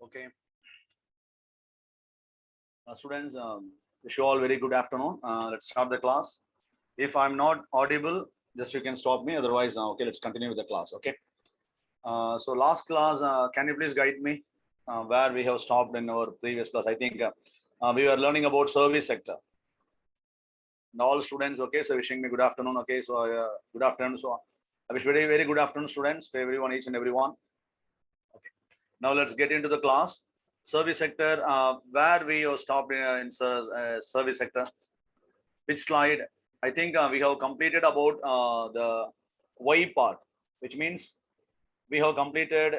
Okay. Students, wish you all very good afternoon. Let's start the class. If I'm not audible, just you can stop me. Otherwise, okay, let's continue with the class. Okay. So last class, can you please guide me where we have stopped in our previous class? I think we were learning about service sector. And all students, okay, so wishing me good afternoon. Okay, so good afternoon. So I wish very good afternoon, students, to everyone, each and everyone. Okay. Now let's get into the class. Service sector, where we have stopped in service sector. Which slide? I think we have completed about the Y part, which means we have completed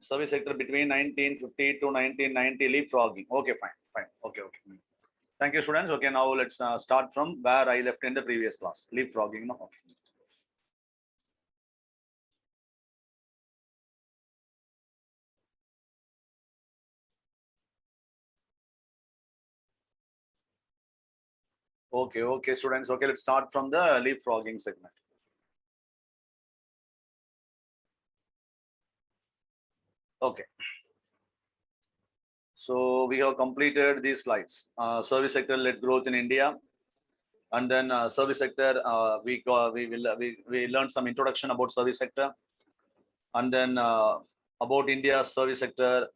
service sector between 1950 to 1990 leapfrogging. Okay, fine. Okay. Thank you, students. Okay, now let's start from where I left in the previous class. Leapfrogging. No? Okay. Okay, students. Okay, let's start from the leapfrogging segment. Okay. So we have completed these slides. Service sector led growth in India, and then service sector. We learned some introduction about service sector, and then about India's service sector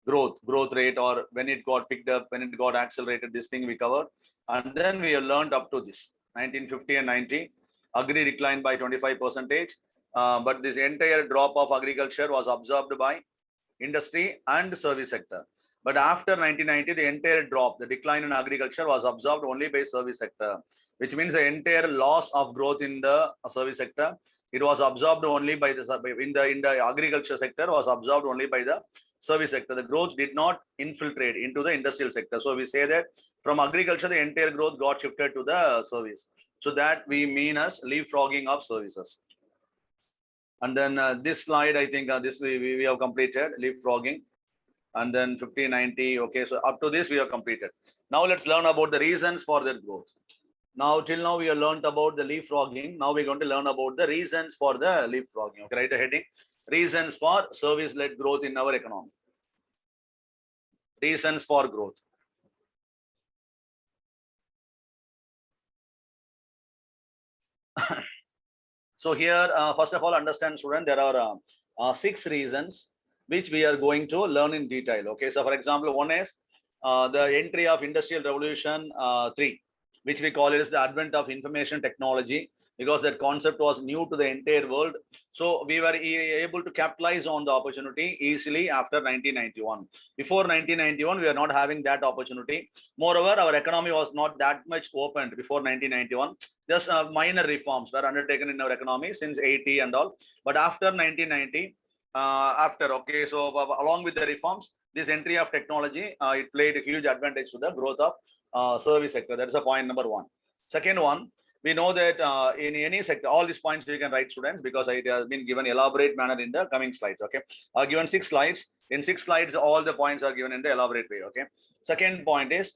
growth rate, or when it got picked up, when it got accelerated. This thing we covered, and then we have learned up to this 1950 and 90. Agri declined by 25%, but this entire drop of agriculture was absorbed by industry and service sector. But after 1990, the entire drop, the decline in agriculture was absorbed only by service sector, which means the entire loss of growth in the service sector, it was absorbed only by the in the agriculture sector was absorbed only by the service sector. The growth did not infiltrate into the industrial sector. So we say that from agriculture, the entire growth got shifted to the service. So that we mean as leapfrogging of services. And then this slide, I think this we have completed leapfrogging, and then 50-90. Okay, so up to this we have completed. Now let's learn about the reasons for that growth. Now till now we have learned about the leapfrogging. Now we're going to learn about the reasons for the leapfrogging. Okay, write the heading: reasons for service-led growth in our economy. Reasons for growth. So here, first of all, understand, student, there are 6 reasons which we are going to learn in detail. Okay, so for example, one is the entry of Industrial Revolution 3, which we call it as the advent of information technology, because that concept was new to the entire world. So we were able to capitalize on the opportunity easily after 1991. Before 1991, we are not having that opportunity. Moreover, our economy was not that much opened before 1991. Just minor reforms were undertaken in our economy since 80 and all. But after 1990, okay, so along with the reforms, this entry of technology, it played a huge advantage to the growth of service sector. That is a point number 1. Second one, we know that in any sector, all these points you can write, students, because it has been given elaborate manner in the coming slides. Okay, given 6 slides. In 6 slides, all the points are given in the elaborate way. Okay. Second point is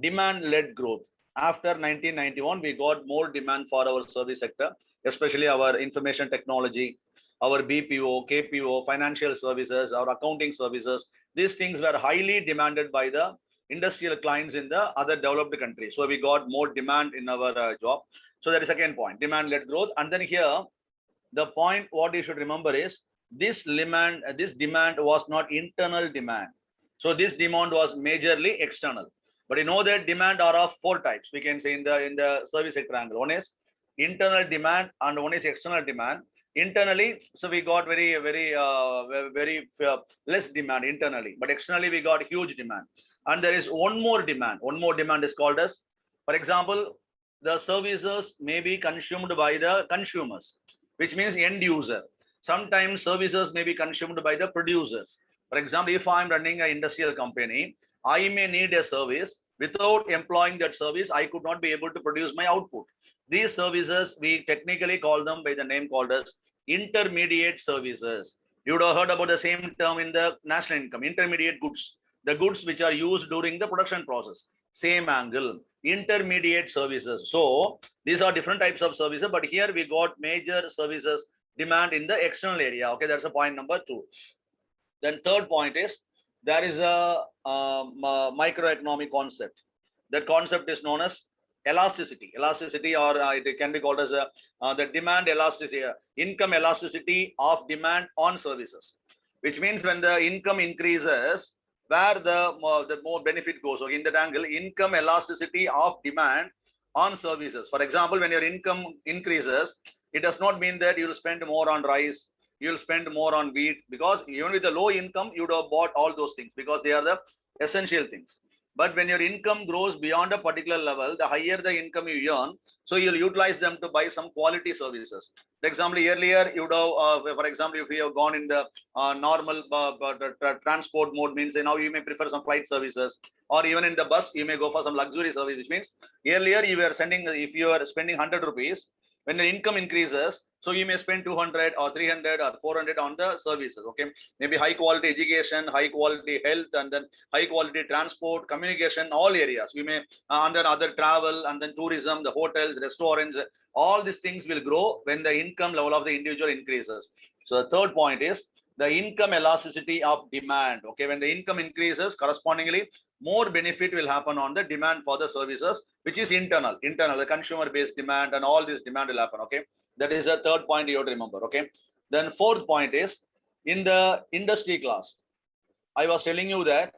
demand-led growth. After 1991, we got more demand for our service sector, especially our information technology, our BPO, KPO, financial services, our accounting services. These things were highly demanded by the industrial clients in the other developed countries. So we got more demand in our job. So that is second point, demand-led growth. And then here, the point what you should remember is this demand was not internal demand. So this demand was majorly external. But you know that demand are of 4 types. We can say in the service sector angle. One is internal demand and one is external demand. Internally, so we got very less demand internally, but externally we got huge demand. And there is one more demand. One more demand is called as, for example, the services may be consumed by the consumers, which means end user. Sometimes services may be consumed by the producers. For example, if I'm running an industrial company, I may need a service. Without employing that service, I could not be able to produce my output. These services, we technically call them by the name called as intermediate services. You would have heard about the same term in the national income, intermediate goods, the goods which are used during the production process. Same angle, intermediate services. So these are different types of services, but here we got major services demand in the external area. Okay, that's a point number 2. Then third point is there is a microeconomic concept. That concept is known as elasticity. Elasticity, or it can be called as the demand elasticity, income elasticity of demand on services. Which means when the income increases, where the more benefit goes. So in that angle, income elasticity of demand on services. For example, when your income increases, it does not mean that you will spend more on rice, you'll spend more on wheat, because even with the low income, you'd have bought all those things because they are the essential things. But when your income grows beyond a particular level, the higher the income you earn, so you'll utilize them to buy some quality services. For example, earlier you would have, for example, if you have gone in the normal transport mode, means now you may prefer some flight services, or even in the bus you may go for some luxury service. Which means earlier you were sending, if you are spending 100 rupees, when your income increases, so you may spend 200 or 300 or 400 on the services. Okay, maybe high quality education, high quality health, and then high quality transport, communication, all areas. We may under other travel, and then tourism, the hotels, restaurants, all these things will grow when the income level of the individual increases. So the third point is the income elasticity of demand. Okay, when the income increases, correspondingly more benefit will happen on the demand for the services, which is internal, the consumer based demand, and all this demand will happen. Okay, that is a third point you have to remember. Okay, then fourth point is in the industry class, I was telling you that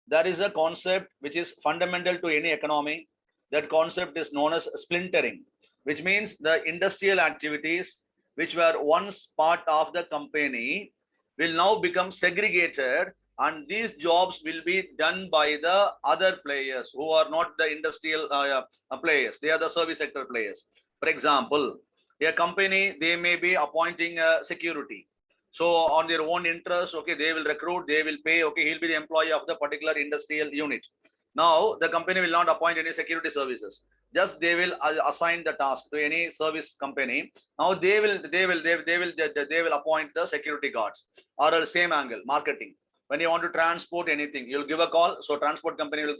there is a concept which is fundamental to any economy. That concept is known as splintering, which means the industrial activities which were once part of the company will now become segregated, and these jobs will be done by the other players who are not the industrial players. They are the service sector players. For example, a company, they may be appointing a security. So on their own interest, okay, they will recruit, they will pay, okay, he'll be the employee of the particular industrial unit. Now the company will not appoint any security services. Just they will assign the task to any service company. Now they will appoint the security guards, or the same angle, marketing. When you want to transport anything, you'll give a call. So transport company will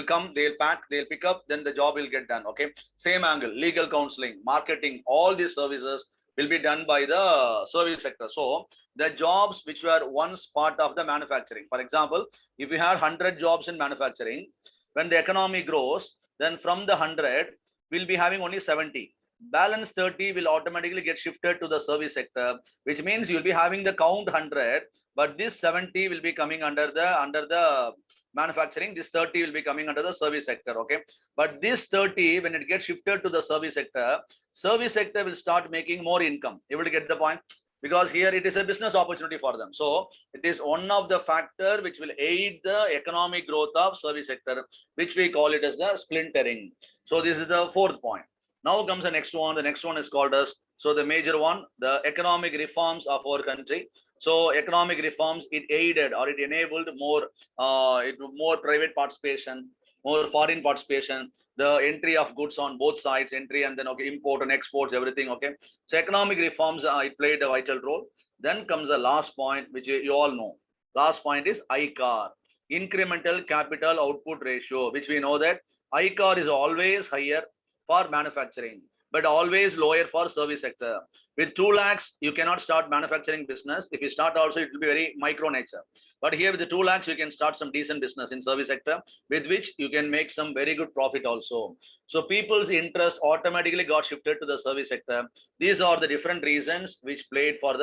come, they'll pack, they'll pick up, then the job will get done. Okay. Same angle, legal counseling, marketing, all these services will be done by the service sector. So the jobs which were once part of the manufacturing, for example, if we had 100 jobs in manufacturing, when the economy grows, then from the 100, we'll be having only 70. Balance 30 will automatically get shifted to the service sector, which means you'll be having the count 100, but this 70 will be coming under the manufacturing. This 30 will be coming under the service sector. Okay, but this 30, when it gets shifted to the service sector will start making more income. You will get the point, because here it is a business opportunity for them. So it is one of the factor which will aid the economic growth of service sector, which we call it as the splintering. So this is the fourth point. Now comes the next one. The next one is called as, so the major one, the economic reforms of our country. So economic reforms, it aided or it enabled more private participation, more foreign participation, the entry of goods on both sides, entry and then okay, import and exports, everything. Okay, so economic reforms, it played a vital role. Then comes the last point, which you all know. Last point is ICAR, incremental capital output ratio, which we know that ICAR is always higher for manufacturing, but always lower for service sector. With 2 lakhs, you cannot start manufacturing business. If you start also, it will be very micro nature. But here with the 2 lakhs, you can start some decent business in service sector, with which you can make some very good profit also. So people's interest automatically got shifted to the service sector. These are the different reasons which played for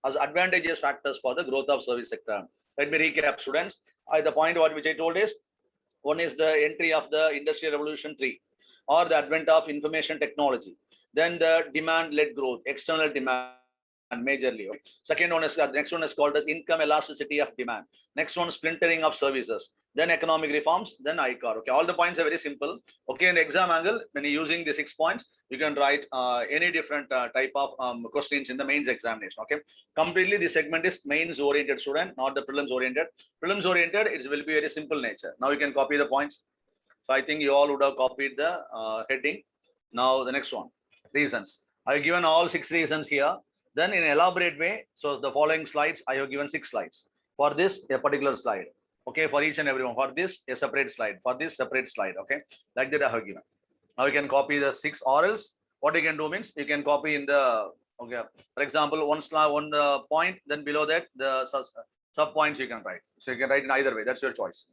as advantageous factors for the growth of service sector. Let me recap, students. The point which I told is, one is the entry of the Industrial Revolution 3, or the advent of information technology. Then the demand-led growth, external demand majorly. Okay. Second one is, the next one is called as income elasticity of demand. Next one, splintering of services. Then economic reforms, then ICAR. Okay, all the points are very simple. Okay, in the exam angle, when you're using the 6 points, you can write any different type of questions in the mains examination. Okay, completely this segment is mains oriented, student, not the prelims oriented. Prelims oriented, it will be very simple nature. Now you can copy the points. So I think you all would have copied the heading. Now the next one, reasons. I have given all 6 reasons here. Then in elaborate way, so the following slides, I have given 6 slides. For this, a particular slide. Okay, for each and every one. For this, a separate slide. For this, separate slide. Okay, like that I have given. Now you can copy the 6, or else what you can do means you can copy in the, okay, for example, one slide, one point, then below that, Sub points you can write. So you can write in either way. That's your choice.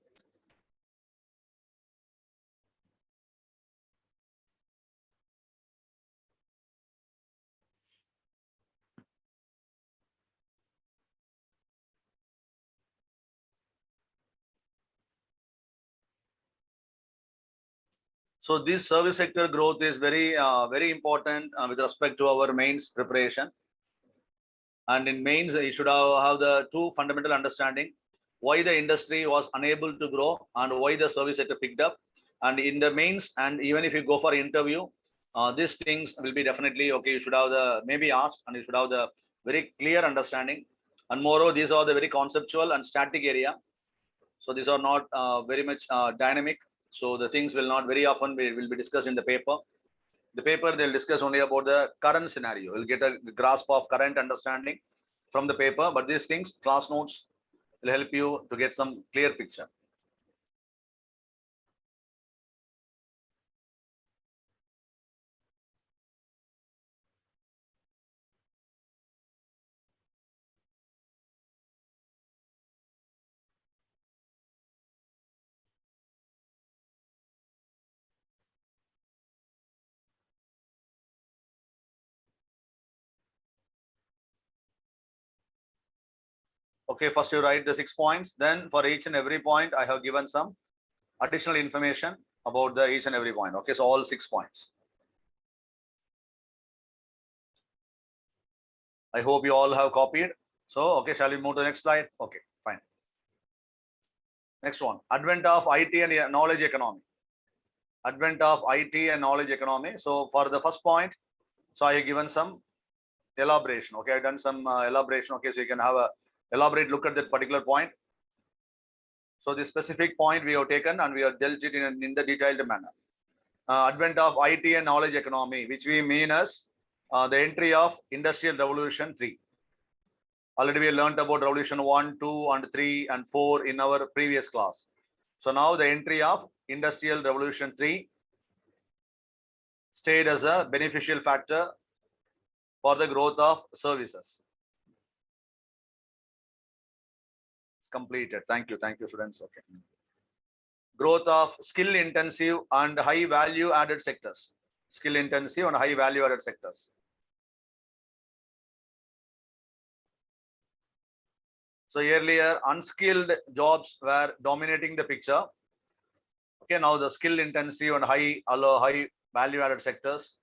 So this service sector growth is very important with respect to our mains preparation. And in mains, you should have the two fundamental understanding why the industry was unable to grow and why the service sector picked up. And in the mains, and even if you go for interview, these things will be definitely okay. You should have the maybe asked, and you should have the very clear understanding. And moreover, these are the very conceptual and static area. So these are not very much dynamic. So the things will not very often will be discussed in the paper. The paper they'll discuss only about the current scenario. You'll get a grasp of current understanding from the paper, but these things, class notes, will help you to get some clear picture. Okay, first you write the 6 points. Then for each and every point, I have given some additional information about the each and every point. Okay, so all 6 points. I hope you all have copied. So, okay, shall we move to the next slide? Okay, fine. Next one, advent of IT and knowledge economy. Advent of IT and knowledge economy. So for the first point, so I have given some elaboration. Okay, I've done some elaboration. Okay, so you can have a elaborate look at that particular point. So the specific point we have taken and we have dealt it in the detailed manner. Advent of IT and knowledge economy, which we mean as the entry of Industrial Revolution 3. Already we learned about Revolution 1, 2, and 3, and 4 in our previous class. So now the entry of Industrial Revolution 3 stayed as a beneficial factor for the growth of services. It's completed. Thank you, students. Okay. Growth of skill intensive and high value added sectors. Skill intensive and high value added sectors. So earlier, unskilled jobs were dominating the picture. Okay, now the skill intensive and high value added sectors.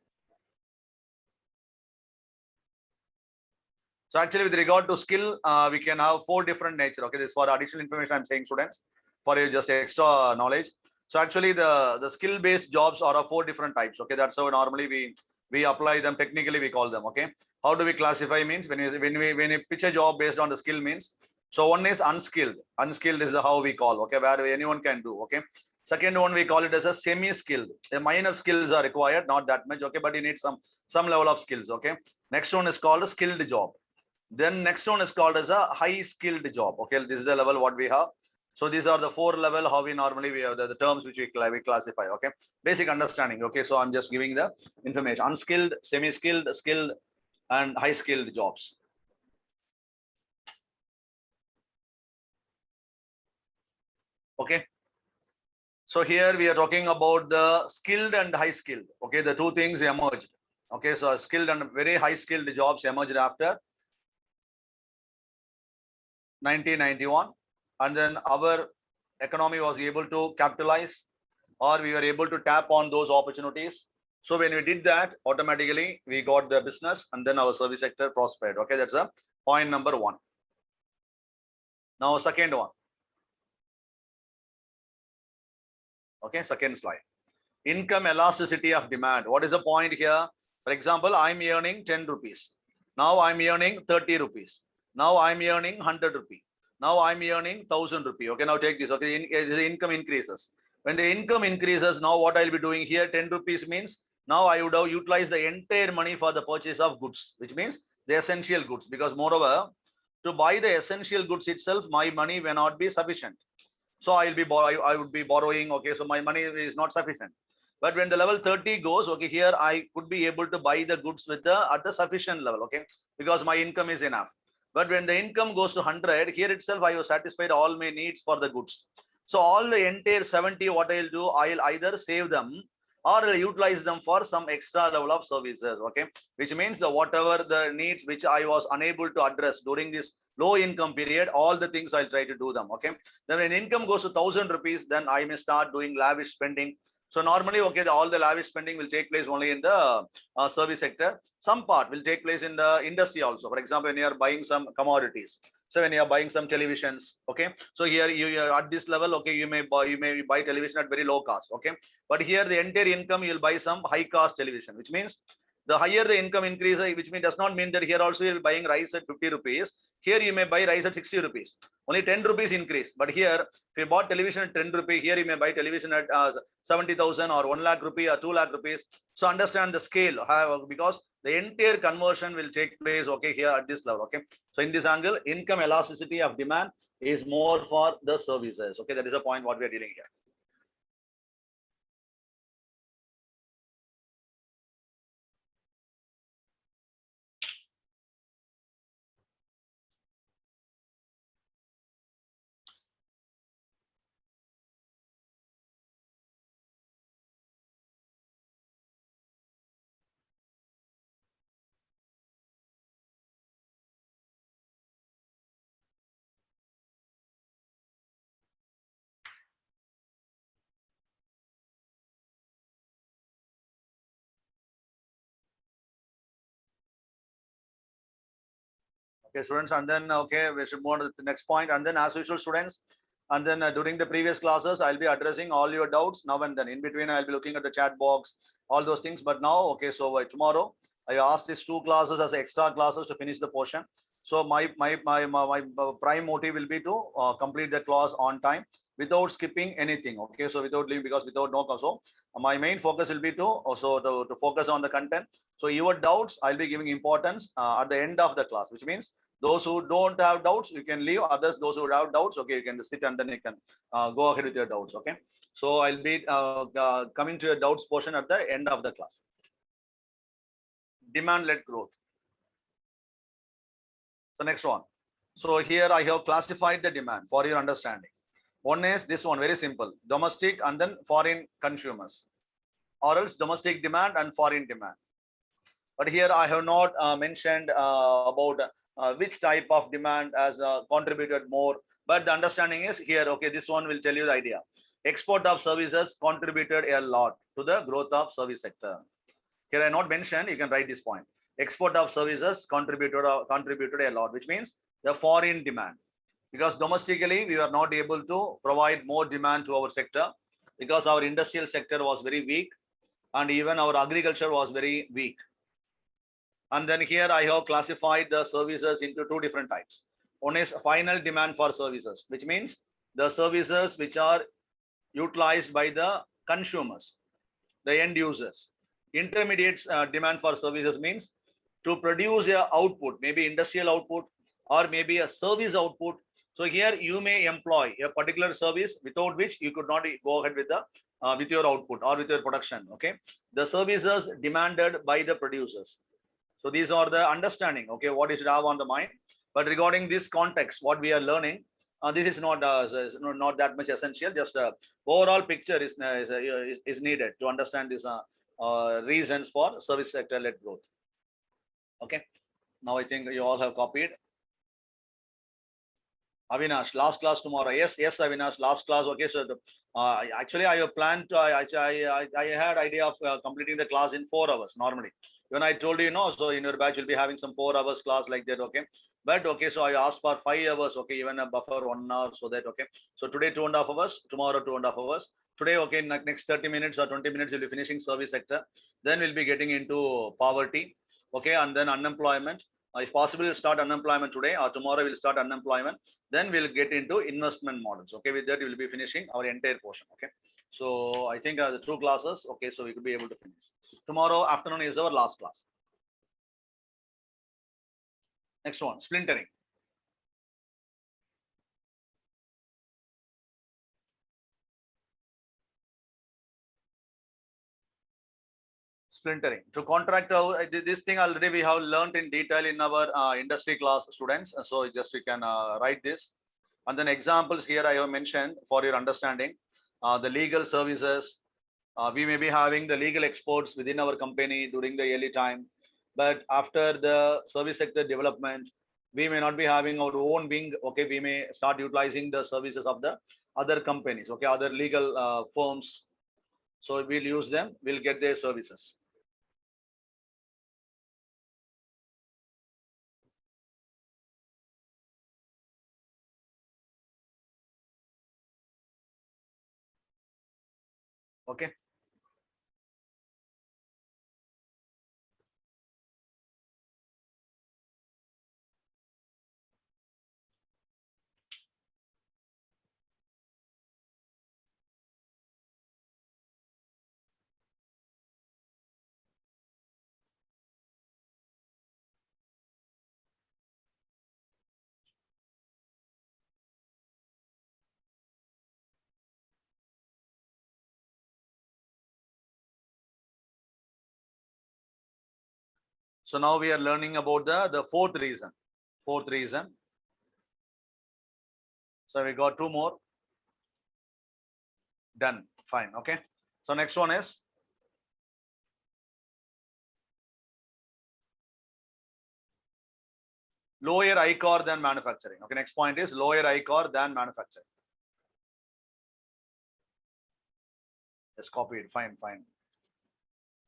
So actually, with regard to skill, we can have 4 different nature. Okay, this is for additional information I'm saying, students, for you just extra knowledge. So actually, the skill-based jobs are of 4 different types. Okay, that's how normally we apply them. Technically, we call them. Okay, how do we classify? Means when we pitch a job based on the skill means. So one is unskilled. Unskilled is how we call. Okay, where anyone can do. Okay. Second one we call it as a semi-skilled. The minor skills are required, not that much. Okay, but you need some level of skills. Okay. Next one is called a skilled job. Then next one is called as a high skilled job. Okay, this is the level what we have. So these are the 4 level how we normally we have the terms which we classify. Okay, basic understanding. Okay, so I'm just giving the information: unskilled, semi-skilled, skilled, and high skilled jobs. Okay. So here we are talking about the skilled and high skilled. Okay, the 2 things emerged. Okay, so skilled and very high skilled jobs emerged after 1991, and then our economy was able to capitalize, or we were able to tap on those opportunities. So when we did that, automatically we got the business, and then our service sector prospered. Okay, that's a point number 1. Now second one. Okay, second slide. Income elasticity of demand. What is the point here? For example, I'm earning 10 rupees. Now I'm earning 30 rupees. Now I'm earning 100 rupees. Now I'm earning 1000 rupees. Okay, now take this. Okay, the income increases. When the income increases, now what I'll be doing here, 10 rupees means now I would have utilized the entire money for the purchase of goods, which means the essential goods. Because moreover, to buy the essential goods itself, my money may not be sufficient. So I would be borrowing. Okay, so my money is not sufficient. But when the level 30 goes, okay, here I could be able to buy the goods with at the sufficient level. Okay, because my income is enough. But when the income goes to 100, here itself I have satisfied all my needs for the goods. So all the entire 70, what I'll do, I'll either save them or I'll utilize them for some extra level of services. Okay, which means the whatever the needs which I was unable to address during this low income period, all the things I'll try to do them. Okay, then when income goes to 1,000 rupees, then I may start doing lavish spending. So normally, okay, all the lavish spending will take place only in the service sector. Some part will take place in the industry also. For example, when you are buying some commodities. So when you are buying some televisions, okay. So here you are at this level, okay, you may buy television at very low cost, okay. But here the entire income you'll buy some high cost television, which means the higher the income increase, which means does not mean that here also you'll be buying rice at 50 rupees. Here you may buy rice at 60 rupees. Only 10 rupees increase. But here, if you bought television at 10 rupees, here you may buy television at 70,000 or 1 lakh rupee or 2 lakh rupees. So understand the scale, because the entire conversion will take place, okay, here at this level, okay. So in this angle, income elasticity of demand is more for the services, okay. That is a point what we are dealing here. Okay, students, and then, okay, we should move on to the next point. And then as usual, students, and then during the previous classes, I'll be addressing all your doubts now and then. In between, I'll be looking at the chat box, all those things. But now, okay, so tomorrow, I asked these 2 classes as extra classes to finish the portion. So my prime motive will be to complete the class on time without skipping anything. Okay, so without leaving, because without no, so my main focus will be to also to focus on the content. So your doubts, I'll be giving importance at the end of the class, which means those who don't have doubts, you can leave. Others, those who have doubts, okay, you can sit and then you can go ahead with your doubts. Okay, so I'll be coming to your doubts portion at the end of the class. Demand-led growth. So next one. So here I have classified the demand for your understanding. One is this one, very simple: domestic and then foreign consumers, or else domestic demand and foreign demand. But here I have not mentioned about which type of demand has contributed more. But the understanding is here, okay, this one will tell you the idea. Export of services contributed a lot to the growth of service sector. Here I not mentioned, you can write this point. Export of services contributed a lot, which means the foreign demand. Because domestically, we were not able to provide more demand to our sector because our industrial sector was very weak and even our agriculture was very weak. And then here I have classified the services into 2 different types. One is final demand for services, which means the services which are utilized by the consumers, the end users. Intermediate demand for services means to produce a output, maybe industrial output or maybe a service output. So here you may employ a particular service without which you could not go ahead with the with your output or with your production. Okay, the services demanded by the producers. So these are the understanding, okay, what you should have on the mind. But regarding this context, what we are learning, this is not that much essential. Just overall picture is needed to understand these reasons for service sector led growth. Okay, now I think you all have copied. Avinash, last class tomorrow. Yes, Avinash, last class. Okay, so actually I have planned to, I had idea of completing the class in 4 hours normally. When I told you, so in your batch you'll be having some 4 hours class like that. Okay, but okay, so I asked for 5 hours. Okay, even a buffer 1 hour, so that okay. So today 2.5 hours, tomorrow 2.5 hours. Today, okay, next 30 minutes or 20 minutes, you'll be finishing service sector. Then we'll be getting into poverty, okay, and then unemployment. If possible, we'll start unemployment today or tomorrow we'll start unemployment. Then we'll get into investment models. Okay, with that, we will be finishing our entire portion. Okay, so I think the 2 classes, okay, so we could be able to finish. Tomorrow afternoon is our last class. Next one, splintering. splintering. To contract this thing already we have learned in detail in our industry class, students. So just you can write this. And then examples here I have mentioned for your understanding. The legal services, we may be having the legal exports within our company during the early time, but after the service sector development, we may not be having our own wing. Okay, we may start utilizing the services of the other companies. Okay, other legal firms. So we'll use them. We'll get their services. Okay. So now we are learning about the fourth reason. Fourth reason. So we got two more. Done. Fine. Okay. So next one is lower ICOR than manufacturing. Okay. Next point is lower ICOR than manufacturing. Let's copy it. Fine. Fine.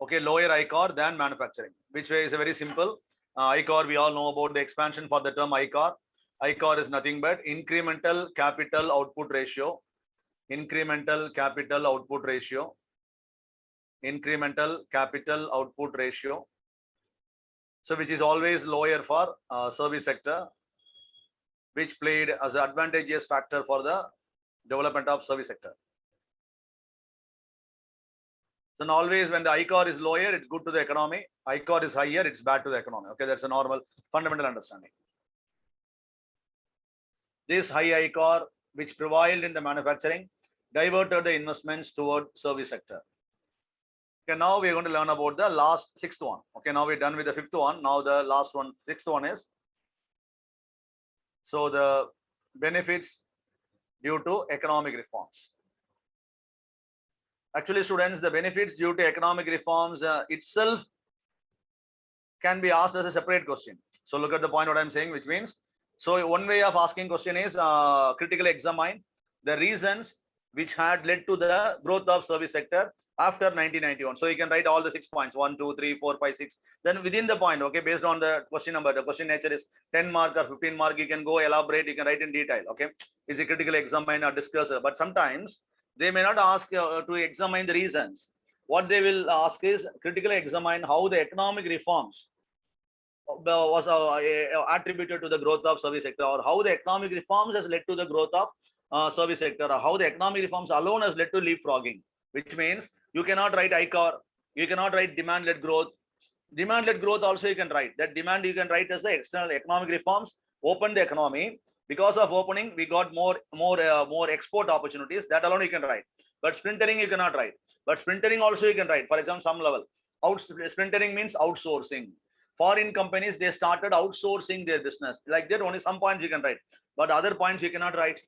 Okay. Lower ICOR than manufacturing. Which way is a very simple. ICOR, we all know about the expansion for the term ICOR. ICOR is nothing but incremental capital output ratio. Incremental capital output ratio. Incremental capital output ratio. So which is always lower for service sector, which played as an advantageous factor for the development of service sector. So always when the ICOR is lower, it's good to the economy. ICOR is higher, it's bad to the economy. Okay, that's a normal fundamental understanding. This high ICOR, which prevailed in the manufacturing, diverted the investments toward service sector. Okay, now we're going to learn about the last sixth one. Okay, now we're done with the fifth one. Now the last one, sixth one is, so the benefits due to economic reforms. Actually, students, the benefits due to economic reforms itself can be asked as a separate question. So look at the point what I'm saying, which means, so one way of asking question is critically examine the reasons which had led to the growth of service sector after 1991. So you can write all the 6 points, 1, 2, 3, 4, 5, 6. Then within the point, okay, based on the question number, the question nature is 10 mark or 15 mark, you can go elaborate, you can write in detail. Okay, is it critically examine or discuss? But sometimes they may not ask to examine the reasons. What they will ask is critically examine how the economic reforms was attributed to the growth of service sector, or how the economic reforms has led to the growth of service sector, or how the economic reforms alone has led to leapfrogging. Which means you cannot write ICOR, you cannot write demand-led growth. Demand-led growth also you can write. That demand you can write as the external economic reforms open the economy. Because of opening, we got more export opportunities. That alone you can write. But splintering you cannot write. But splintering also you can write. For example, some level. Splintering means outsourcing. Foreign companies, they started outsourcing their business. Like that, only some points you can write. But other points you cannot write.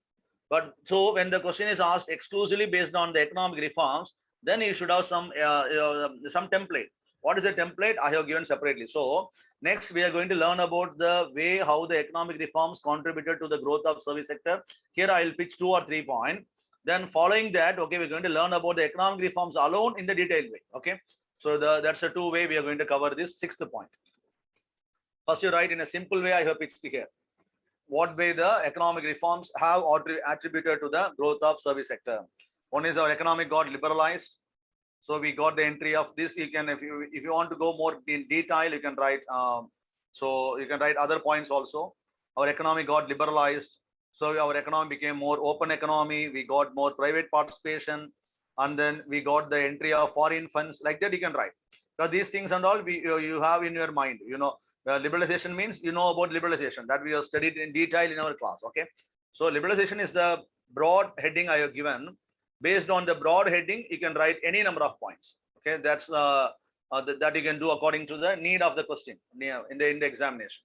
But so when the question is asked exclusively based on the economic reforms, then you should have some template. What is the template? I have given separately. So next we are going to learn about the way how the economic reforms contributed to the growth of service sector. Here I will pitch 2 or 3 points. Then following that, okay, we're going to learn about the economic reforms alone in the detailed way. Okay, so that's a 2 way we are going to cover this 6th point. First, you write in a simple way. I have pitched here. What way the economic reforms have attributed to the growth of service sector. One is our economic got liberalized. So we got the entry of this. You can, if you want to go more in detail, you can write. So you can write other points also. Our economy got liberalized. So our economy became more open economy. We got more private participation, and then we got the entry of foreign funds. Like that, you can write. So these things and all you have in your mind. You know, liberalization means you know about liberalization that we have studied in detail in our class. Okay, so liberalization is the broad heading I have given. Based on the broad heading, you can write any number of points. Okay, that's that you can do according to the need of the question in the examination.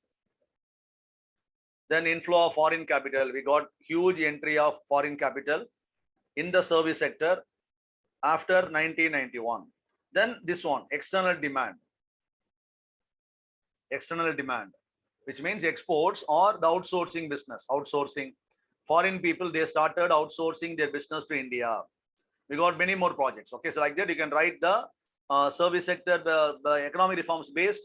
Then inflow of foreign capital. We got huge entry of foreign capital in the service sector after 1991. Then this one, external demand. External demand, which means exports or the outsourcing business. Outsourcing. Foreign people, they started outsourcing their business to India. We got many more projects. Okay, so like that, you can write the service sector, the economic reforms based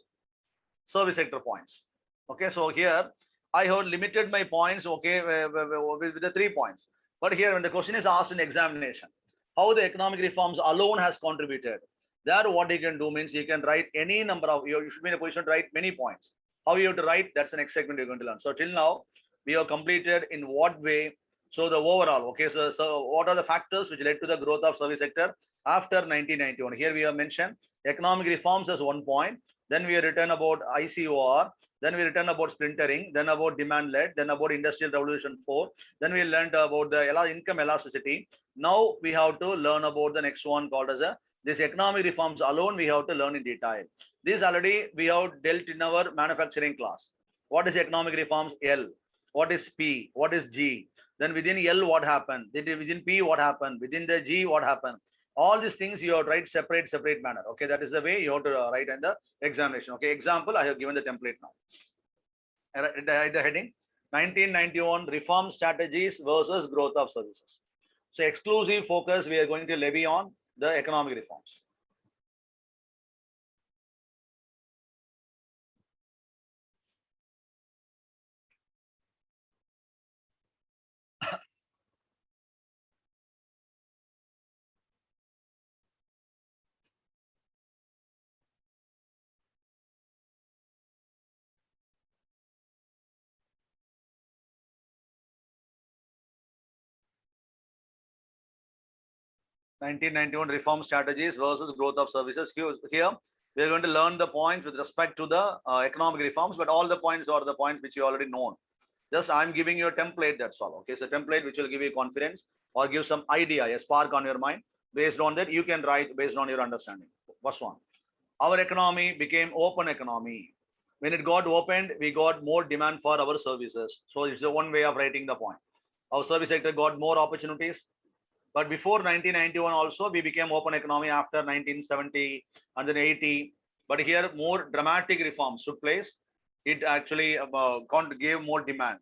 service sector points. Okay, so here I have limited my points, okay, with the 3 points. But here, when the question is asked in examination, how the economic reforms alone has contributed, there what you can do means you can write any number of, you should be in a position to write many points. How you have to write, that's the next segment you're going to learn. So till now, we have completed in what way. So the overall, okay, so what are the factors which led to the growth of service sector after 1991? Here we have mentioned economic reforms as 1 point. Then we have written about ICOR. Then we written about splintering. Then about demand led. Then about industrial revolution 4. Then we learned about the income elasticity. Now we have to learn about the next one called as this economic reforms alone. We have to learn in detail. This already we have dealt in our manufacturing class. What is economic reforms? L. What is P? What is G? Then within L, what happened? Within P, what happened? Within the G, what happened? All these things you have to write separate manner. Okay, that is the way you have to write in the examination. Okay, example, I have given the template now. The heading, 1991 reform strategies versus growth of services. So exclusive focus we are going to levy on the economic reforms. (1991) reform strategies versus growth of services. Here, we are going to learn the points with respect to the economic reforms, but all the points are the points which you already know. Just I'm giving you a template, that's all. Okay, so template which will give you confidence or give some idea, a spark on your mind. Based on that, you can write based on your understanding. First one, our economy became open economy. When it got opened, we got more demand for our services. So it's the one way of writing the point. Our service sector got more opportunities. But before 1991 also, we became open economy after 1970 and then 80. But here more dramatic reforms took place. It actually gave more demand,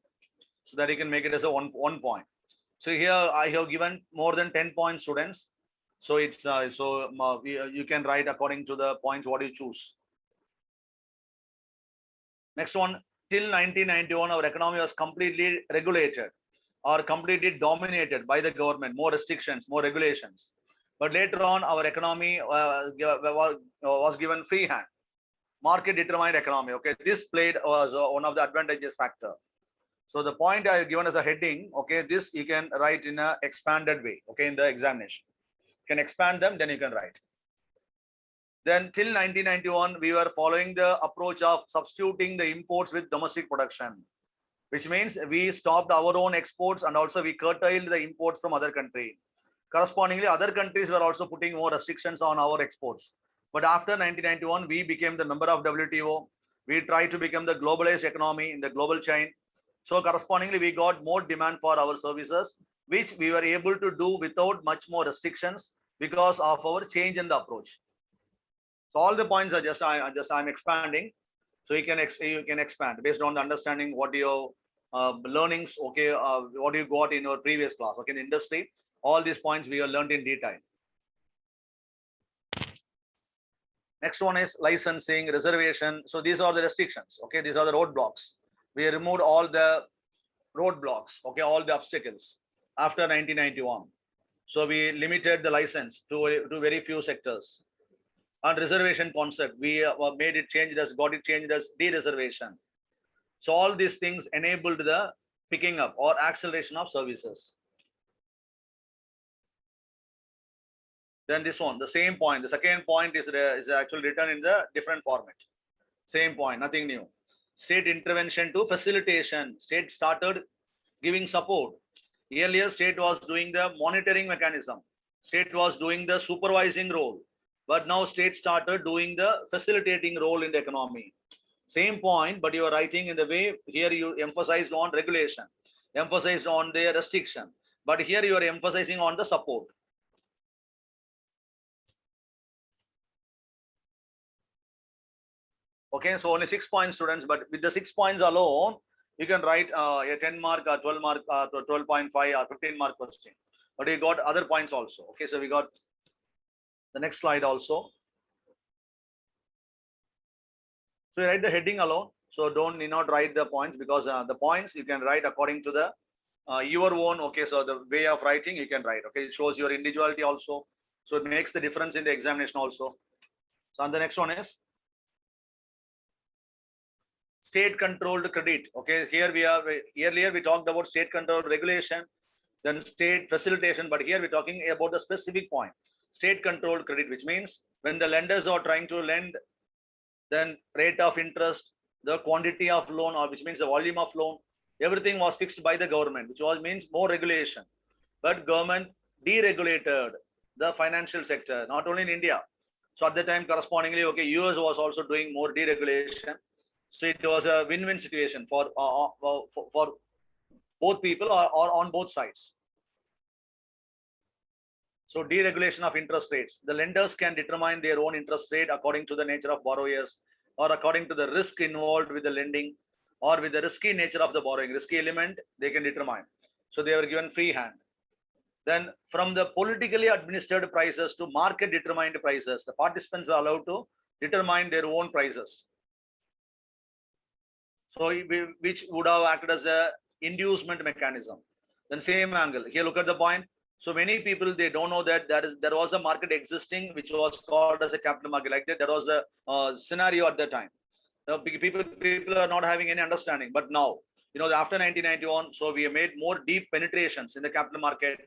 so that you can make it as a one point. So here I have given more than 10 points, students. So it's you can write according to the points what you choose. Next one, till 1991, our economy was completely regulated or completely dominated by the government, more restrictions, more regulations. But later on, our economy was given free hand, market determined economy. Okay, this played was one of the advantageous factor. So the point I have given as a heading, okay, this you can write in a expanded way, okay, in the examination. You can expand them, then you can write. Then till 1991, we were following the approach of substituting the imports with domestic production, which means we stopped our own exports and also we curtailed the imports from other countries. Correspondingly, other countries were also putting more restrictions on our exports. But after 1991, we became the member of WTO. We tried to become the globalized economy in the global chain. So correspondingly, we got more demand for our services, which we were able to do without much more restrictions because of our change in the approach. So all the points are I'm expanding. So you can expand based on the understanding what your learnings, okay, what you got in your previous class, okay, in the industry. All these points we have learned in detail. Next one is licensing, reservation. So these are the restrictions, okay, these are the roadblocks. We removed all the roadblocks, okay, all the obstacles after 1991. So we limited the license to very few sectors. And reservation concept, we made it changed as, got it changed as de-reservation. So all these things enabled the picking up or acceleration of services. Then this one, the same point, the second point is actually written in the different format. Same point, nothing new. State intervention to facilitation. State started giving support. Earlier, state was doing the monitoring mechanism. State was doing the supervising role. But now state started doing the facilitating role in the economy. Same point, but you are writing in the way here you emphasized on regulation, emphasized on the restriction, but here you are emphasizing on the support. Okay, so only 6 points, students, but with the 6 points alone, you can write a 10 mark or 12 mark, 12.5 or 15 mark question. But we got other points also. Okay, so we got the next slide also. So you write the heading alone. So need not write the points, because the points you can write according to the your own. Okay, so the way of writing you can write. Okay, it shows your individuality also. So it makes the difference in the examination also. So and the next one is state controlled credit. Okay, here we are, earlier we talked about state controlled regulation, then state facilitation, but here we're talking about the specific point, state controlled credit, which means when the lenders are trying to lend, then rate of interest, the quantity of loan, or which means the volume of loan, everything was fixed by the government, which was means more regulation. But government deregulated the financial sector, not only in India. So at the time, correspondingly, okay, US was also doing more deregulation. So it was a win-win situation for both people, or on both sides. So deregulation of interest rates. The lenders can determine their own interest rate according to the nature of borrowers, or according to the risk involved with the lending, or with the risky nature of the borrowing. Risky element, they can determine. So they were given free hand. Then from the politically administered prices to market determined prices, the participants are allowed to determine their own prices. So which would have acted as a inducement mechanism. Then same angle. Here look at the point. So many people, they don't know that there was a market existing which was called as a capital market. Like that, there was a scenario at that time. People are not having any understanding. But now, after 1991, so we have made more deep penetrations in the capital market.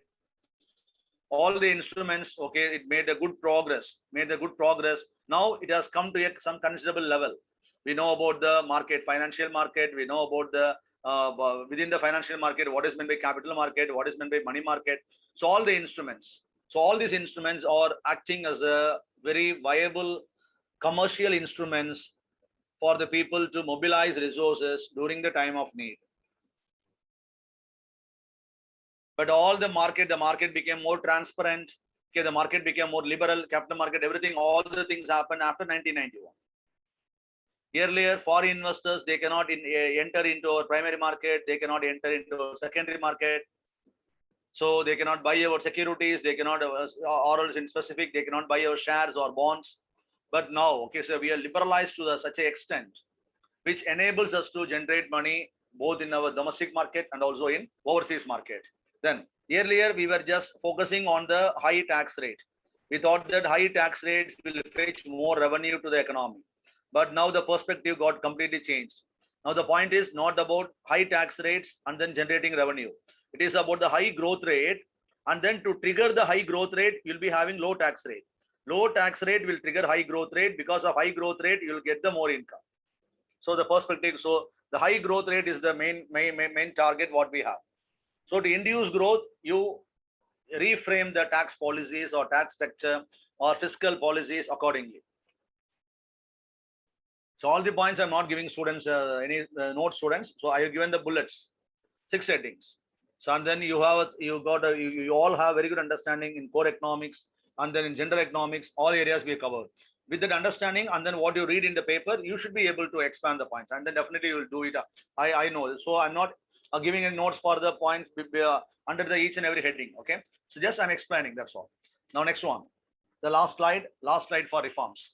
All the instruments, okay, it made a good progress. Now it has come to some considerable level. We know about the market, financial market. We know about the within the financial market, what is meant by capital market, what is meant by money market. So all the instruments. So all these instruments are acting as a very viable commercial instruments for the people to mobilize resources during the time of need. But all the market became more transparent. Okay, the market became more liberal, capital market, everything, all the things happened after 1991. Earlier, foreign investors, they cannot enter into our primary market, they cannot enter into our secondary market. So they cannot buy our securities, they cannot, or else in specific, they cannot buy our shares or bonds. But now, okay, so we are liberalized to such an extent, which enables us to generate money both in our domestic market and also in overseas market. Then earlier, we were just focusing on the high tax rate. We thought that high tax rates will fetch more revenue to the economy. But now the perspective got completely changed. Now the point is not about high tax rates and then generating revenue. It is about the high growth rate, and then to trigger the high growth rate, you'll be having low tax rate. Low tax rate will trigger high growth rate. Because of high growth rate, you'll get the more income. So the perspective, so the high growth rate is the main target what we have. So to induce growth, you reframe the tax policies or tax structure or fiscal policies accordingly. So all the points I'm not giving students any notes, students. So I have given the bullets, 6 headings. So and then you all have very good understanding in core economics, and then in general economics, all areas we covered. With that understanding, and then what you read in the paper, you should be able to expand the points, and then definitely you will do it. I know. So I'm not giving any notes for the points under the each and every heading. Okay. So just I'm explaining. That's all. Now next one, the last slide for reforms.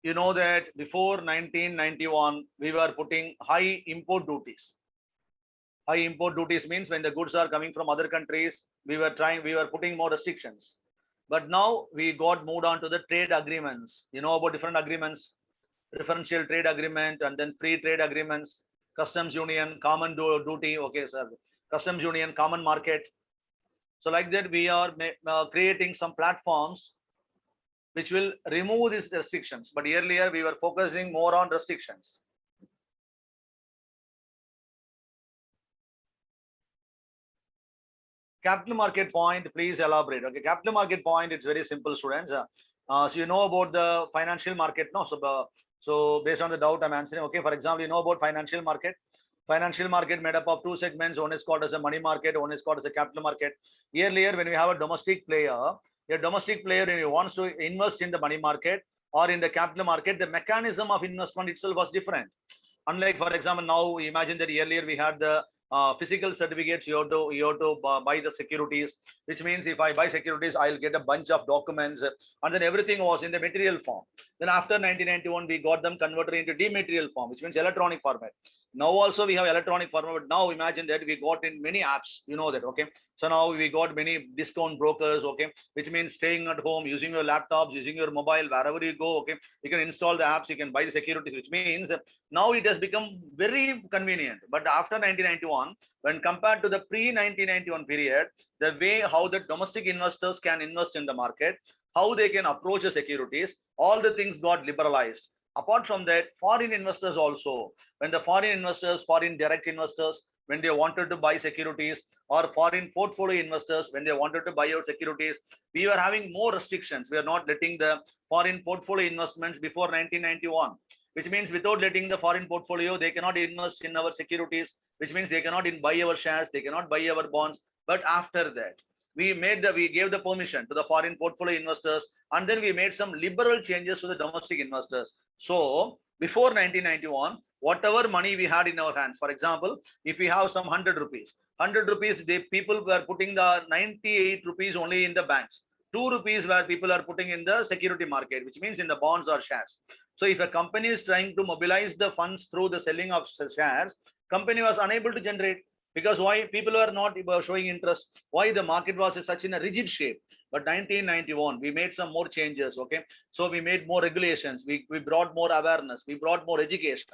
You know that before 1991, we were putting high import duties. High import duties means when the goods are coming from other countries, we were putting more restrictions. But now we got moved on to the trade agreements. You know about different agreements, preferential trade agreement, and then free trade agreements, customs union, common duty, okay, sir, customs union, common market. So like that, we are creating some platforms which will remove these restrictions. But earlier we were focusing more on restrictions. Capital market point, please elaborate. Okay, capital market point, it's very simple, students. So you know about the financial market, no? So based on the doubt I'm answering. Okay, for example, you know about financial market. Financial market made up of two segments. One is called as a money market. One is called as a capital market. Earlier, when we have a domestic player, when he wants to invest in the money market or in the capital market, the mechanism of investment itself was different. Unlike, for example, now imagine that earlier we had the physical certificates. You have to buy the securities, which means if I buy securities, I'll get a bunch of documents, and then everything was in the material form. Then after 1991, we got them converted into dematerial form, which means electronic format. Now also we have electronic format, but now imagine that we got in many apps. You know that, okay? So now we got many discount brokers, okay? Which means staying at home, using your laptops, using your mobile, wherever you go, okay? You can install the apps, you can buy the securities, which means now it has become very convenient. But after 1991, when compared to the pre-1991 period, the way how the domestic investors can invest in the market, how they can approach the securities, all the things got liberalized. Apart from that, foreign investors also, when the foreign direct investors, when they wanted to buy securities, or foreign portfolio investors, when they wanted to buy out securities, we were having more restrictions. We are not letting the foreign portfolio investments before 1991, which means without letting the foreign portfolio, they cannot invest in our securities, which means they cannot buy our shares, they cannot buy our bonds. But after that, we gave the permission to the foreign portfolio investors, and then we made some liberal changes to the domestic investors. So before 1991, whatever money we had in our hands, for example, if we have some 100 rupees, the people were putting the 98 rupees only in the banks. 2 rupees where people are putting in the security market, which means in the bonds or shares. So if a company is trying to mobilize the funds through the selling of shares, company was unable to generate. Because why? People were not showing interest. Why? The market was such in a rigid shape. But 1991, we made some more changes. Okay, so we made more regulations. We brought more awareness. We brought more education.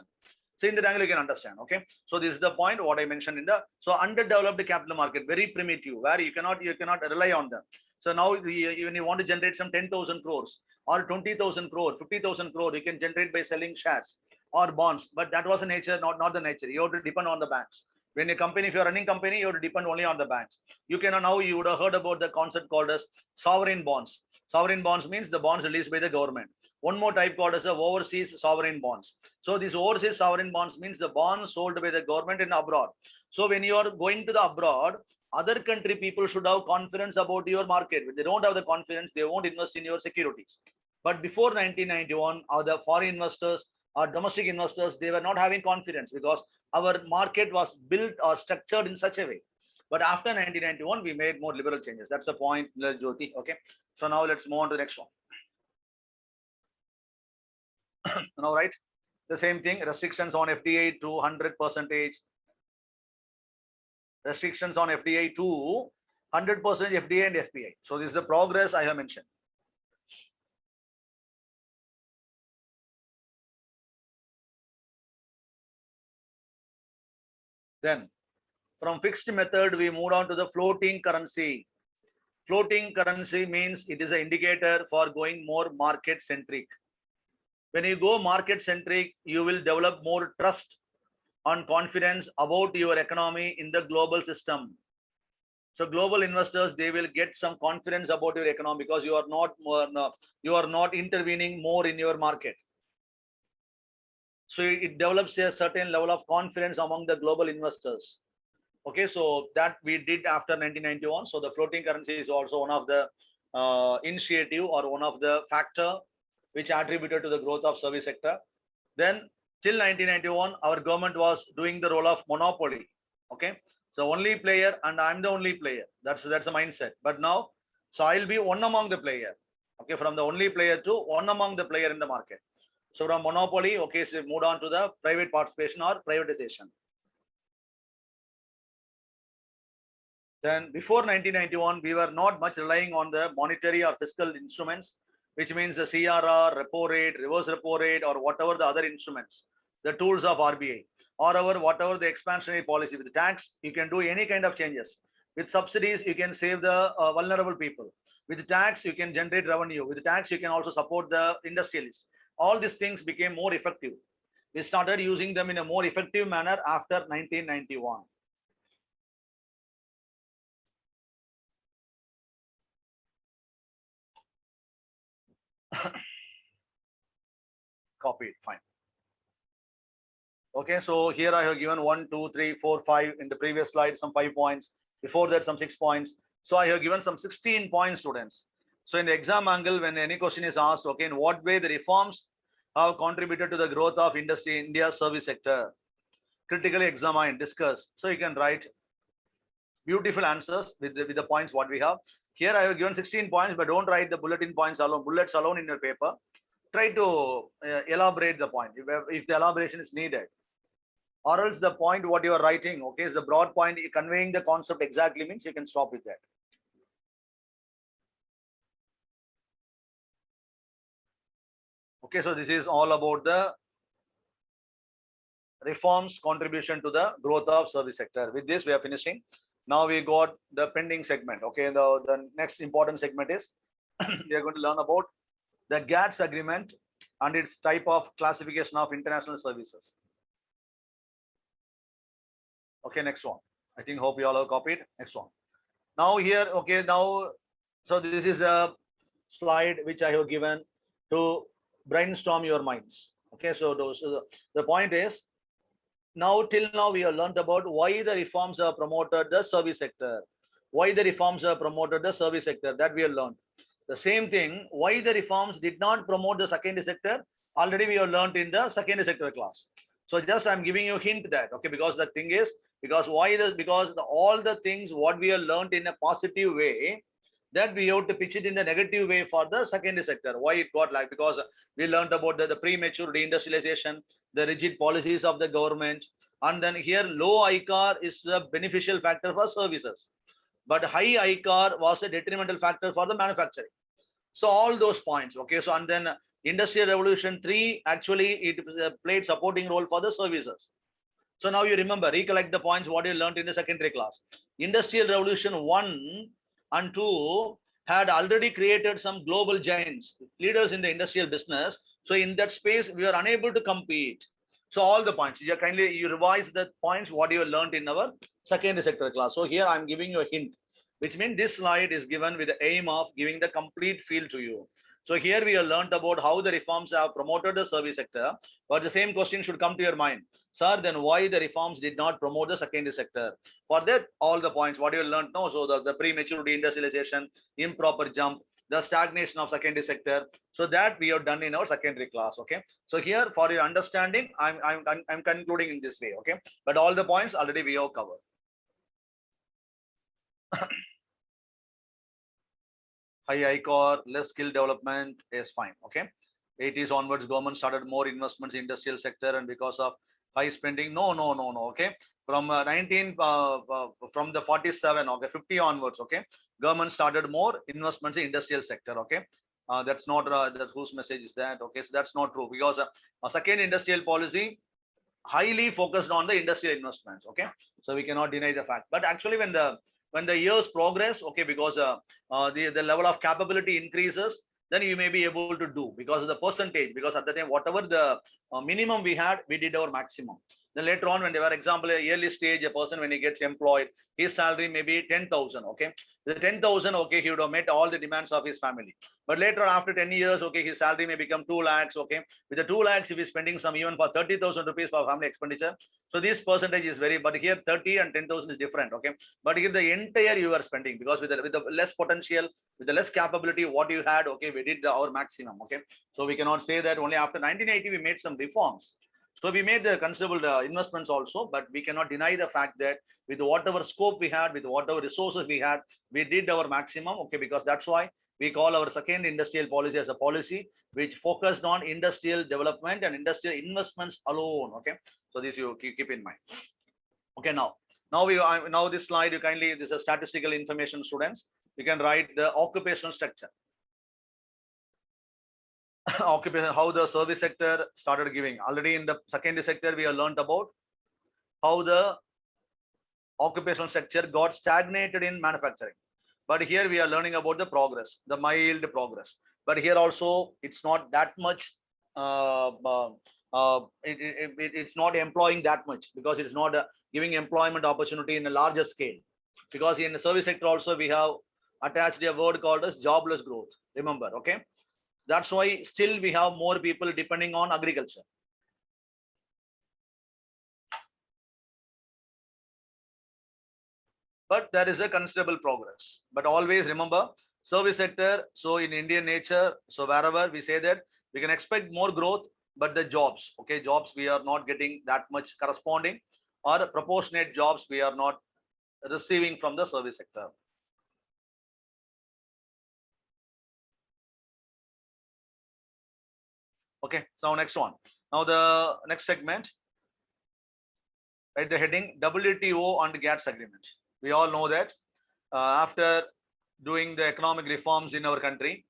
So in the angle you can understand. Okay, so this is the point what I mentioned in the underdeveloped capital market, very primitive, where you cannot rely on them. So now when you want to generate some 10,000 crores or 20,000 crore, 50,000 crore, you can generate by selling shares or bonds. But that was the nature, not the nature. You have to depend on the banks. When a company, if you're running company, you have to depend only on the banks. You would have heard about the concept called as sovereign bonds. Sovereign bonds means the bonds released by the government. One more type called as the overseas sovereign bonds. So these overseas sovereign bonds means the bonds sold by the government in abroad. So when you are going to the abroad, other country people should have confidence about your market. If they don't have the confidence, they won't invest in your securities. But before 1991, the foreign investors or domestic investors, they were not having confidence because our market was built or structured in such a way. But after 1991, we made more liberal changes. That's the point, Jyoti. Okay. So now let's move on to the next one. Now, right, the same thing, restrictions on FDI to 100%. Restrictions on FDI to 100% FDI and FPI. So this is the progress I have mentioned. Then from fixed method, we moved on to the floating currency. Floating currency means it is an indicator for going more market centric. When you go market centric, you will develop more trust and confidence about your economy in the global system. So global investors, they will get some confidence about your economy because you are not intervening more in your market. So it develops a certain level of confidence among the global investors. Okay, so that we did after 1991. So the floating currency is also one of the initiative or one of the factor which attributed to the growth of service sector. Then till 1991, our government was doing the role of monopoly. Okay, so only player and I'm the only player. That's the mindset. But now, so I'll be one among the player. Okay, from the only player to one among the player in the market. So from monopoly, okay, so moved on to the private participation or privatization. Then before 1991, we were not much relying on the monetary or fiscal instruments, which means the CRR, repo rate, reverse repo rate, or whatever the other instruments, the tools of RBI, or whatever the expansionary policy. With the tax, you can do any kind of changes. With subsidies, you can save the vulnerable people. With the tax, you can generate revenue. With the tax, you can also support the industrialists. All these things became more effective. We started using them in a more effective manner after 1991. Copied, fine. Okay, so here I have given 1, 2, 3, 4, 5 in the previous slide, some 5 points. Before that, some 6 points. So I have given some 16 points, students. So in the exam angle, when any question is asked, okay, in what way the reforms have contributed to the growth of industry in India's service sector? Critically examine, discuss. So you can write beautiful answers with the points what we have. Here I have given 16 points, but don't write the bulletin points alone, bullets alone in your paper. Try to elaborate the point if the elaboration is needed. Or else the point what you are writing, okay, is the broad point conveying the concept exactly, means you can stop with that. Okay, so this is all about the reforms contribution to the growth of service sector. With this, we are finishing. Now we got the pending segment. Okay, the next important segment is we are going to learn about the GATS agreement and its type of classification of international services. Okay, next one. I think hope you all have copied. Next one. Now here, okay, now, so this is a slide which I have given to brainstorm your minds. Okay, so the point is, now till now we have learned about why the reforms have promoted the service sector. Why the reforms have promoted the service sector, that we have learned. The same thing, why the reforms did not promote the secondary sector, already we have learned in the secondary sector class. So just I'm giving you a hint that, okay, because the thing is, because why this, because all the things what we have learned in a positive way, that we have to pitch it in the negative way for the secondary sector. Why it got like, because we learned about the premature deindustrialization, the rigid policies of the government, and then here low ICAR is the beneficial factor for services, but high ICAR was a detrimental factor for the manufacturing. So all those points, okay, so and then Industrial Revolution 3, actually it played supporting role for the services. So now you remember, recollect the points what you learned in the secondary class. Industrial Revolution 1 and 2 had already created some global giants, leaders in the industrial business. So in that space, we are unable to compete. So all the points, you kindly you revise the points what you learned in our secondary sector class. So here I'm giving you a hint, which means this slide is given with the aim of giving the complete feel to you. So here we have learned about how the reforms have promoted the service sector, but the same question should come to your mind. Sir, then why the reforms did not promote the secondary sector? For that, all the points, what you learned now, so the premature deindustrialization, improper jump, the stagnation of secondary sector. So that we have done in our secondary class, okay? So here, for your understanding, I'm concluding in this way, okay? But all the points already we have covered. High ICAR, less skill development is fine, okay? 80s onwards, government started more investments in industrial sector, and because of high spending, no, okay? From from the 47, okay, 50 onwards, okay? Government started more investments in industrial sector, okay? That's not, that's whose message is that, okay? So that's not true, because second industrial policy highly focused on the industrial investments, okay? So we cannot deny the fact. But actually when the years progress, okay, because the level of capability increases, then you may be able to do, because of the percentage, because at the time whatever the minimum we had, we did our maximum. Then later on, when they were, example, a early stage, a person when he gets employed, his salary may be 10,000, okay? The 10,000, okay, he would have met all the demands of his family. But later, after 10 years, okay, his salary may become 2 lakhs, okay? With the 2 lakhs, if he's spending some even for 30,000 rupees for family expenditure, so this percentage is very, but here 30 and 10,000 is different, okay? But if the entire you are spending, because with the less potential, with the less capability, what you had, okay, we did our maximum, okay? So we cannot say that only after 1980 we made some reforms. So we made the considerable investments also, but we cannot deny the fact that with whatever scope we had, with whatever resources we had, we did our maximum, okay? Because that's why we call our second industrial policy as a policy which focused on industrial development and industrial investments alone, okay? So this you keep in mind. Okay, now this slide, you kindly, this is statistical information, students. You can write the occupational structure. Occupation, how the service sector started giving. Already in the secondary sector, we have learned about how the occupational sector got stagnated in manufacturing. But here we are learning about the progress, the mild progress. But here also, it's not that much, it's not employing that much, because it's not giving employment opportunity in a larger scale. Because in the service sector also, we have attached a word called as jobless growth. Remember, okay? That's why still we have more people depending on agriculture. But there is a considerable progress. But always remember, service sector, so in Indian nature, so wherever we say that we can expect more growth, but the jobs, okay, jobs we are not getting that much corresponding, or proportionate jobs we are not receiving from the service sector. Okay, so next one. Now the next segment, right, the heading WTO and GATS agreement. We all know that after doing the economic reforms in our country,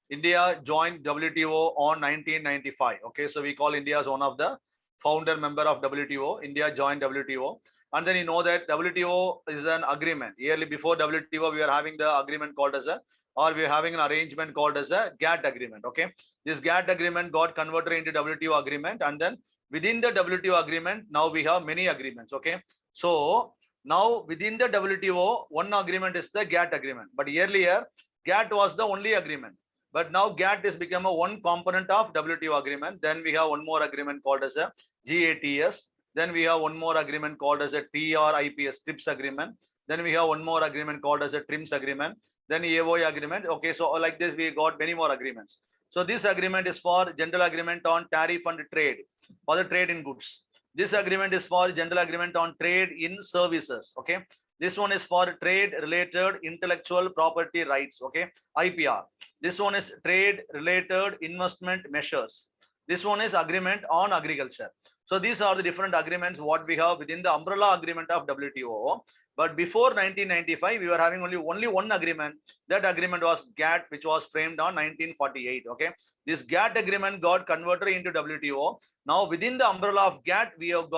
India joined WTO on 1995. Okay, so we call India as one of the founder member of WTO. India joined WTO, and then you know that WTO is an agreement. Yearly before WTO, we are having the agreement called as a, or we are having an arrangement called as a GATT agreement. Okay, this GATT agreement got converted into WTO agreement, and then within the WTO agreement, now we have many agreements. Okay, so now within the WTO, one agreement is the GATT agreement, but earlier GATT was the only agreement. But now GATT has become a one component of WTO agreement. Then we have one more agreement called as a GATS. Then we have one more agreement called as a TRIPS, TRIPS agreement. Then we have one more agreement called as a TRIMS agreement. Then AOI agreement. Okay, so like this, we got many more agreements. So this agreement is for general agreement on tariff and trade, for the trade in goods. This agreement is for general agreement on trade in services. Okay, this one is for trade related intellectual property rights. Okay, IPR. This one is trade related investment measures. This one is agreement on agriculture. So these are the different agreements what we have within the umbrella agreement of WTO. But before 1995, we were having only one agreement. That agreement was GATT, which was framed on 1948. Okay, this GATT agreement got converted into WTO. Now within the umbrella of GATT, we have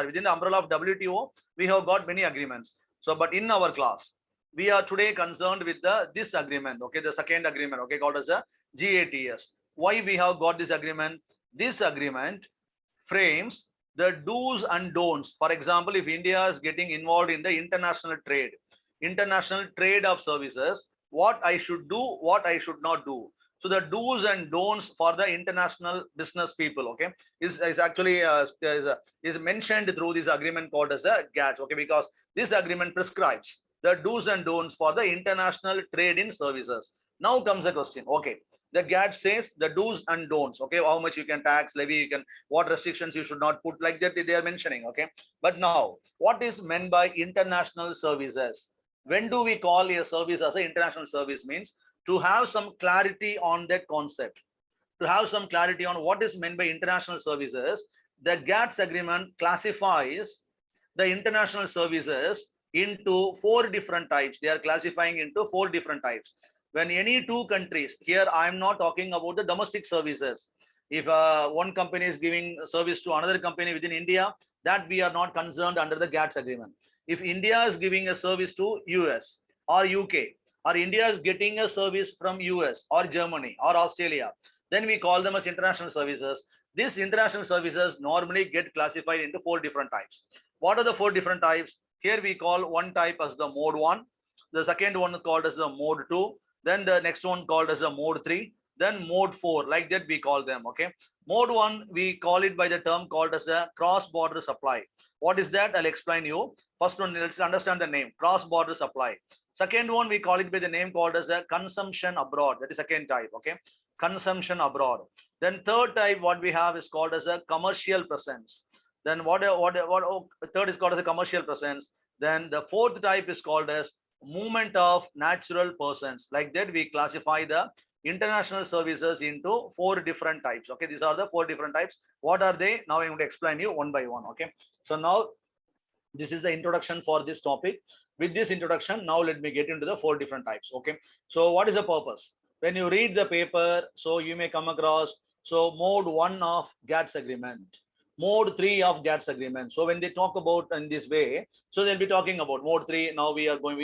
within the umbrella of WTO, we have got many agreements. So, but in our class, we are today concerned with this agreement. Okay, the second agreement. Okay, called as a GATS. Why we have got this agreement? This agreement frames the do's and don'ts. For example, if India is getting involved in the international trade of services, what I should do, what I should not do. So the do's and don'ts for the international business people, okay, is actually is mentioned through this agreement called as a GATS. Okay, because this agreement prescribes the do's and don'ts for the international trade in services. Now comes the question. Okay, the GATT says the do's and don'ts. Okay, how much you can tax, levy, you can, what restrictions you should not put, like that they are mentioning. Okay, but now what is meant by international services? When do we call a service as an international service? Means to have some clarity on that concept, to have some clarity on what is meant by international services. The GATS agreement classifies the international services into 4 different types. They are classifying into 4 different types. When any two countries, here I am not talking about the domestic services. If one company is giving service to another company within India, that we are not concerned under the GATS agreement. If India is giving a service to US or UK, or India is getting a service from US or Germany or Australia, then we call them as international services. These international services normally get classified into 4 different types. What are the 4 different types? Here we call one type as the mode 1, the second one called as the mode 2, then the next one called as a mode 3, then mode 4, like that we call them. Okay, mode 1 we call it by the term called as a cross-border supply. What is that? I'll explain you. First one, let's understand the name, cross-border supply. Second one, we call it by the name called as a consumption abroad. That is second type. Okay, consumption abroad. Then third type, what we have is called as a commercial presence. Then third is called as a commercial presence. Then the fourth type is called as movement of natural persons. Like that, we classify the international services into 4 different types. Okay, these are the 4 different types. What are they? Now I'm going to explain you one by one. Okay, so now this is the introduction for this topic. With this introduction, now let me get into the 4 different types. Okay, so what is the purpose? When you read the paper, so you may come across, so mode 1 of GATS agreement, mode 3 of GATS agreement. So when they talk about in this way, so they'll be talking about mode 3. Now we are going,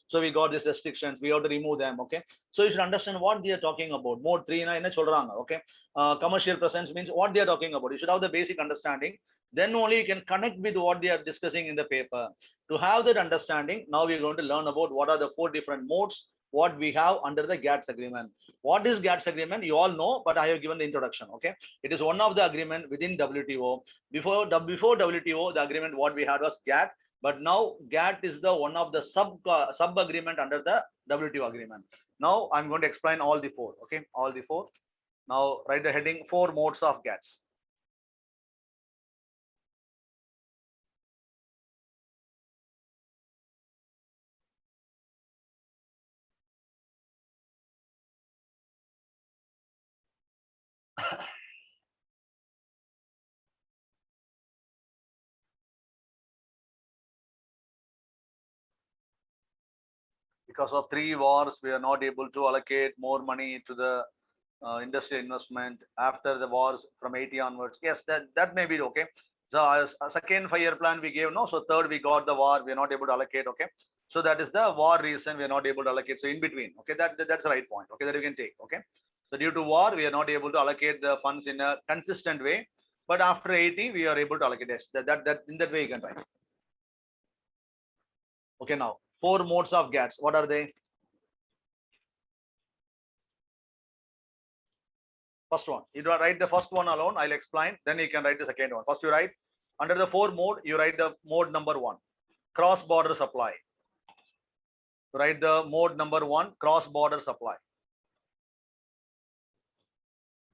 so we got these restrictions, we have to remove them. Okay, so you should understand what they are talking about. Mode 3 na enna solranga. Okay, commercial presence means what they are talking about. You should have the basic understanding. Then only you can connect with what they are discussing in the paper. To have that understanding, now we are going to learn about what are the 4 different modes what we have under the GATS agreement. What is GATS agreement? You all know, but I have given the introduction. Okay, it is one of the agreement within WTO. Before WTO, the agreement what we had was GATT, but now GATT is the one of the sub agreement under the WTO agreement. Now I'm going to explain all the four. Okay, all the four. Now write the heading: 4 modes of GATS. Because of 3 wars, we are not able to allocate more money to the industrial investment after the wars from 80 onwards. Yes, that may be okay. So a second 5-year plan we gave, no. So third we got the war, we are not able to allocate. Okay. So that is the war reason we are not able to allocate. So in between, okay, that's the right point. Okay, that you can take. Okay. So due to war, we are not able to allocate the funds in a consistent way. But after 80, we are able to allocate. Yes, that in that way you can write. Okay, now 4 modes of GATS. What are they? First one, you write the first one alone. I'll explain. Then you can write the second one. First, you write under the 4 mode. You write the mode number 1, cross-border supply. Write the mode number 1, cross-border supply.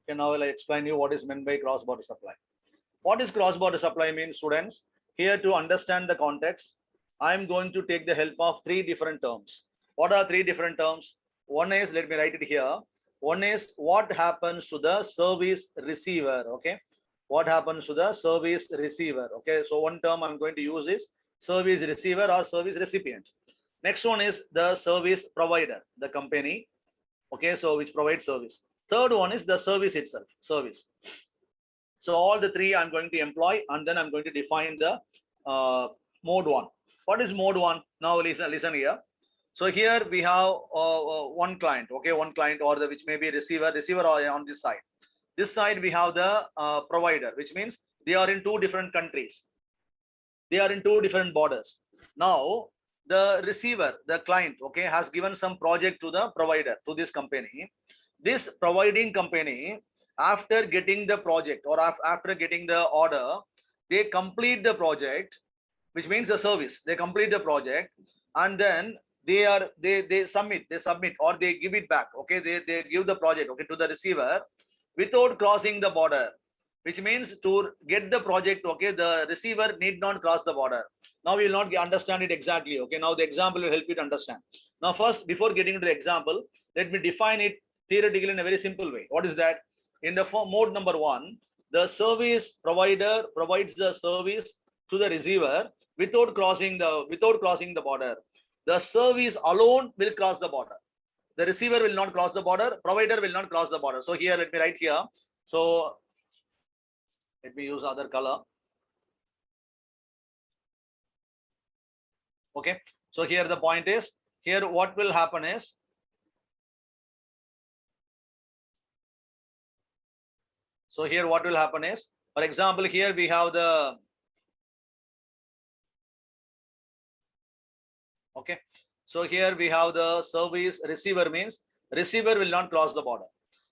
Okay, now I'll explain you what is meant by cross-border supply. What is cross-border supply means, students? Here to understand the context, I'm going to take the help of 3 different terms. What are 3 different terms? One is, let me write it here. One is what happens to the service receiver. Okay, what happens to the service receiver? Okay, so one term I'm going to use is service receiver or service recipient. Next one is the service provider, the company. Okay, so which provides service. Third one is the service itself, service. So all the 3 I'm going to employ, and then I'm going to define the mode 1. What is mode 1? Now listen here. So here we have one client, okay, one client, or the which may be receiver on this side. This side we have the provider, which means they are in 2 different countries. They are in 2 different borders. Now the receiver, the client, okay, has given some project to the provider, to this company. This providing company, after getting the project or after getting the order, they complete the project, which means the service. They complete the project, and then they submit or they give it back. Okay, they give the project, okay, to the receiver without crossing the border, which means to get the project, okay, the receiver need not cross the border. Now we will not understand it exactly. Okay, now the example will help you to understand. Now first, before getting into the example, let me define it theoretically in a very simple way. What is that? In the mode number 1, the service provider provides the service to the receiver without crossing the border. The service alone will cross the border. The receiver will not cross the border. Provider will not cross the border. So here, let me write here. So let me use other color. Okay. So here the point is, here what will happen is, for example, here we have the, okay. So here we have the service receiver, means receiver will not cross the border.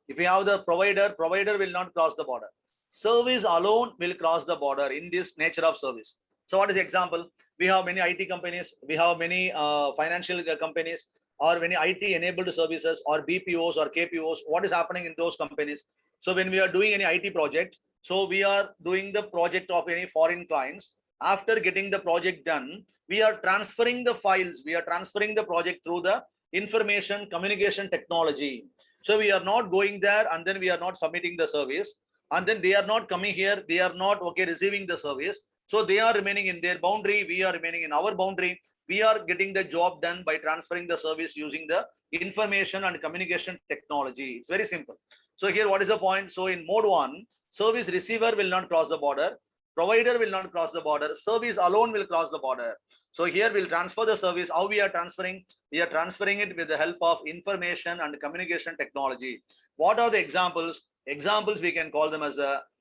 If you have the provider will not cross the border. Service alone will cross the border in this nature of service. So what is the example? We have many IT companies, we have many financial companies, or many IT enabled services, or BPOs or KPOs. What is happening in those companies? So when we are doing any IT project, so we are doing the project of any foreign clients. After getting the project done, we are transferring the files, we are transferring the project through the information communication technology. So we are not going there and then we are not submitting the service, and then they are not coming here, they are not, okay, receiving the service. So they are remaining in their boundary, we are remaining in our boundary. We are getting the job done by transferring the service using the information and communication technology. It's very simple. So here, what is the point? So in mode 1, service receiver will not cross the border, provider will not cross the border, service alone will cross the border. So here we'll transfer the service. How we are transferring? We are transferring it with the help of information and communication technology. What are the examples? Examples we can call them as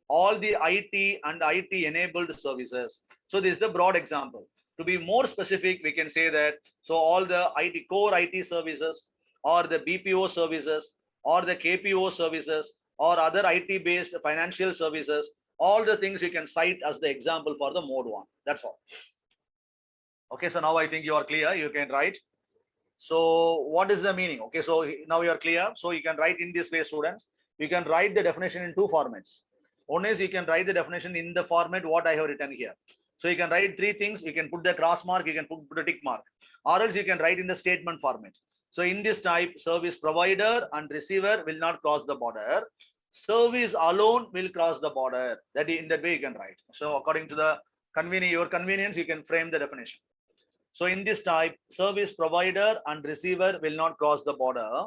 all the IT and IT enabled services. So this is the broad example. To be more specific, we can say that, so all the IT core IT services, or the BPO services or the KPO services or other IT based financial services, all the things you can cite as the example for the mode 1. That's all. Okay, so now I think you are clear. You can write. So what is the meaning? Okay, so now you are clear. So you can write in this way, students. You can write the definition in two formats. One is you can write the definition in the format what I have written here. So you can write three things. You can put the cross mark, you can put the tick mark, or else you can write in the statement format. So in this type, service provider and receiver will not cross the border. Service alone will cross the border. That in that way you can write. So according to the your convenience, you can frame the definition. So in this type, service provider and receiver will not cross the border,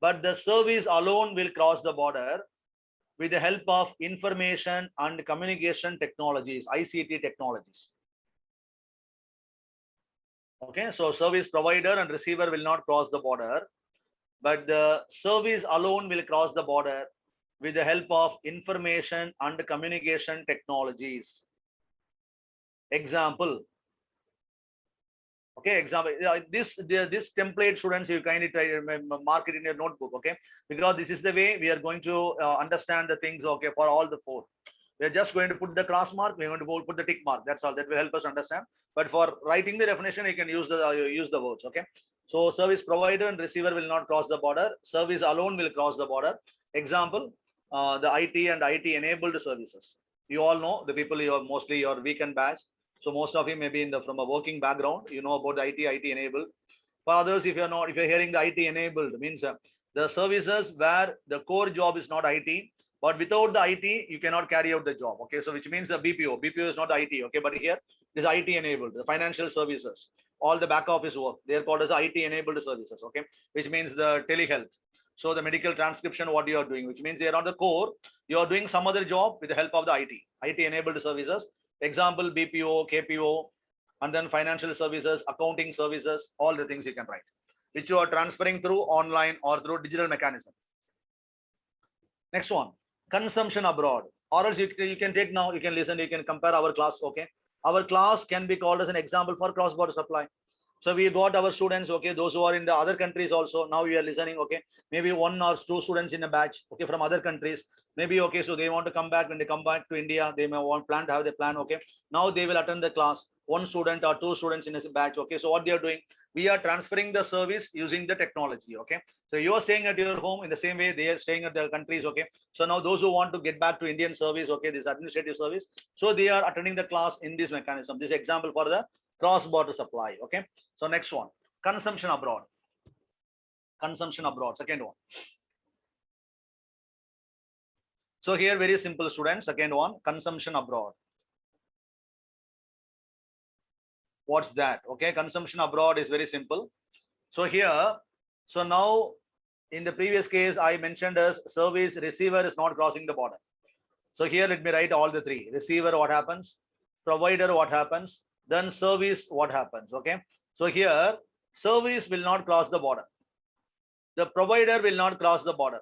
but the service alone will cross the border with the help of information and communication technologies, ICT technologies. Okay, so service provider and receiver will not cross the border, but the service alone will cross the border with the help of information and communication technologies. Example. Okay, example. This template, students, you kindly try mark it in your notebook. Okay, because this is the way we are going to understand the things. Okay, for all the four, we are just going to put the cross mark. We are going to put the tick mark. That's all. That will help us understand. But for writing the definition, you can use the words. Okay. So service provider and receiver will not cross the border. Service alone will cross the border. Example: the IT and IT enabled services. You all know the people. You are mostly your weekend batch. So most of you may be from a working background, you know about the IT enabled. For others, if you're hearing the IT enabled, means the services where the core job is not IT, but without the IT, you cannot carry out the job. Okay, so which means the BPO. BPO is not IT. Okay, but here it is IT enabled. The financial services, all the back office work, they are called as IT enabled services. Okay, which means the telehealth. So the medical transcription, what you are doing, which means they are not the core. You are doing some other job with the help of the IT enabled services. Example: BPO, KPO, and then financial services, accounting services, all the things you can write, which you are transferring through online or through digital mechanism. Next one, consumption abroad. Or else you can take now, you can listen, you can compare our class. Okay, our class can be called as an example for cross-border supply. So we got our students, okay, those who are in the other countries also. Now we are listening, okay, maybe one or two students in a batch, okay, from other countries. Maybe, okay, so they want to come back. When they come back to India, they may want plan to have the plan, okay. Now they will attend the class, one student or two students in a batch, okay. So what they are doing, we are transferring the service using the technology, okay. So you are staying at your home in the same way they are staying at their countries, okay. So now those who want to get back to Indian service, okay, this administrative service, so they are attending the class in this mechanism. This example for the cross-border supply. Okay, so next one, consumption abroad. Consumption abroad, second one. So here, very simple, students. Second one, consumption abroad. What's that? Okay, consumption abroad is very simple. So here, so now in the previous case, I mentioned as service receiver is not crossing the border. So here, let me write all the three. Receiver, what happens? Provider, what happens? Then service, what happens? Okay, so here service will not cross the border, the provider will not cross the border,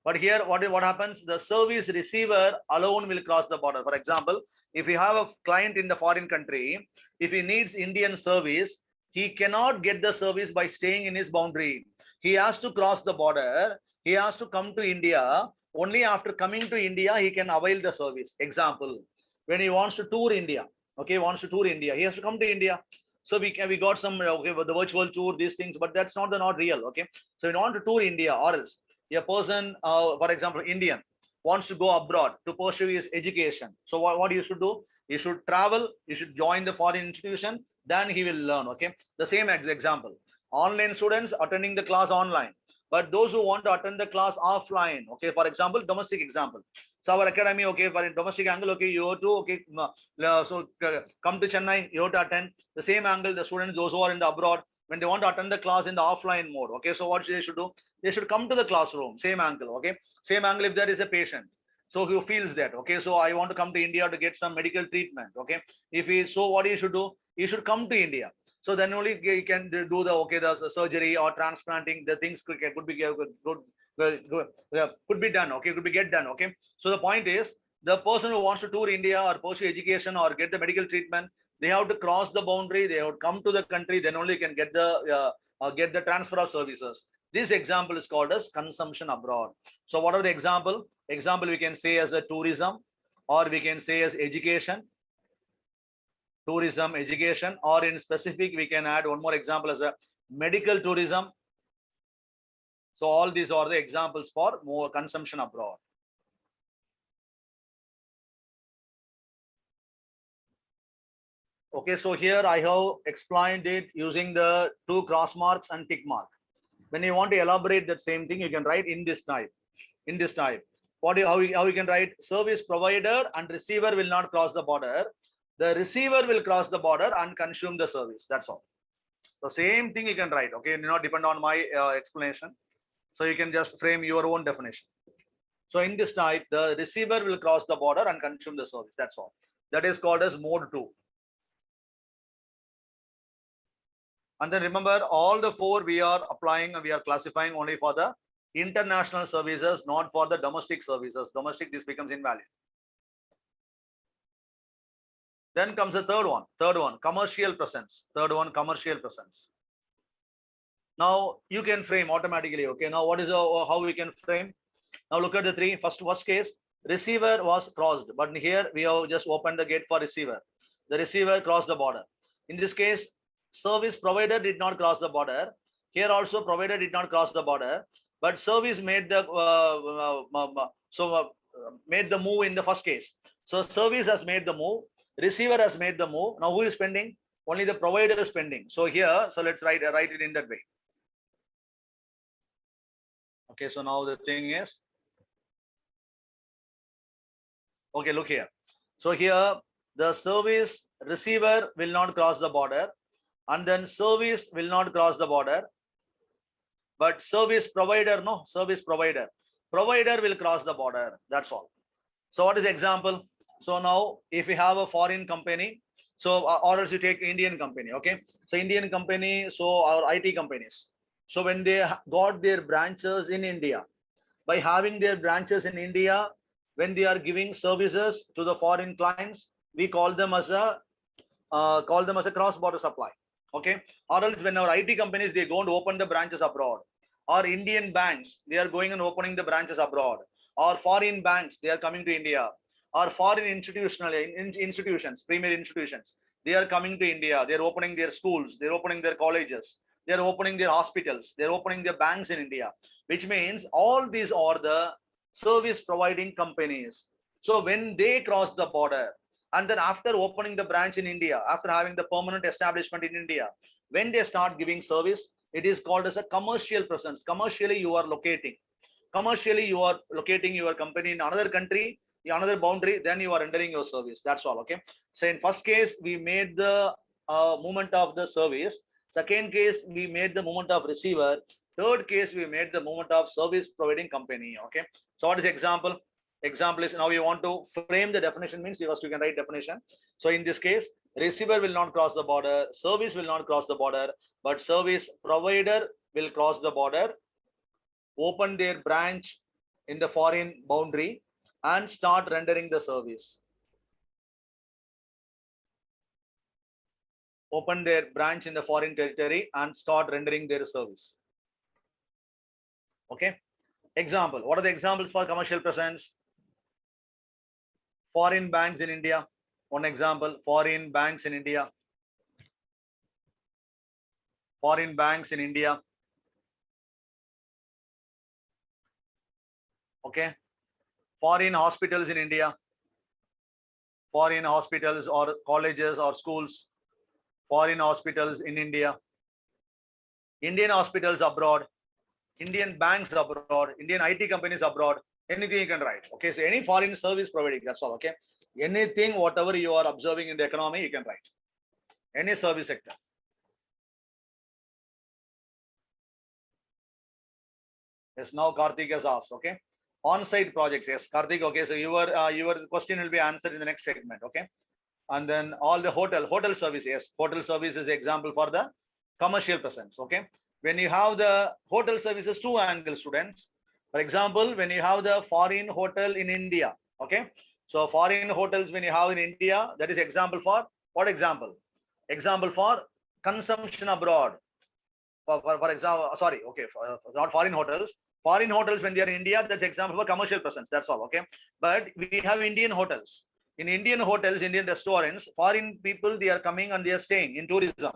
but here what happens? The service receiver alone will cross the border. For example, if you have a client in the foreign country, if he needs Indian service, he cannot get the service by staying in his boundary. He has to cross the border, he has to come to India. Only after coming to India he can avail the service. Example, when he wants to tour India, okay, wants to tour India, he has to come to India. So we got some, okay, the virtual tour, these things, but that's not real. Okay, so you want to tour India, or else a person, for example, Indian, wants to go abroad to pursue his education. So what you should do? You should travel, you should join the foreign institution, then he will learn. Okay, the same example, online students attending the class online, but those who want to attend the class offline, okay, for example, domestic example. So our academy, okay, for domestic angle, okay, you have to, okay, so come to Chennai, you have to attend the same angle. The students, those who are in the abroad, when they want to attend the class in the offline mode, okay, so what they should do? They should come to the classroom, same angle, okay, same angle. If there is a patient, so who feels that, okay, so I want to come to India to get some medical treatment, okay, if he, so what he should do? He should come to India. So then only he can do the, okay, the surgery or transplanting, the things could be good, could be done, okay, could be get done, okay. So the point is, the person who wants to tour India or pursue education or get the medical treatment, they have to cross the boundary, they have to come to the country, then only can get the get the transfer of services. This example is called as consumption abroad. So what are the example? Example we can say as a tourism, or we can say as education, tourism, education, or in specific, we can add one more example as a medical tourism. So all these are the examples for more consumption abroad. Okay, so here I have explained it using the two cross marks and tick mark. When you want to elaborate that same thing, you can write in this type. In this type, how you can write: service provider and receiver will not cross the border. The receiver will cross the border and consume the service. That's all. So same thing you can write. Okay, do not depend on my explanation. So you can just frame your own definition. So in this type, the receiver will cross the border and consume the service. That's all. That is called as mode 2. And then remember, all the four we are applying and we are classifying only for the international services, not for the domestic services. Domestic, this becomes invalid. Then comes the third one, commercial presence. Third one, commercial presence. Now you can frame automatically. Okay, now what is how we can frame? Now look at the three. First case, receiver was crossed, but here we have just opened the gate for receiver. The receiver crossed the border. In this case, service provider did not cross the border. Here also provider did not cross the border, but service made the made the move in the first case. So service has made the move, receiver has made the move. Now who is pending? Only the provider is pending. So here, so let's write it in that way. Okay, so now the thing is, okay, look here. So here the service receiver will not cross the border, and then service will not cross the border, but service provider, no, service provider will cross the border. That's all. So what is the example? So now if we have a foreign company, so or else you take Indian company. Okay, so Indian company, so our IT companies, so when they got their branches in India, by having their branches in India, when they are giving services to the foreign clients, we call them as a cross-border supply. Okay, or else when our IT companies, they go and open the branches abroad, or Indian banks, they are going and opening the branches abroad, or foreign banks, they are coming to India, or foreign institutions, premier institutions, they are coming to India. They are opening their schools, they are opening their colleges, they are opening their hospitals, they are opening their banks in India, which means all these are the service providing companies. So when they cross the border, and then after opening the branch in India, after having the permanent establishment in India, when they start giving service, it is called as a commercial presence. Commercially, you are locating your company in another country, another boundary, then you are rendering your service. That's all. Okay, so in first case we made the movement of the service. Second case we made the movement of receiver. Third case we made the movement of service providing company. Okay, so what is example? Example is, now we want to frame the definition, means first you can write definition. So in this case, receiver will not cross the border, service will not cross the border, but service provider will cross the border, open their branch in the foreign boundary, and start rendering the service. Open their branch in the foreign territory and start rendering their service. Okay, example. What are the examples for commercial presence? Foreign banks in India. One example, foreign banks in India. Foreign banks in India. Okay. Foreign hospitals in India. Foreign hospitals or colleges or schools. Foreign hospitals in India. Indian hospitals abroad. Indian banks abroad. Indian IT companies abroad. Anything you can write. Okay, so any foreign service providing, that's all. Okay, anything, whatever you are observing in the economy, you can write. Any service sector. Yes, now Karthik has asked. Okay, on-site projects. Yes, Karthik. Okay, so your question will be answered in the next segment. Okay, and then all the hotel service. Yes, hotel service is example for the commercial presence. Okay, when you have the hotel services, two angles, students. For example, when you have the foreign hotel in India, okay, so foreign hotels when you have in India, that is example for what example? Example for consumption abroad. for example, sorry, okay, not foreign hotels. Foreign hotels, when they are in India, that's example for commercial presence. That's all, okay. But we have Indian hotels. In Indian hotels, Indian restaurants, foreign people, they are coming and they are staying in tourism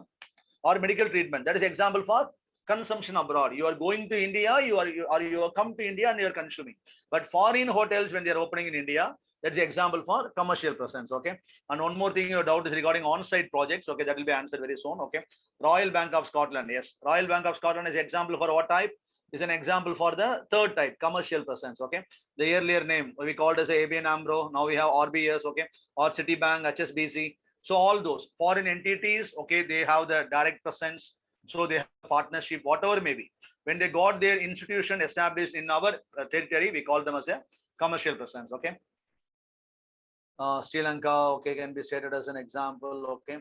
or medical treatment. That is example for consumption abroad. You are going to India, you come to India and you are consuming. But foreign hotels, when they are opening in India, that's the example for commercial presence. Okay. And one more thing your doubt is regarding on-site projects. Okay, that will be answered very soon. Okay. Royal Bank of Scotland. Yes, Royal Bank of Scotland is example for what type? Is an example for the third type, commercial presence. Okay. The earlier name we called as ABN AMRO. Now we have RBS. Okay. Or Citibank, HSBC. So all those foreign entities, okay, they have the direct presence. So they have partnership, whatever may be. When they got their institution established in our territory, we call them as a commercial presence. Okay. Sri Lanka, okay, can be stated as an example. Okay.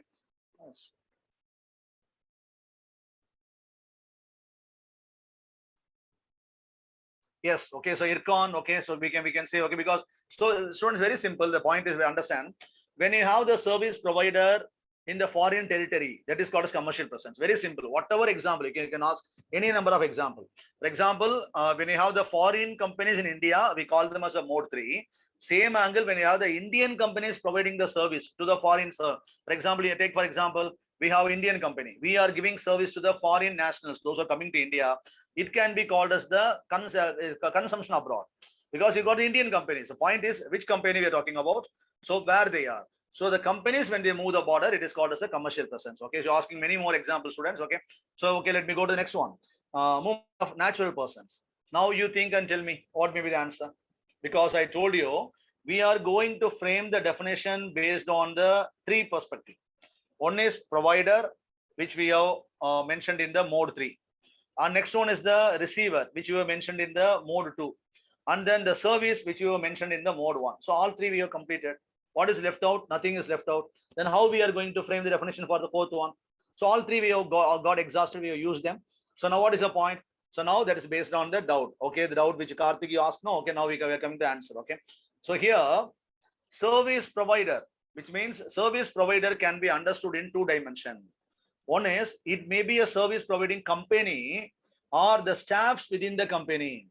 Yes. Okay. So IRCON. Okay. So we can say, okay, because so students, very simple. The point is we understand when you have the service provider in the foreign territory, that is called as commercial presence. Very simple. Whatever example you can ask any number of example. For example, when you have the foreign companies in India, we call them as a mode 3. Same angle when you have the Indian companies providing the service to the foreign. For example, you take for example, we have Indian company. We are giving service to the foreign nationals. Those are coming to India. It can be called as the consumption abroad because you got the Indian companies. The point is which company we are talking about. So where they are. So the companies, when they move the border, it is called as a commercial presence. Okay, so asking many more example students. Okay, so okay, let me go to the next one. Movement of natural persons. Now you think and tell me what may be the answer. Because I told you we are going to frame the definition based on the three perspective. One is provider, which we have mentioned in the mode 3. And next one is the receiver, which you have mentioned in the mode 2. And then the service, which you have mentioned in the mode 1. So all three we have completed. What is left out? Nothing is left out. Then how we are going to frame the definition for the fourth one? So all three we have got exhausted, we have used them. So now what is the point? So now that is based on the doubt. Okay, the doubt which Karthik you asked. No, okay, now we are coming to answer. Okay. So here, service provider, which means service provider can be understood in two dimensions. One is it may be a service providing company or the staffs within the company.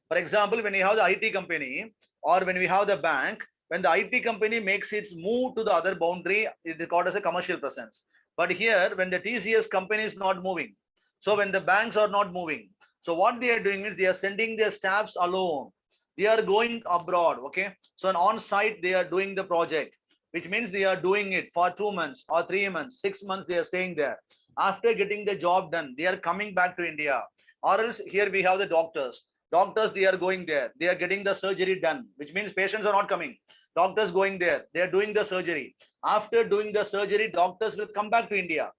For example, when you have the IT company or when we have the bank, when the IT company makes its move to the other boundary, it is called as a commercial presence. But here, when the TCS company is not moving, so when the banks are not moving, so what they are doing is they are sending their staffs alone. They are going abroad. Okay. So on site, they are doing the project, which means they are doing it for 2 months or 3 months, 6 months, they are staying there. After getting the job done, they are coming back to India. Or else here we have the doctors. Doctors, they are going there. They are getting the surgery done, which means patients are not coming. Doctors going there. They are doing the surgery. After doing the surgery, doctors will come back to India.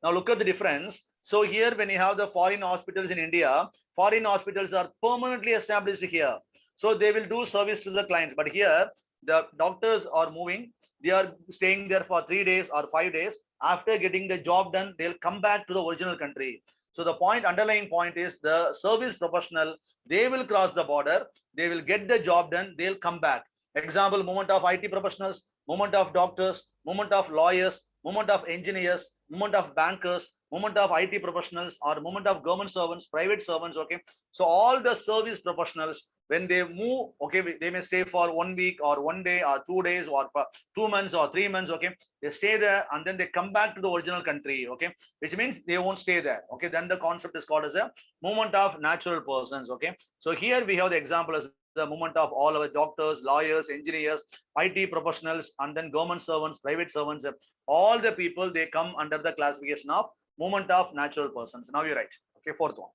Now look at the difference. So here when you have the foreign hospitals in India, foreign hospitals are permanently established here. So they will do service to the clients. But here the doctors are moving. They are staying there for 3 days or 5 days. After getting the job done, they'll come back to the original country. So the underlying point is the service professional, they will cross the border, they will get the job done, they'll come back. Example, movement of IT professionals, movement of doctors, movement of lawyers, movement of engineers, movement of bankers, movement of IT professionals, or movement of government servants, private servants. Okay. So all the service professionals, when they move, okay, they may stay for 1 week or 1 day or 2 days or for 2 months or 3 months. Okay. They stay there and then they come back to the original country. Okay. Which means they won't stay there. Okay. Then the concept is called as a movement of natural persons. Okay. So here we have the example as the movement of all our doctors, lawyers, engineers, IT professionals, and then government servants, private servants. All the people, they come under the classification of movement of natural persons. Now you write. Okay, fourth one.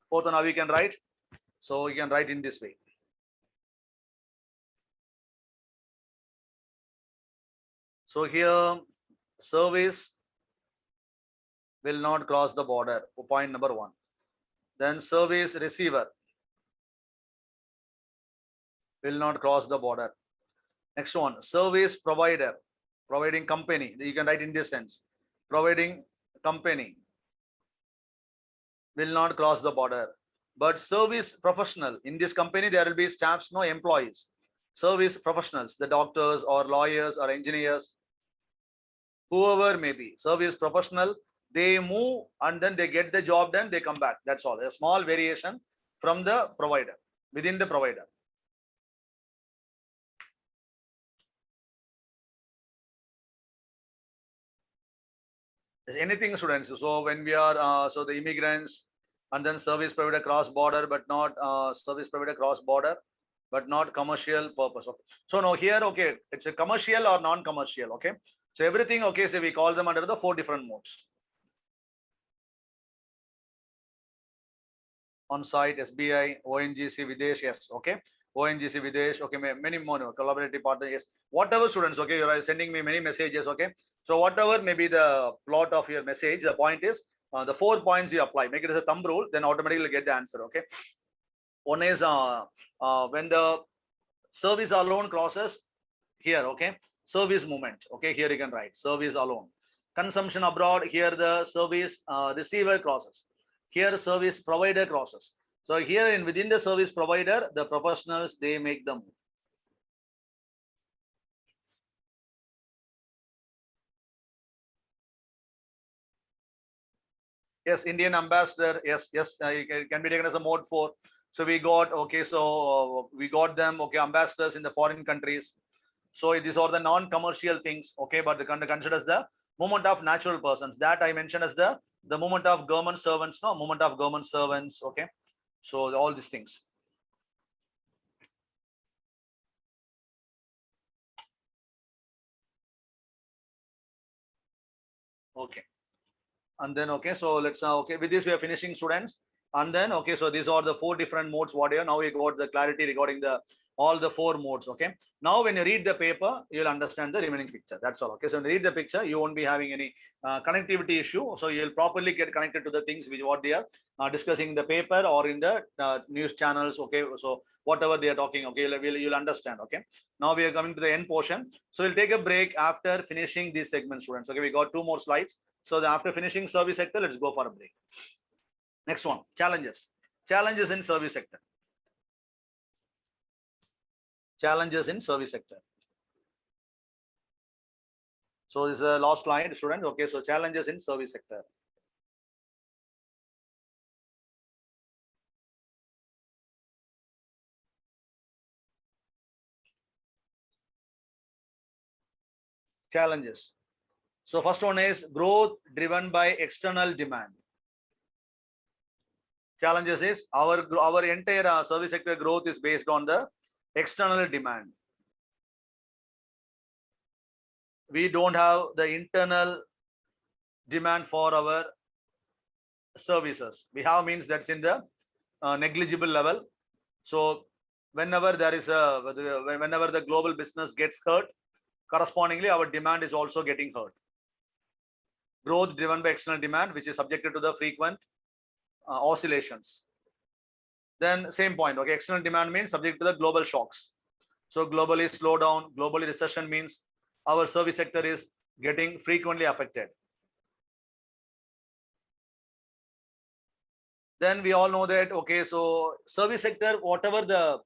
Fourth one, now we can write. So you can write in this way. So here, service will not cross the border. Point number 1. Then service receiver will not cross the border. Next one, service provider, providing company. You can write in this sense. Providing company will not cross the border. But service professional, in this company, there will be staffs, no employees. Service professionals, the doctors or lawyers or engineers, whoever may be, service professional, they move and then they get the job done, they come back. That's all. A small variation from the provider, within the provider. Anything, students. So when we are, so the immigrants and then service provider cross border, but not service provider cross border, but not commercial purpose. Okay. So now here, okay, it's a commercial or non-commercial. Okay. So everything, okay, so we call them under the 4 different modes. On-site, SBI, ONGC, Videsh, yes, okay. ONGC, Videsh, okay, many more collaborative partners, yes. Whatever, students, okay, you are sending me many messages, okay. So whatever may be the plot of your message, the point is the 4 points you apply. Make it as a thumb rule, then automatically get the answer, okay. One is when the service alone crosses here, okay. Service movement, okay. Here you can write service alone. Consumption abroad, here the service receiver crosses. Here service provider crosses. So here in within the service provider, the professionals, they make them. Yes, Indian ambassador. Yes, yes, it can be taken as a mode 4. So we got, okay, so we got them, okay, ambassadors in the foreign countries. So these are the non-commercial things, okay, but the considers the movement of natural persons. That I mentioned as the movement of government servants, no, movement of government servants, okay. So all these things. Okay. And then, okay, so let's okay, with this we are finishing, students. And then, okay, so these are the 4 different modes. What here now we got the clarity regarding the all the 4 modes. Okay, now when you read the paper, you'll understand the remaining picture. That's all. Okay, so when you read the picture, you won't be having any connectivity issue. So you'll properly get connected to the things which what they are discussing in the paper or in the news channels. Okay, so whatever they are talking, okay, you'll understand. Okay, now we are coming to the end portion. So we'll take a break after finishing this segment, students. Okay, we got 2 more slides. So after finishing service sector, let's go for a break. Next one, challenges. Challenges in service sector. Challenges in service sector. So this is the last slide, students. Okay, so challenges in service sector. Challenges. So first one is growth driven by external demand. Challenges is our entire service sector growth is based on the external demand. We don't have the internal demand for our services. We have means that's in the negligible level. So whenever there is whenever the global business gets hurt, correspondingly our demand is also getting hurt. Growth driven by external demand, which is subjected to the frequent oscillations. Then same point, okay, external demand means subject to the global shocks. So globally slowdown, globally recession means our service sector is getting frequently affected. Then we all know that, okay, so service sector, whatever the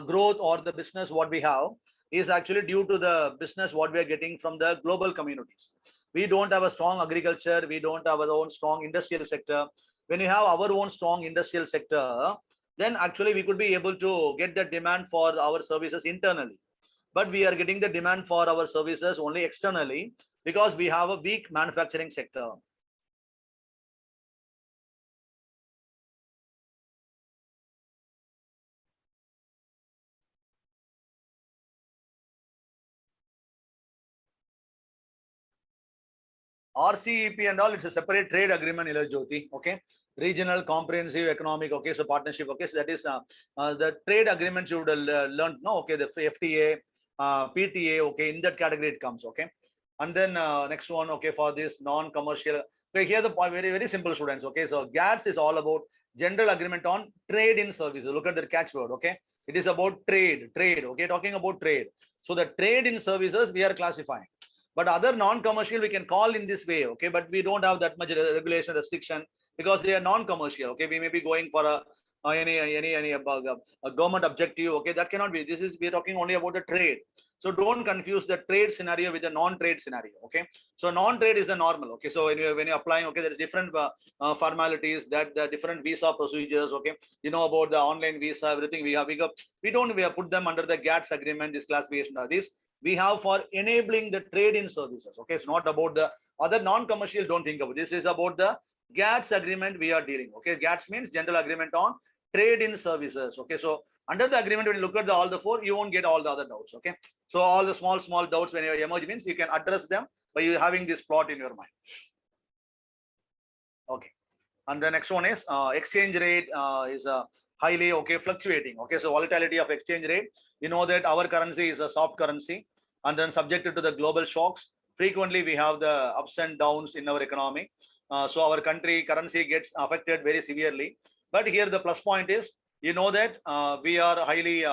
growth or the business what we have is actually due to the business what we are getting from the global communities. We don't have a strong agriculture, we don't have our own strong industrial sector. When you have our own strong industrial sector, then actually we could be able to get the demand for our services internally. But we are getting the demand for our services only externally because we have a weak manufacturing sector. RCEP and all, it's a separate trade agreement, Jyoti. Okay, regional comprehensive economic, okay, so partnership, okay, so that is the trade agreements you would have learned, no, okay, the FTA, PTA, okay, in that category it comes, okay. And then next one, okay, for this non-commercial, okay, here the point, very simple, students, okay, so GATS is all about general agreement on trade in services. Look at the catchword, okay, it is about trade, okay, talking about trade. So the trade in services we are classifying. But other non-commercial we can call in this way, okay, but we don't have that much regulation restriction because they are non-commercial, okay. We may be going for a government objective, okay, that cannot be. This is, we are talking only about the trade. So don't confuse the trade scenario with the non-trade scenario. Okay. So non-trade is the normal. Okay. So when you're applying, okay, there's different formalities, that the different visa procedures. Okay. You know about the online visa, everything we have. We don't put them under the GATS agreement, this classification of this. We have for enabling the trade in services. Okay. It's not about the other non-commercial. Don't think about this. Is about the GATS agreement we are dealing. Okay. GATS means General Agreement on Trade in Services. Okay. So under the agreement, when you look at all the four, you won't get all the other doubts. Okay. So all the small doubts when you emerge means you can address them by you having this plot in your mind. Okay. And the next one is exchange rate is highly fluctuating. Okay. So volatility of exchange rate. You know that our currency is a soft currency and then subjected to the global shocks. Frequently, we have the ups and downs in our economy. So our country currency gets affected very severely. But here the plus point is, you know that we are highly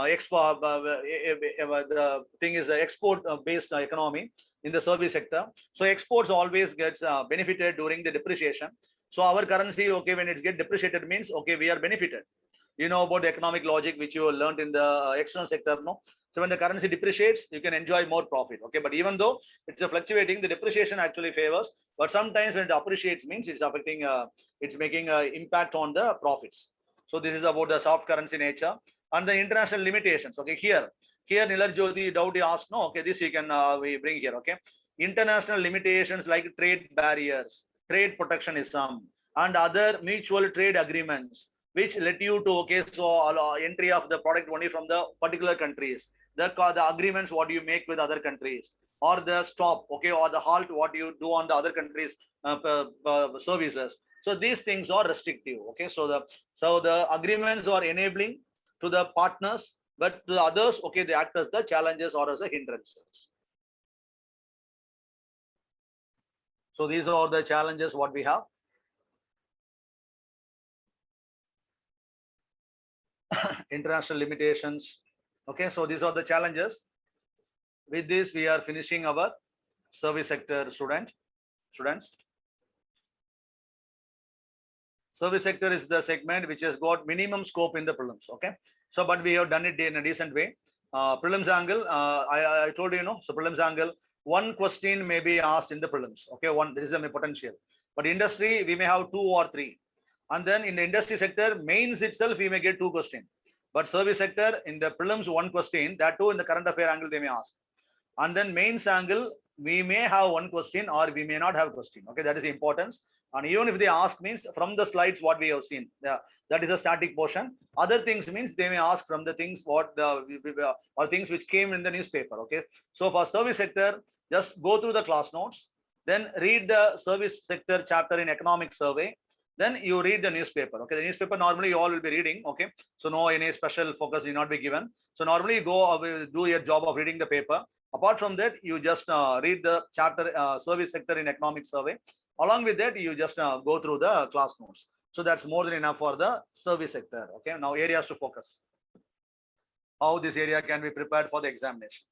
export. The thing is export based economy in the service sector. So exports always gets benefited during the depreciation. So our currency, okay, when it gets depreciated means, okay, we are benefited. You know about the economic logic which you learned in the external sector, no? So when the currency depreciates, you can enjoy more profit. Okay, but even though it's a fluctuating, the depreciation actually favors. But sometimes when it appreciates, means it's affecting, it's making an impact on the profits. So this is about the soft currency nature and the international limitations. Okay, here Nilar Jyoti doubt you asked. No, okay, this you can we bring here. Okay, international limitations like trade barriers, trade protectionism, and other mutual trade agreements which led you to entry of the product only from the particular countries, the agreements what you make with other countries, or the stop, okay, or the halt what you do on the other countries services. So these things are restrictive. Okay, so the agreements are enabling to the partners, but to the others, okay, they act as the challenges or as a hindrances. So these are the challenges what we have. International limitations. Okay, so these are the challenges. With this, we are finishing our service sector students. Service sector is the segment which has got minimum scope in the prelims. Okay, so but we have done it in a decent way. Prelims angle, I told you, so prelims angle, one question may be asked in the prelims. Okay, there is a potential, but industry we may have 2 or 3, and then in the industry sector mains itself we may get 2 questions. But service sector in the prelims 1 question, that too in the current affair angle they may ask, and then mains angle we may have 1 question or we may not have question. Okay, that is the importance. And even if they ask means from the slides what we have seen, that is a static portion. Other things means they may ask from the things what or things which came in the newspaper. Okay, so for service sector, just go through the class notes, then read the service sector chapter in economic survey, then you read the newspaper. Okay, the newspaper normally you all will be reading. Okay, so no any special focus will not be given. So normally you go do your job of reading the paper. Apart from that, you just read the chapter service sector in economic survey. Along with that, you just go through the class notes. So that's more than enough for the service sector. Okay, now areas to focus. How this area can be prepared for the examination.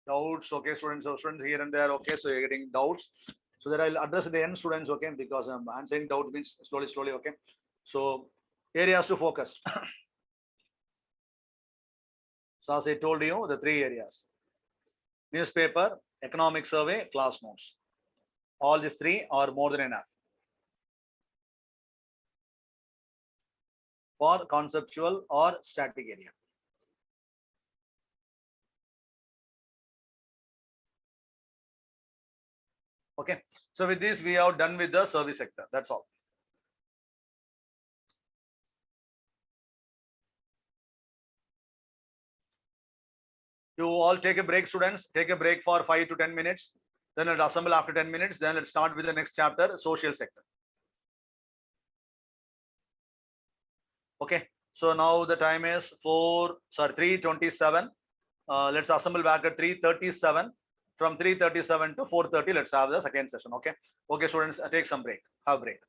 Doubts, okay, students here and there. Okay, so you're getting doubts. So that I'll address the end students, okay, because I'm answering doubt means slowly, okay. So areas to focus. So as I told you, the 3 areas: newspaper, economic survey, class notes. All these 3 are more than enough for conceptual or static area. Okay, so with this we are done with the service sector. That's all. You all take a break, students. Take a break for 5 to 10 minutes. Then let's assemble after 10 minutes. Then let's start with the next chapter, social sector. Okay. So now the time is 3:27. Let's assemble back at 3:37. From 3:37 to 4:30, let's have the second session. Okay. Okay, students, take some break. Have a break.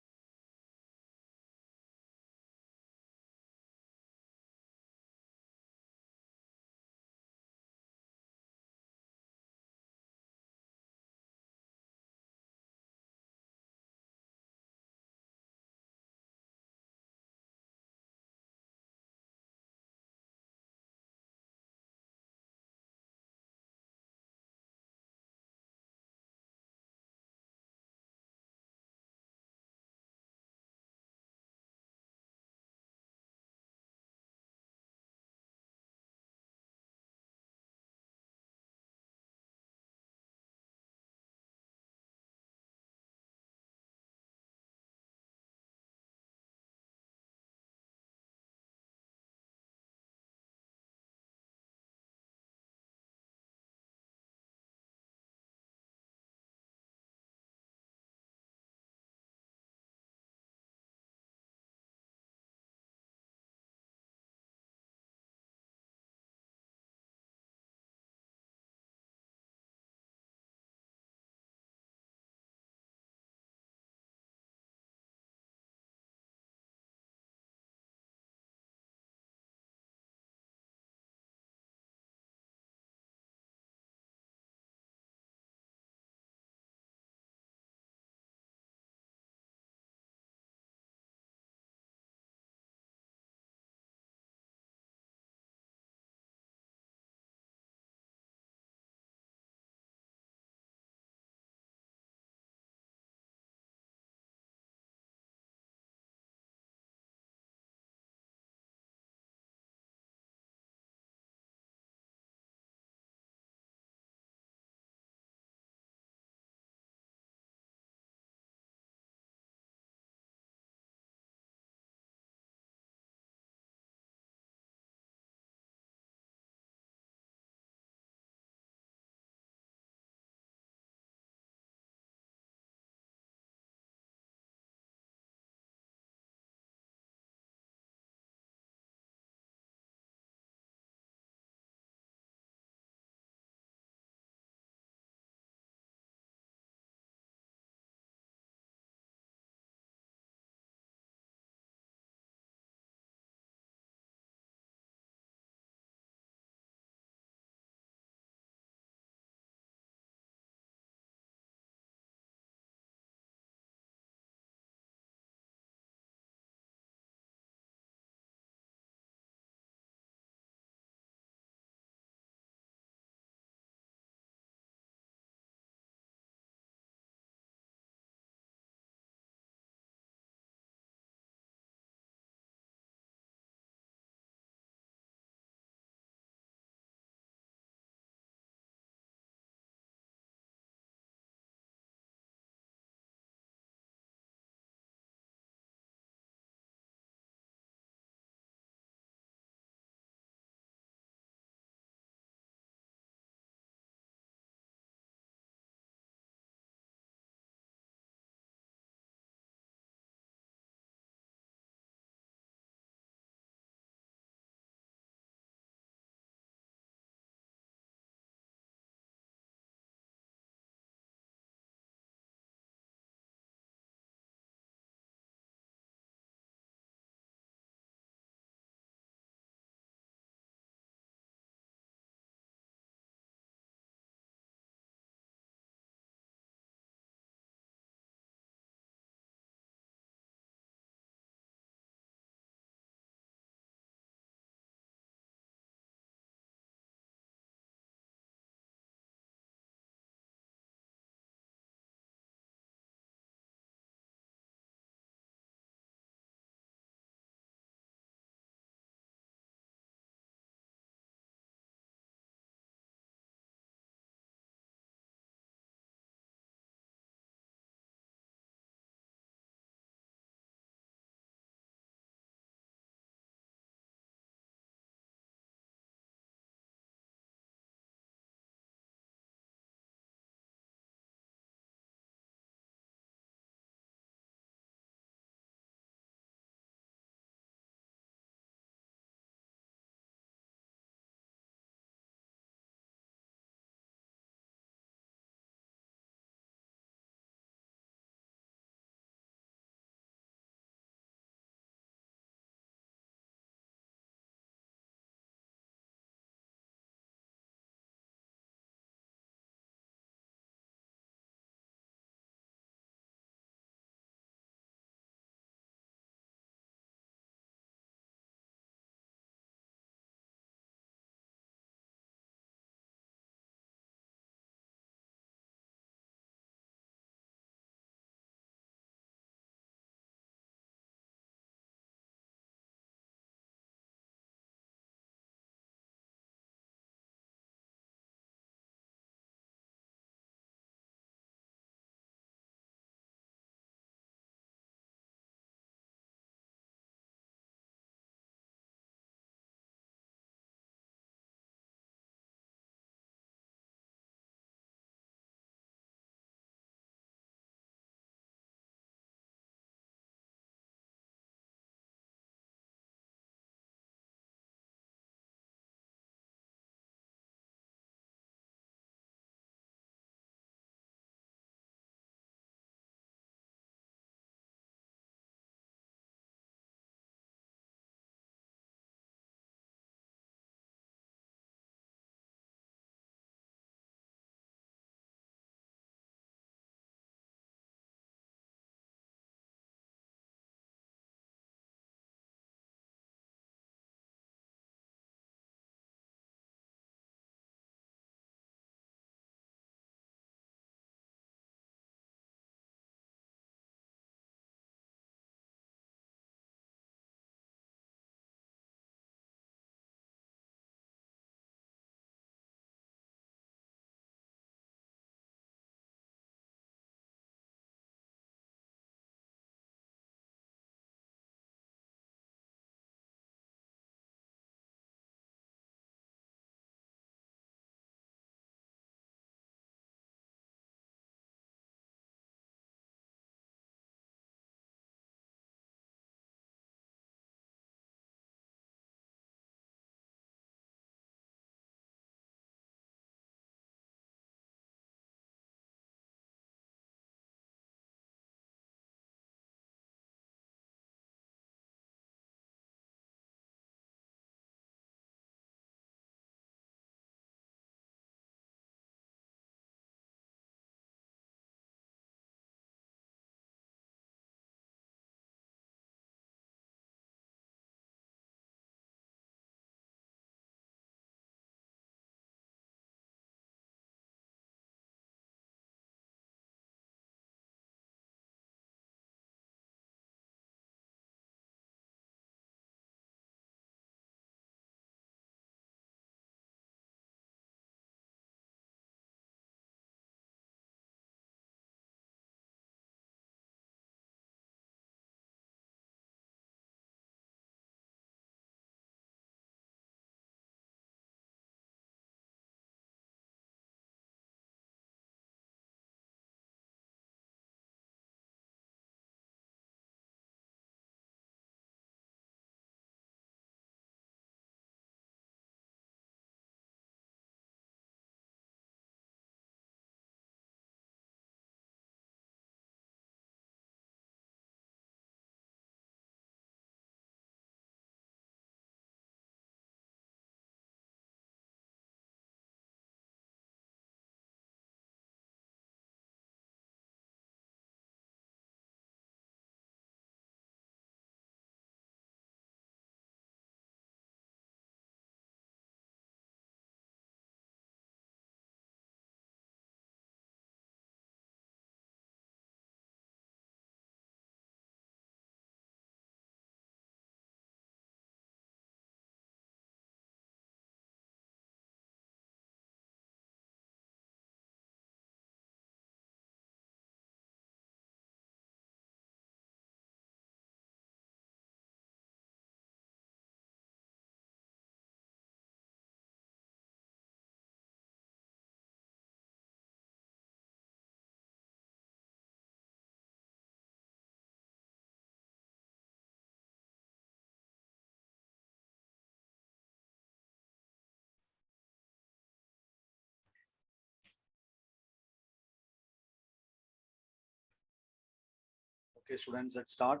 Okay, students, let's start.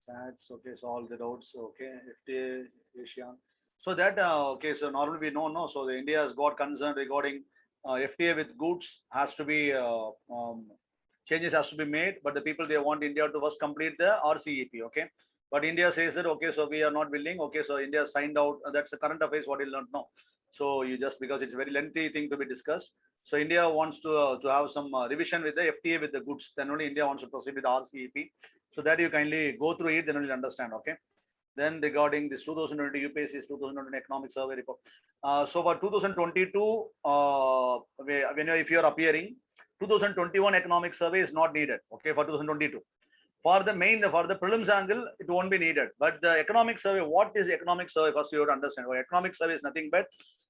That's okay. So all the roads, okay. FTA, Asia. So that okay. So normally we know no. So the India has got concern regarding FTA with goods has to be changes has to be made, but the people they want India to first complete the RCEP. Okay, but India says that okay, so we are not willing. Okay, so India signed out. That's the current affairs. What you learned now. So you just because it's a very lengthy thing to be discussed. So India wants to have some revision with the FTA with the goods. Then only India wants to proceed with RCEP. So that you kindly go through it, then you'll understand. Okay. Then regarding this 2020 UPSC's 2020 economic survey report. So for 2022, if you are appearing, 2021 economic survey is not needed. Okay, for 2022. For the prelims angle, it won't be needed. But the economic survey, what is economic survey? First, you have to understand. Well, economic survey is nothing but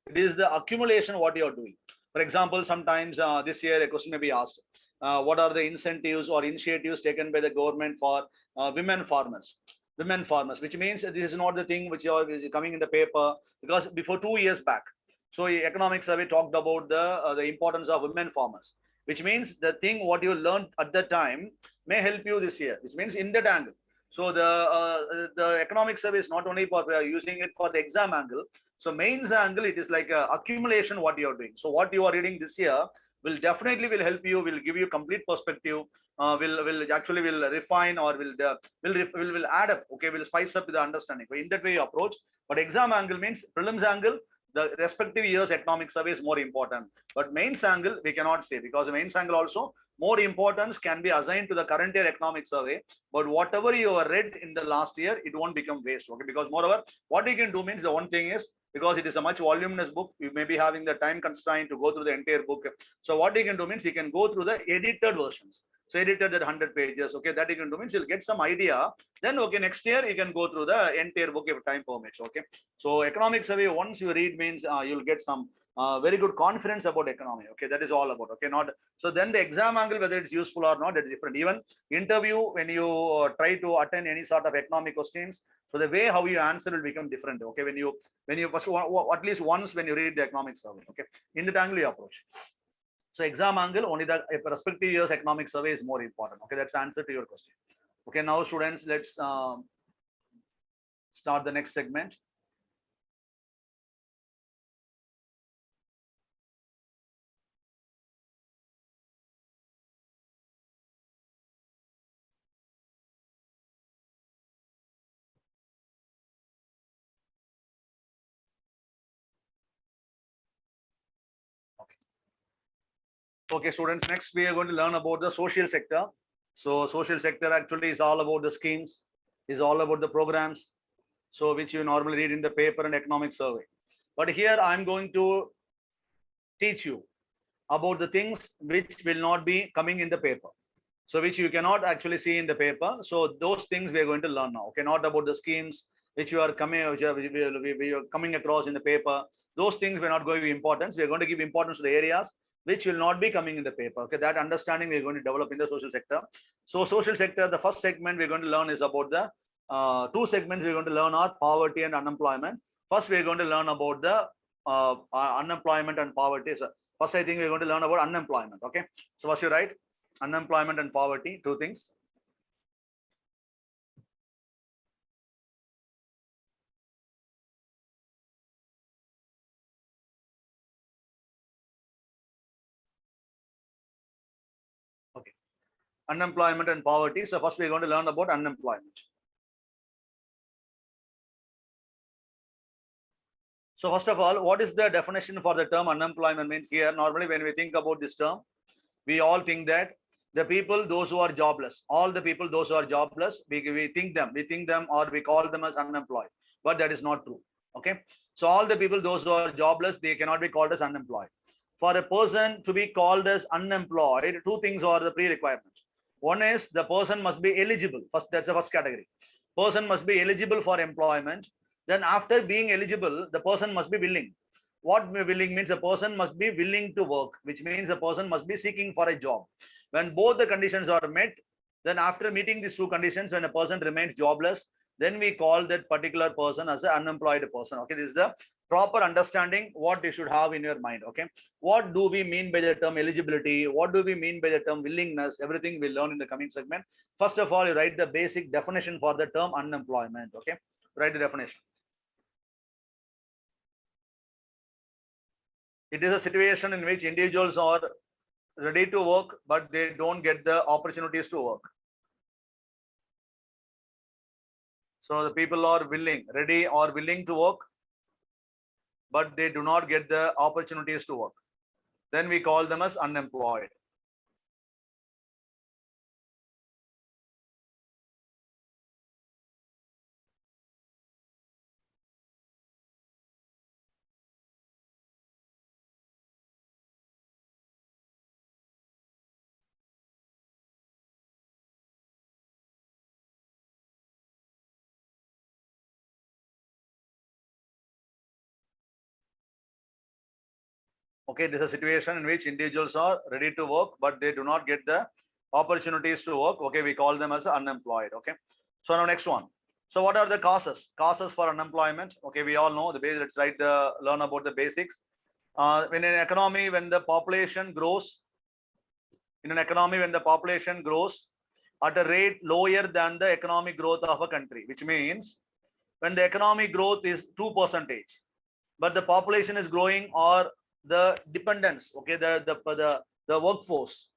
it is the accumulation what you are doing. For example, sometimes this year a question may be asked. What are the incentives or initiatives taken by the government for women farmers? Women farmers, which means this is not the thing which is coming in the paper because before 2 years back. So economic survey talked about the importance of women farmers, which means the thing what you learned at the time may help you this year, which means in that angle. So the economic survey is not only for using it for the exam angle. So mains angle, it is like a accumulation what you are doing. So what you are reading this year will definitely will help you, will give you complete perspective, will actually will refine or will add up. Okay, will spice up the understanding. So in that way you approach. But exam angle means prelims angle. The respective year's economic survey is more important. But mains angle we cannot say because the mains angle also more importance can be assigned to the current year economic survey. But whatever you have read in the last year, it won't become waste. Okay, because moreover, what you can do means the one thing is because it is a much voluminous book, you may be having the time constraint to go through the entire book. So what you can do means you can go through the edited versions. So edited at 100 pages. Okay, that you can do means you'll get some idea. Then okay, next year you can go through the entire book if time permits. Okay, so economic survey once you read means you'll get some very good confidence about economy. Okay, that is all about. Okay, not so then the exam angle whether it's useful or not, that's different. Even interview when you try to attend any sort of economic questions, so the way how you answer will become different. Okay, when you first at least once when you read the economic survey. Okay, in the angle you approach. So exam angle only the respective year's economic survey is more important. Okay, that's the answer to your question. Okay, now students, let's start the next segment. Okay, students, next we are going to learn about the social sector. So social sector actually is all about the schemes, is all about the programs, so which you normally read in the paper and economic survey. But here I'm going to teach you about the things which will not be coming in the paper. So which you cannot actually see in the paper. So those things we are going to learn now. Okay, not about the schemes which you are coming, which we are coming across in the paper. Those things we're not going to give importance. We are going to give importance to the areas which will not be coming in the paper. Okay, that understanding we're going to develop in the social sector. So social sector, the first segment we're going to learn is about the two segments we're going to learn are poverty and unemployment. First, we're going to learn about the unemployment and poverty. So first, I think we're going to learn about unemployment. Okay, so first you write unemployment and poverty, two things. Okay, unemployment and poverty. So first we're going to learn about unemployment. So first of all, what is the definition for the term unemployment means here? Normally, when we think about this term, we all think that the people, those who are jobless, all the people, those who are jobless, we think them or we call them as unemployed, but that is not true. Okay. So all the people, those who are jobless, they cannot be called as unemployed. For a person to be called as unemployed, two things are the pre-requirements. One is the person must be eligible. First, that's the first category. Person must be eligible for employment. Then after being eligible, the person must be willing. What willing means? A person must be willing to work, which means a person must be seeking for a job. When both the conditions are met, then after meeting these two conditions, when a person remains jobless, then we call that particular person as an unemployed person. Okay, this is the proper understanding what you should have in your mind. Okay, what do we mean by the term eligibility? What do we mean by the term willingness? Everything we'll learn in the coming segment. First of all, you write the basic definition for the term unemployment. Okay, write the definition. It is a situation in which individuals are ready to work, but they don't get the opportunities to work. So the people are ready or willing to work, but they do not get the opportunities to work. Then we call them as unemployed. Okay, this is a situation in which individuals are ready to work, but they do not get the opportunities to work. Okay, we call them as unemployed. Okay, so now next one. So what are the causes? Causes for unemployment. Okay, we all know the base. Let's learn about the basics. In an economy, when the population grows, at a rate lower than the economic growth of a country, which means when the economic growth is 2%, but the population is growing, or the dependents, okay, the workforce,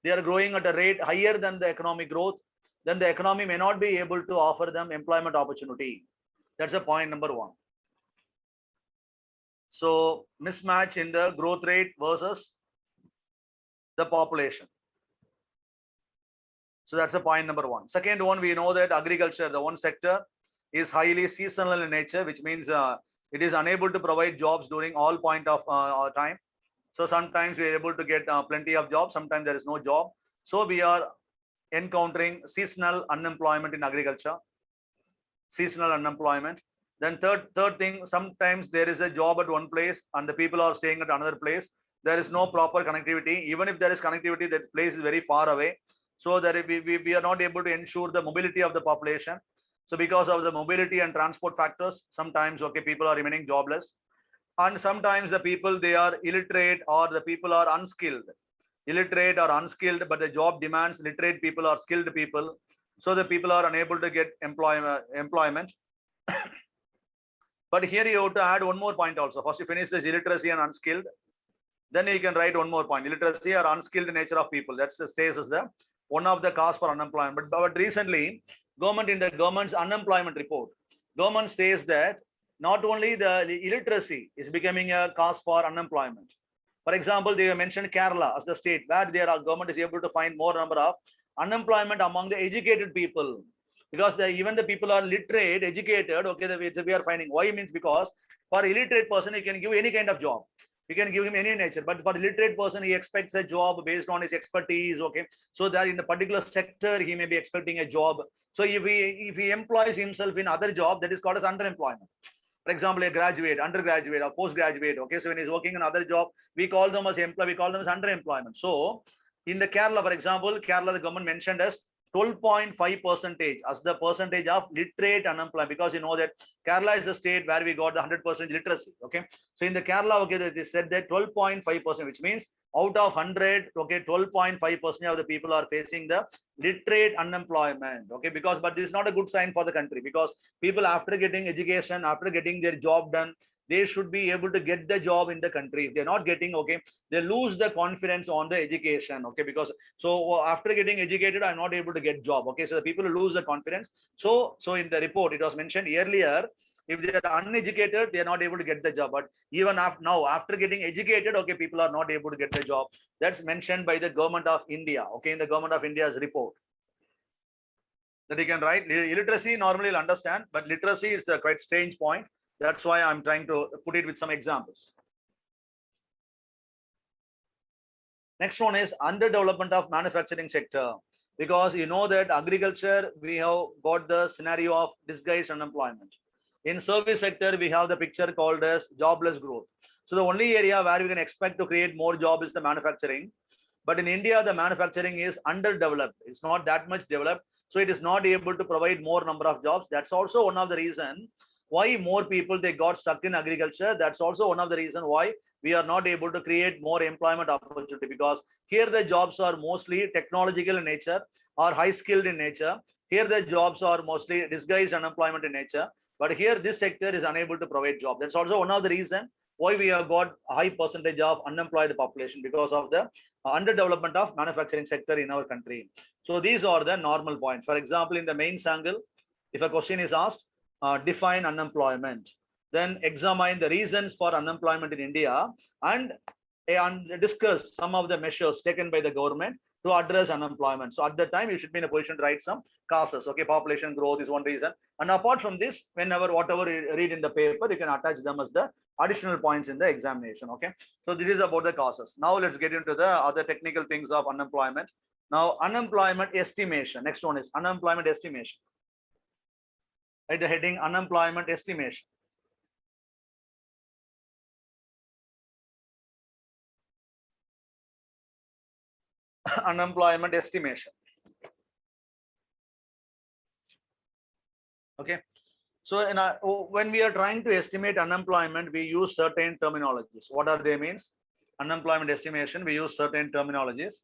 they are growing at a rate higher than the economic growth, then the economy may not be able to offer them employment opportunity. That's a point number one. So mismatch in the growth rate versus the population. So that's a point number one. Second one, we know that agriculture, the one sector, is highly seasonal in nature, which means it is unable to provide jobs during all point of time. So sometimes we are able to get plenty of jobs, sometimes there is no job. So we are encountering seasonal unemployment in agriculture. Seasonal unemployment. Then third thing, sometimes there is a job at one place and the people are staying at another place. There is no proper connectivity. Even if there is connectivity, that place is very far away. So that we are not able to ensure the mobility of the population. So because of the mobility and transport factors, sometimes, okay, people are remaining jobless. And sometimes the people, they are illiterate, or the people are unskilled. Illiterate or unskilled, but the job demands literate people or skilled people. So the people are unable to get employment. But here you have to add one more point also. First you finish this illiteracy and unskilled. Then you can write one more point, illiteracy or unskilled nature of people. That stays as the one of the cause for unemployment. But recently, in the government's unemployment report, government says that not only the illiteracy is becoming a cause for unemployment. For example, they mentioned Kerala as the state where their government is able to find more number of unemployment among the educated people, because even the people are literate, educated. Okay, we are finding why means because for illiterate person you can give any kind of job. You can give him any nature, but for illiterate person, he expects a job based on his expertise. Okay, so that in a particular sector, he may be expecting a job. So if he employs himself in other job, that is called as underemployment. For example, a graduate, undergraduate, or postgraduate. Okay, so when he's working in another job, we call them as underemployment. So in the Kerala, for example, the government mentioned as 12.5% as the percentage of literate unemployment, because you know that Kerala is the state where we got the 100% literacy. Okay, so in the Kerala, okay, they said that 12.5%, which means out of 100, okay, 12.5% of the people are facing the literate unemployment. Okay, but this is not a good sign for the country, because people, after getting education, after getting their job done, they should be able to get the job in the country. If they're not getting, okay, they lose the confidence on the education. Okay, because so after getting educated, I'm not able to get job. Okay, so the people lose the confidence. So in the report, it was mentioned earlier, if they are uneducated, they are not able to get the job. But even now, after getting educated, okay, people are not able to get the job. That's mentioned by the government of India. Okay, in the government of India's report. That you can write. Illiteracy normally you'll understand, but literacy is a quite strange point. That's why I'm trying to put it with some examples. Next one is underdevelopment of manufacturing sector, because you know that agriculture, we have got the scenario of disguised unemployment. In service sector, we have the picture called as jobless growth. So the only area where we can expect to create more job is the manufacturing. But in India, the manufacturing is underdeveloped. It's not that much developed. So it is not able to provide more number of jobs. That's also one of the reasons why more people they got stuck in agriculture. That's also one of the reasons why we are not able to create more employment opportunity, because here the jobs are mostly technological in nature or high skilled in nature. Here the jobs are mostly disguised unemployment in nature, but here this sector is unable to provide job. That's also one of the reasons why we have got a high percentage of unemployed population, because of the underdevelopment of manufacturing sector in our country. So these are the normal points. For example, in the mains angle, if a question is asked, define unemployment, then examine the reasons for unemployment in India, and discuss some of the measures taken by the government to address unemployment. So at that time, you should be in a position to write some causes. Okay, population growth is one reason. And apart from this, whenever whatever you read in the paper, you can attach them as the additional points in the examination. Okay, so this is about the causes. Now let's get into the other technical things of unemployment. Now, unemployment estimation. Next one is unemployment estimation. Right, the heading unemployment estimation. Unemployment estimation. Okay, so when we are trying to estimate unemployment, we use certain terminologies. What are they means? Unemployment estimation, we use certain terminologies.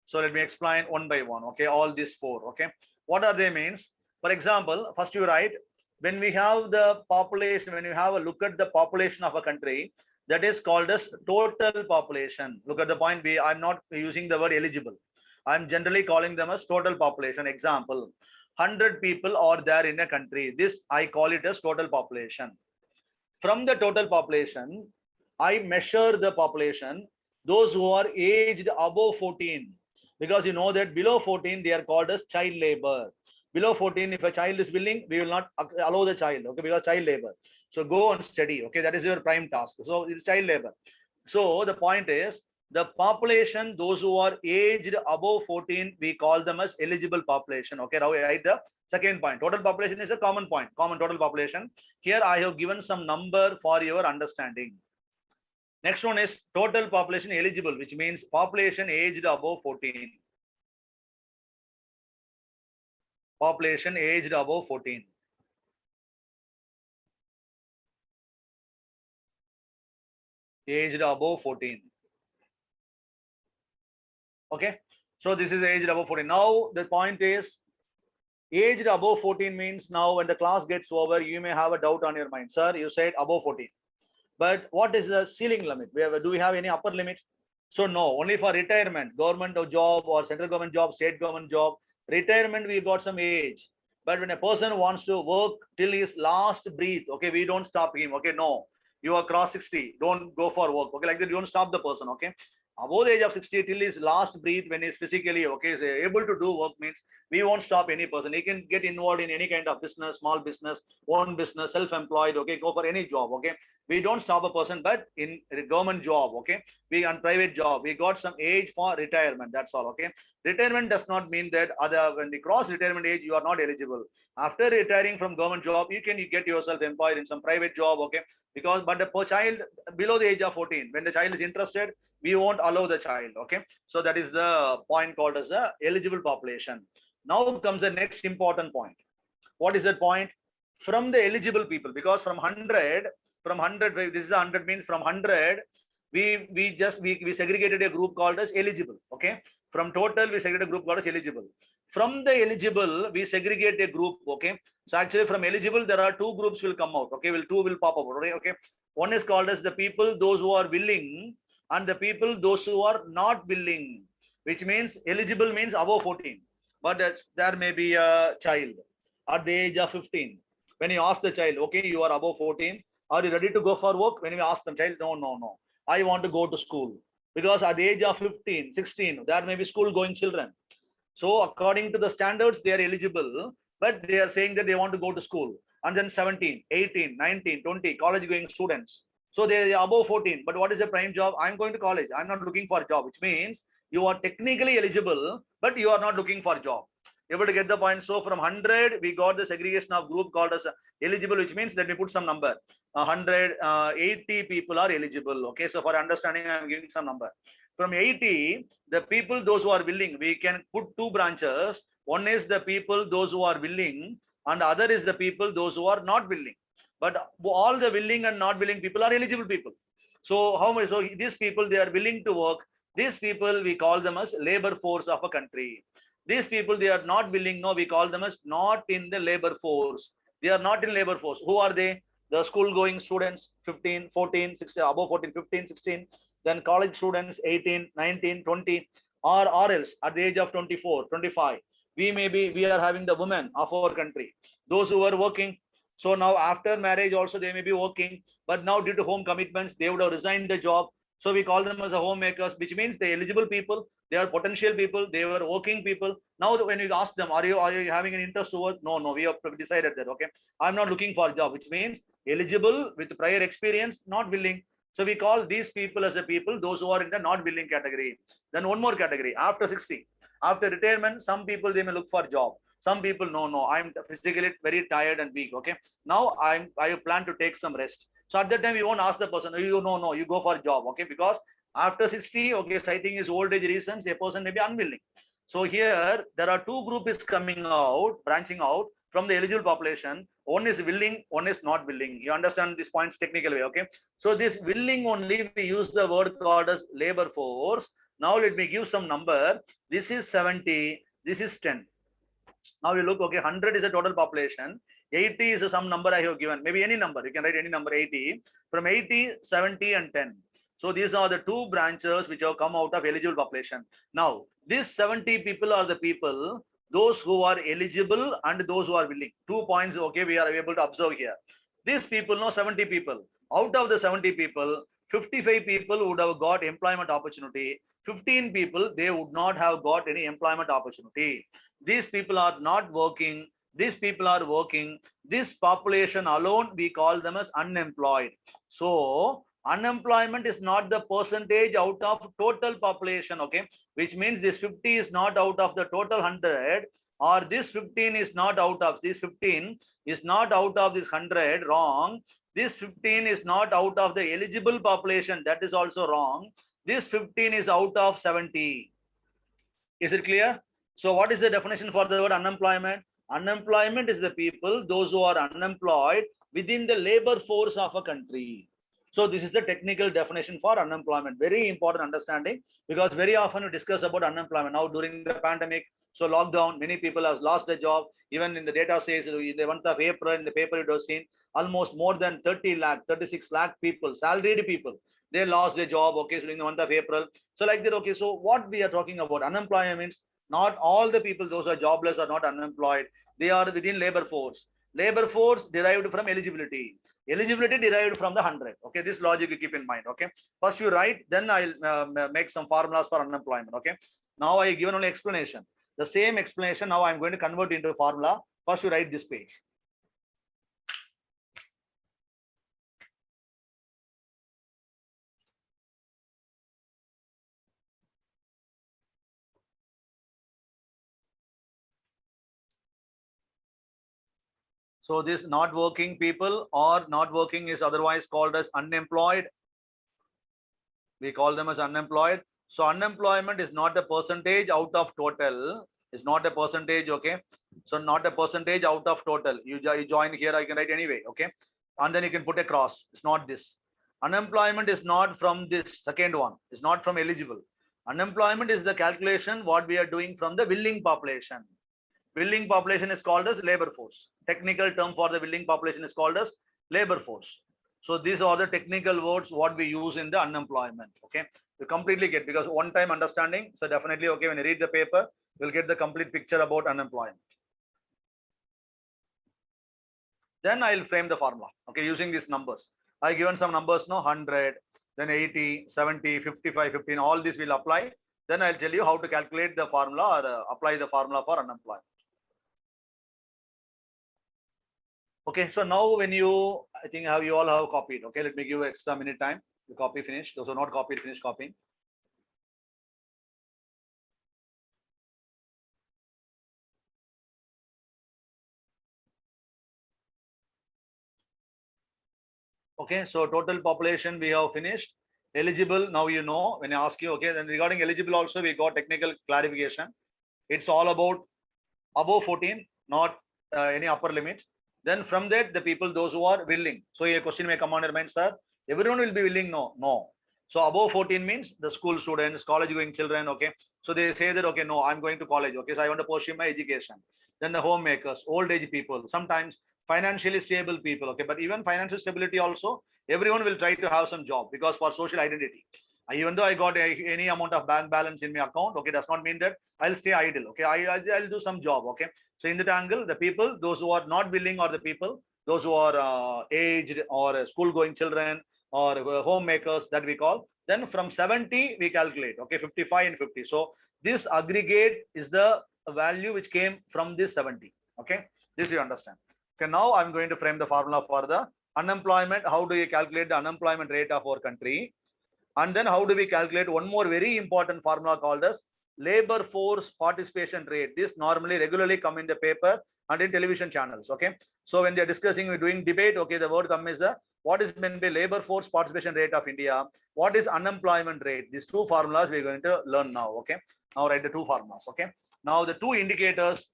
So let me explain one by one. Okay, all these four. Okay, what are they means? For example, first you write, when we have the population, when you have a look at the population of a country, that is called as total population. Look at the point. I'm not using the word eligible. I'm generally calling them as total population. Example, 100 people are there in a country. This I call it as total population. From the total population, I measure the population, those who are aged above 14, because you know that below 14, they are called as child labor. Below 14, if a child is willing, we will not allow the child, okay, because child labor. So go and study, okay, that is your prime task. So it's child labor. So the point is, the population, those who are aged above 14, we call them as eligible population. Okay, now write the second point. Total population is a common point, common total population. Here I have given some number for your understanding. Next one is total population eligible, which means population aged above 14. Population aged above 14. Aged above 14. Okay, so this is aged above 14. Now the point is, aged above 14 means now when the class gets over, you may have a doubt on your mind. Sir, you said above 14. But what is the ceiling limit? Do we have any upper limit? So no, only for retirement, government job or central government job, state government job, retirement, we got some age. But when a person wants to work till his last breath, okay, we don't stop him. Okay, no, you are cross 60, don't go for work. Okay, like that, you don't stop the person. Okay, above the age of 60 till his last breath, when he's physically okay, so able to do work, means we won't stop any person. He can get involved in any kind of business, small business, own business, self-employed. Okay, go for any job. Okay, we don't stop a person. But in government job, okay, we on private job, we got some age for retirement. That's all. Okay, retirement does not mean that when the cross retirement age, you are not eligible. After retiring from government job, you can get yourself employed in some private job. Okay, because but the child below the age of 14, when the child is interested, we won't allow the child. Okay, so that is the point called as the eligible population. Now comes the next important point. What is that point? From the eligible people, because from 100, this is the 100 means from 100, we segregated a group called as eligible. Okay, from total we segregated a group called as eligible. From the eligible, we segregate a group. Okay, so actually from eligible, there are two groups will come out. Okay, two will pop up. Okay, one is called as the people those who are willing, and the people those who are not willing, which means eligible means above 14, but there may be a child at the age of 15. When you ask the child, okay, you are above 14, are you ready to go for work? When you ask them, child, no, I want to go to school, because at the age of 15, 16, there may be school going children. So according to the standards, they are eligible, but they are saying that they want to go to school. And then 17, 18, 19, 20 college going students. So they are above 14. But what is a prime job? I'm going to college. I'm not looking for a job, which means you are technically eligible, but you are not looking for a job. Able to get the point? So from 100, we got the segregation of group called as eligible, which means let me put some number. 180 people are eligible. Okay, so for understanding, I'm giving some number. From 80, the people those who are willing, we can put two branches. One is the people those who are willing, and other is the people those who are not willing. but all the willing and not willing people are eligible people. So how much? So these people, they are willing to work. These people, we call them as labor force of a country. These people, they are not willing. No, we call them as not in the labor force. They are not in labor force. Who are they? The school going students, 15, 14, 16, above 14, 15, 16. Then college students, 18, 19, 20, or else at the age of 24, 25. We are having the women of our country. Those who are working. So now after marriage also they may be working, but now due to home commitments, they would have resigned the job. So we call them as a homemakers, which means the eligible people, they are potential people, they were working people. Now when you ask them, are you having an interest to work? No, we have decided that, okay, I'm not looking for a job, which means eligible with prior experience, not willing. So we call these people as a people, those who are in the not willing category. Then one more category, after 60, after retirement, some people, they may look for job. Some people, no, I'm physically very tired and weak. Okay, now I plan to take some rest. So at that time, you won't ask the person, you no, you go for a job. Okay, because after 60, okay, citing his old age reasons, a person may be unwilling. So here there are two groups coming out, branching out from the eligible population. One is willing, one is not willing. You understand these points technically, okay? So this willing only, we use the word called as labor force. Now let me give some number. This is 70, this is 10. Now you look, okay, 100 is the total population. 80 is some number I have given. Maybe any number. You can write any number, 80. From 80, 70 and 10. So these are the two branches which have come out of eligible population. Now, these 70 people are the people, those who are eligible and those who are willing. 2 points, okay, we are able to observe here. These people, no, 70 people. Out of the 70 people, 55 people would have got employment opportunity. 15 people, they would not have got any employment opportunity. These people are not working. These people are working. This population alone, we call them as unemployed. So unemployment is not the percentage out of total population, okay, which means this 50 is not out of the total 100, or this 15 is not out of this 15 is not out of this 100. Wrong. This 15 is not out of the eligible population. That is also wrong. This 15 is out of 70. Is it clear? So what is the definition for the word unemployment? Unemployment is the people, those who are unemployed within the labor force of a country. So this is the technical definition for unemployment. Very important understanding, because very often we discuss about unemployment. Now during the pandemic, so lockdown, many people have lost their job. Even in the data says in the month of April, in the paper it was seen, almost more than 30 lakh, 36 lakh people, salaried people, they lost their job, okay, so during the month of April. So like that, okay, so what we are talking about, unemployment means not all the people, those who are jobless are not unemployed. They are within labor force. Labor force derived from eligibility. Eligibility derived from the 100. Okay, this logic you keep in mind. Okay, first you write, then I'll make some formulas for unemployment. Okay, now I given only explanation. The same explanation now I'm going to convert into a formula. First you write this page. So this not working people or not working is otherwise called as unemployed. We call them as unemployed. So unemployment is not a percentage out of total. It's not a percentage, okay? So not a percentage out of total. You join here, I can write anyway, okay? And then you can put a cross. It's not this. Unemployment is not from this second one. It's not from eligible. Unemployment is the calculation what we are doing from the willing population. Willing population is called as labor force. Technical term for the willing population is called as labor force. So these are the technical words what we use in the unemployment. Okay, you completely get, because one time understanding. So definitely, okay, when you read the paper, you'll get the complete picture about unemployment. Then I'll frame the formula. Okay, using these numbers. I given some numbers, no, 100, then 80, 70, 55, 15. All this will apply. Then I'll tell you how to calculate the formula or apply the formula for unemployment. Okay, so now when you, I think you all have copied. Okay, let me give extra minute time. You copy, finish. Those who are not copied, finish copying. Okay, so total population we have finished. Eligible, now you know, when I ask you, okay, then regarding eligible also we got technical clarification. It's all about above 14, not any upper limit. Then from that, the people, those who are willing. So a question may come on your mind, sir. Everyone will be willing? No, no. So above 14 means the school students, college going children. Okay. So they say that, okay, no, I'm going to college. Okay. So I want to pursue my education. Then the homemakers, old age people, sometimes financially stable people. Okay. But even financial stability also, everyone will try to have some job because for social identity. Even though I got any amount of bank balance in my account, okay, does not mean that I'll stay idle. Okay. I'll do some job. Okay. So in that angle, the people, those who are not willing, or the people, those who are aged or school going children or homemakers, that we call. Then from 70 we calculate. Okay, 55 and 50. So this aggregate is the value which came from this 70. Okay, this you understand. Okay, now I'm going to frame the formula for the unemployment. How do you calculate the unemployment rate of our country? And then how do we calculate one more very important formula called as labor force participation rate? This normally regularly come in the paper and in television channels. Okay. So when they're discussing, we're doing debate, okay, the word comes is what is meant by labor force participation rate of India? What is unemployment rate? These two formulas we're going to learn now. Okay. Now write the two formulas. Okay. Now the two indicators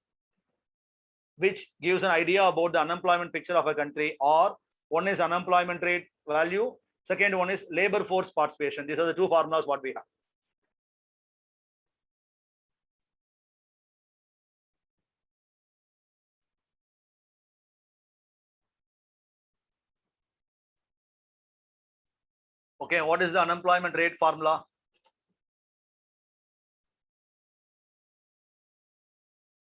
which gives an idea about the unemployment picture of a country, or one is unemployment rate value, second one is labor force participation. These are the two formulas what we have. Okay, what is the unemployment rate formula?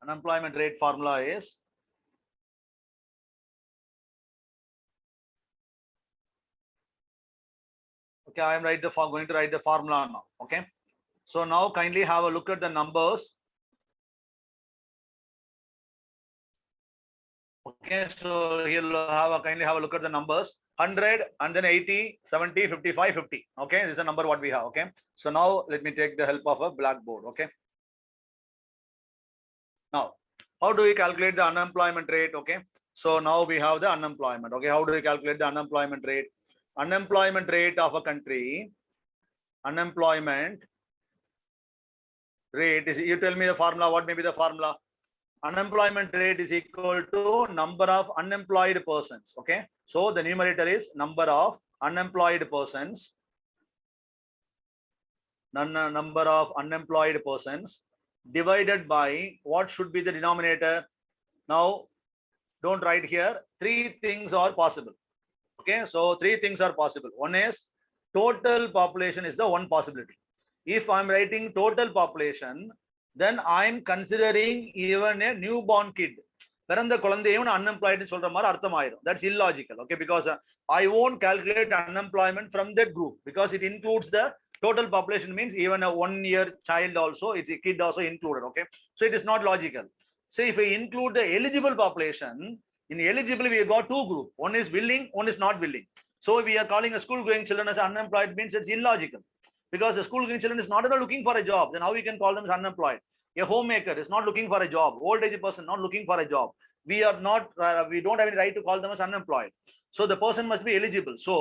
Unemployment rate formula is okay. I am going to write the formula now. Okay, so now kindly have a look at the numbers. Okay, so he'll kindly have a look at the numbers. 100 and then 80, 70, 55, 50. Okay, this is the number what we have. Okay, so now let me take the help of a blackboard. Okay, now how do we calculate the unemployment rate? Okay, so now we have the unemployment. Okay, how do we calculate the unemployment rate? Unemployment rate of a country, unemployment rate is, you tell me the formula, what may be the formula? Unemployment rate is equal to number of unemployed persons. Okay, so the numerator is number of unemployed persons, number of unemployed persons divided by what should be the denominator. Now don't write here, three things are possible. Okay, so three things are possible. One is total population is the one possibility. If I'm writing total population, then I'm considering even a newborn kid. பிறந்த குழந்தையும் unemployed சொல்ற மாதிரி அர்த்தம் ஆயிடும். That's illogical. Okay, because I won't calculate unemployment from that group because it includes the total population, means even a 1 year child also, it's a kid also included. Okay, so it is not logical. So if we include the eligible population, in eligible we got two groups. One is willing, one is not willing. So we are calling a school going children as unemployed, means it's illogical because the school going children is not at all looking for a job. Then how we can call them as unemployed? A homemaker is not looking for a job. Old age person not looking for a job. We are not. We don't have any right to call them as unemployed. So the person must be eligible. So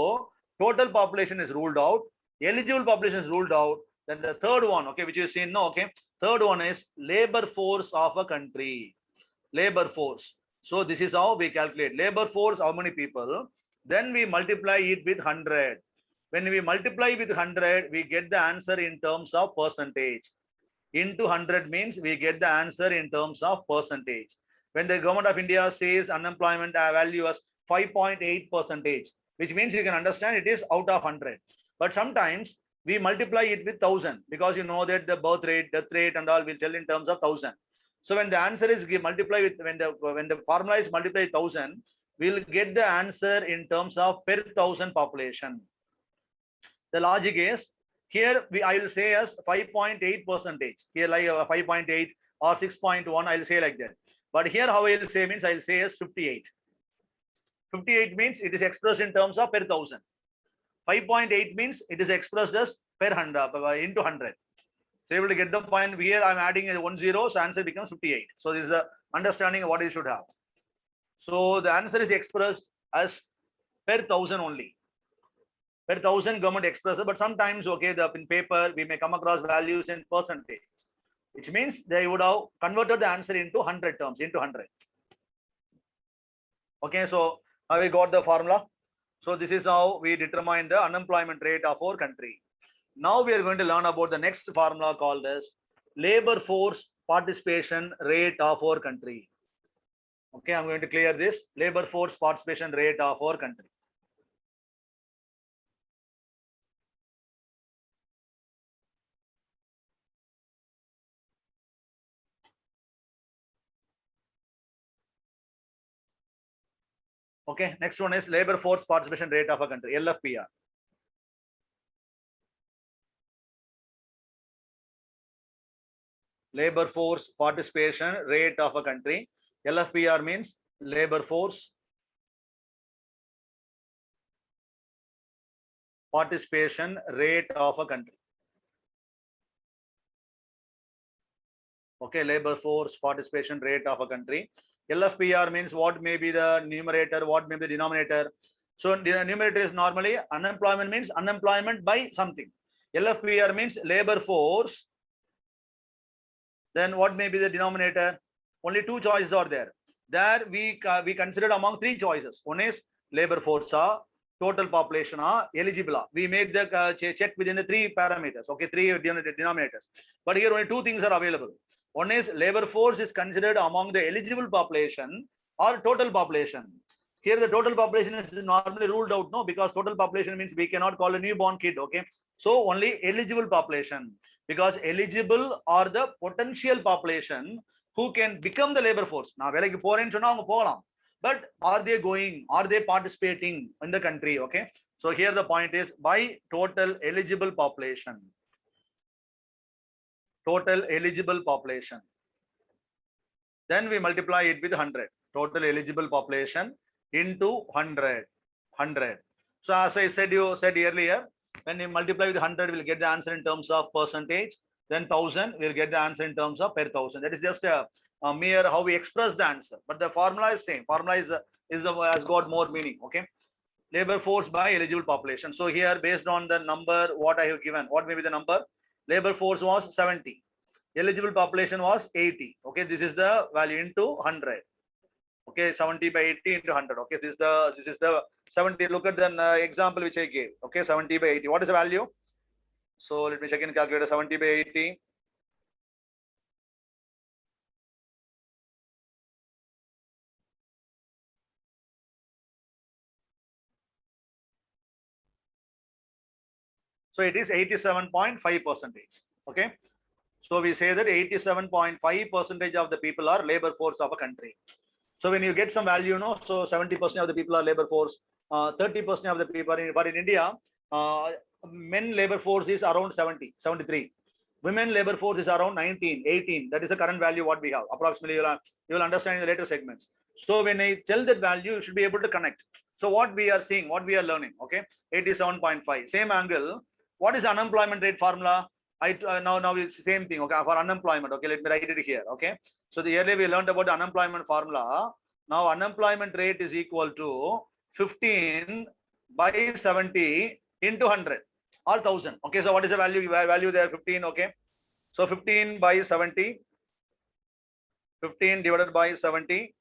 total population is ruled out. Eligible population is ruled out. Then the third one, okay, which you see no, okay. Third one is labor force of a country. Labor force. So this is how we calculate labor force. How many people? Then we multiply it with 100. When we multiply with 100, we get the answer in terms of percentage. Into 100 means we get the answer in terms of percentage. When the government of India says unemployment value as 5.8%, which means you can understand it is out of 100. But sometimes we multiply it with 1000 because you know that the birth rate, death rate and all will tell in terms of 1000. So when the answer is multiplied with, when the formula is multiplied 1000, we'll get the answer in terms of per 1000 population. The logic is here I will say as 5.8%. Here like 5.8 or 6.1, I'll say like that. But here how I will say means I'll say as 58. 58 means it is expressed in terms of per 1000. 5.8 means it is expressed as per 100 into 100. So able to get the point. Here I'm adding a 10, so answer becomes 58. So this is the understanding of what you should have. So the answer is expressed as per 1000 only. Per 1000 government expresses, but sometimes okay, in paper we may come across values in percentage, which means they would have converted the answer into 100 terms, into 100. Okay, so have we got the formula? So this is how we determine the unemployment rate of our country. Now we are going to learn about the next formula called as labor force participation rate of our country. Okay, I'm going to clear this labor force participation rate of our country. Okay, next one is labor force participation rate of a country, LFPR. Labor force participation rate of a country. LFPR means labor force participation rate of a country. Okay, labor force participation rate of a country. LFPR means what may be the numerator, what may be the denominator. So the numerator is normally unemployment means unemployment by something. LFPR means labor force. Then what may be the denominator? Only two choices are there. There we considered among three choices. One is labor force, total population, eligible. We made the check within the three parameters. Okay, three denominators. But here only two things are available. One is labor force is considered among the eligible population or total population. Here the total population is normally ruled out, no, because total population means we cannot call a newborn kid. Okay, so only eligible population, because eligible are the potential population who can become the labor force. Now, but are they going? Are they participating in the country? Okay, so here the point is by total eligible population. Total eligible population. Then we multiply it with 100. Total eligible population into 100. 100. So as I said earlier, when you multiply with 100, we'll get the answer in terms of percentage. Then 1000, we'll get the answer in terms of per 1000. That is just a mere how we express the answer. But the formula is same. Formula has got more meaning. Okay. Labor force by eligible population. So here, based on the number what I have given, what may be the number? Labor force was 70. Eligible population was 80. Okay, this is the value into 100. Okay, 70 by 80 into 100. Okay, this is the 70. Look at the example which I gave. Okay, 70 by 80. What is the value? So let me check in calculator. 70 by 80. So it is 87.5%. Okay, so we say that 87.5% of the people are labor force of a country. So when you get some value, you know, so 70% of the people are labor force, 30% of the people but in India, men labor force is around 70, 73. Women labor force is around 19, 18. That is the current value what we have. Approximately you will understand in the later segments. So when I tell that value, you should be able to connect. So what we are seeing, what we are learning, okay, 87.5. Same angle. What is unemployment rate formula? Now it's the same thing. Okay, for unemployment. Okay, let me write it here. Okay. So the earlier we learned about the unemployment formula. Now unemployment rate is equal to 15 by 70 into 100 or 1000. Okay, so what is the value there? 15. Okay, so 15 by 70, 15 divided by 70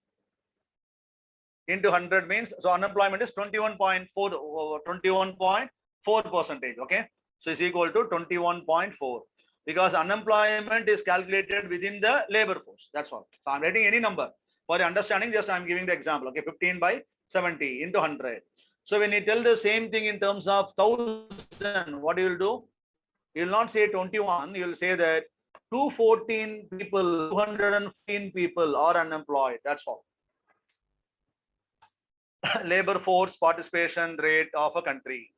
into 100 means, so unemployment is 21.4%. Okay, so it's equal to 21.4. Because unemployment is calculated within the labor force. That's all. So I'm writing any number for your understanding. Just I'm giving the example. Okay, 15 by 70 into 100. So when you tell the same thing in terms of 1000, what you will do? You will not say 21. You will say that 214 people, 215 people are unemployed. That's all. Labor force participation rate of a country.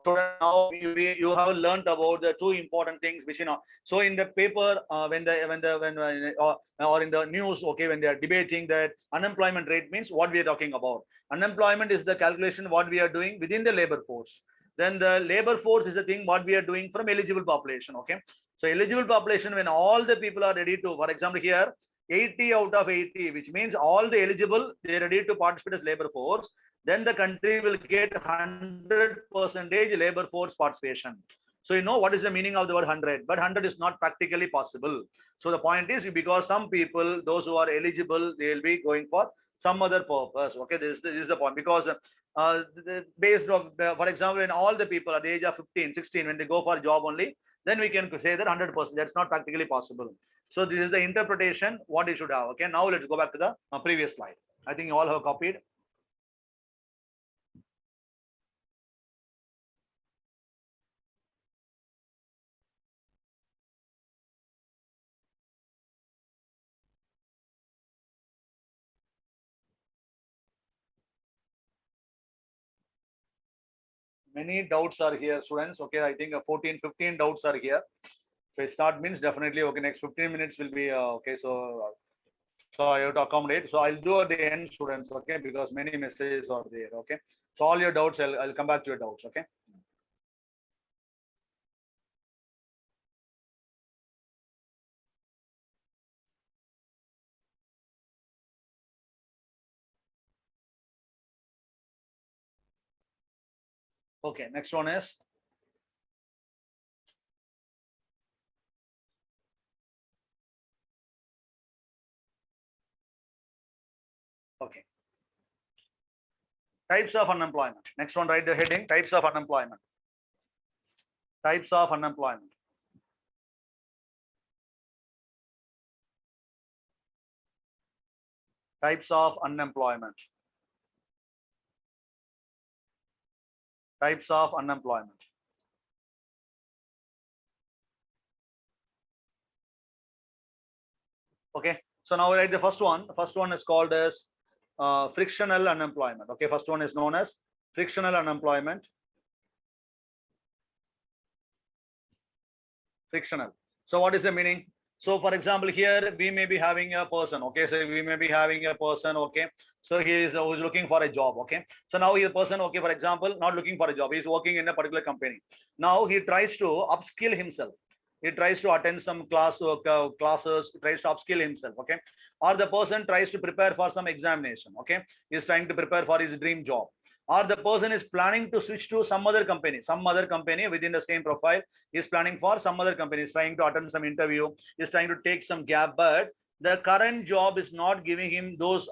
So now you have learned about the two important things which you know. So in the paper, or in the news, okay, when they are debating that unemployment rate means what we are talking about. Unemployment is the calculation what we are doing within the labor force. Then the labor force is the thing what we are doing from eligible population. Okay, so eligible population when all the people are ready to, for example, here 80 out of 80, which means all the eligible they are ready to participate as labor force. Then the country will get 100% labor force participation. So you know what is the meaning of the word 100, but 100 is not practically possible. So the point is, because some people, those who are eligible, they will be going for some other purpose. Okay, this is the point. Because based on, for example, in all the people at the age of 15, 16, when they go for a job only, then we can say that 100%. That's not practically possible. So this is the interpretation what you should have. Okay, now let's go back to the previous slide. I think you all have copied. Many doubts are here, students. Okay, I think 14, 15 doubts are here. So I start means definitely okay. Next 15 minutes will be okay. So I have to accommodate. So I'll do at the end, students. Okay, because many messages are there. Okay, so all your doubts, I'll come back to your doubts. Okay. Okay. Next one is okay. Types of unemployment. Next one, write the heading: types of unemployment. Types of unemployment. Types of unemployment. Types of unemployment. Okay. So now write the first one. The first one is called as frictional unemployment. Okay. First one is known as frictional unemployment. Frictional. So what is the meaning? So for example, here we may be having a person. Okay. So we may be having a person. Okay. So he is who's looking for a job. Okay. So now he is a person. Okay. For example, not looking for a job. He's working in a particular company. Now he tries to upskill himself. He tries to attend some classes, tries to upskill himself. Okay. Or the person tries to prepare for some examination. Okay. He's trying to prepare for his dream job. Or the person is planning to switch to some other company within the same profile. He's planning for some other company. He's trying to attend some interview. He's trying to take some gap, but the current job is not giving him those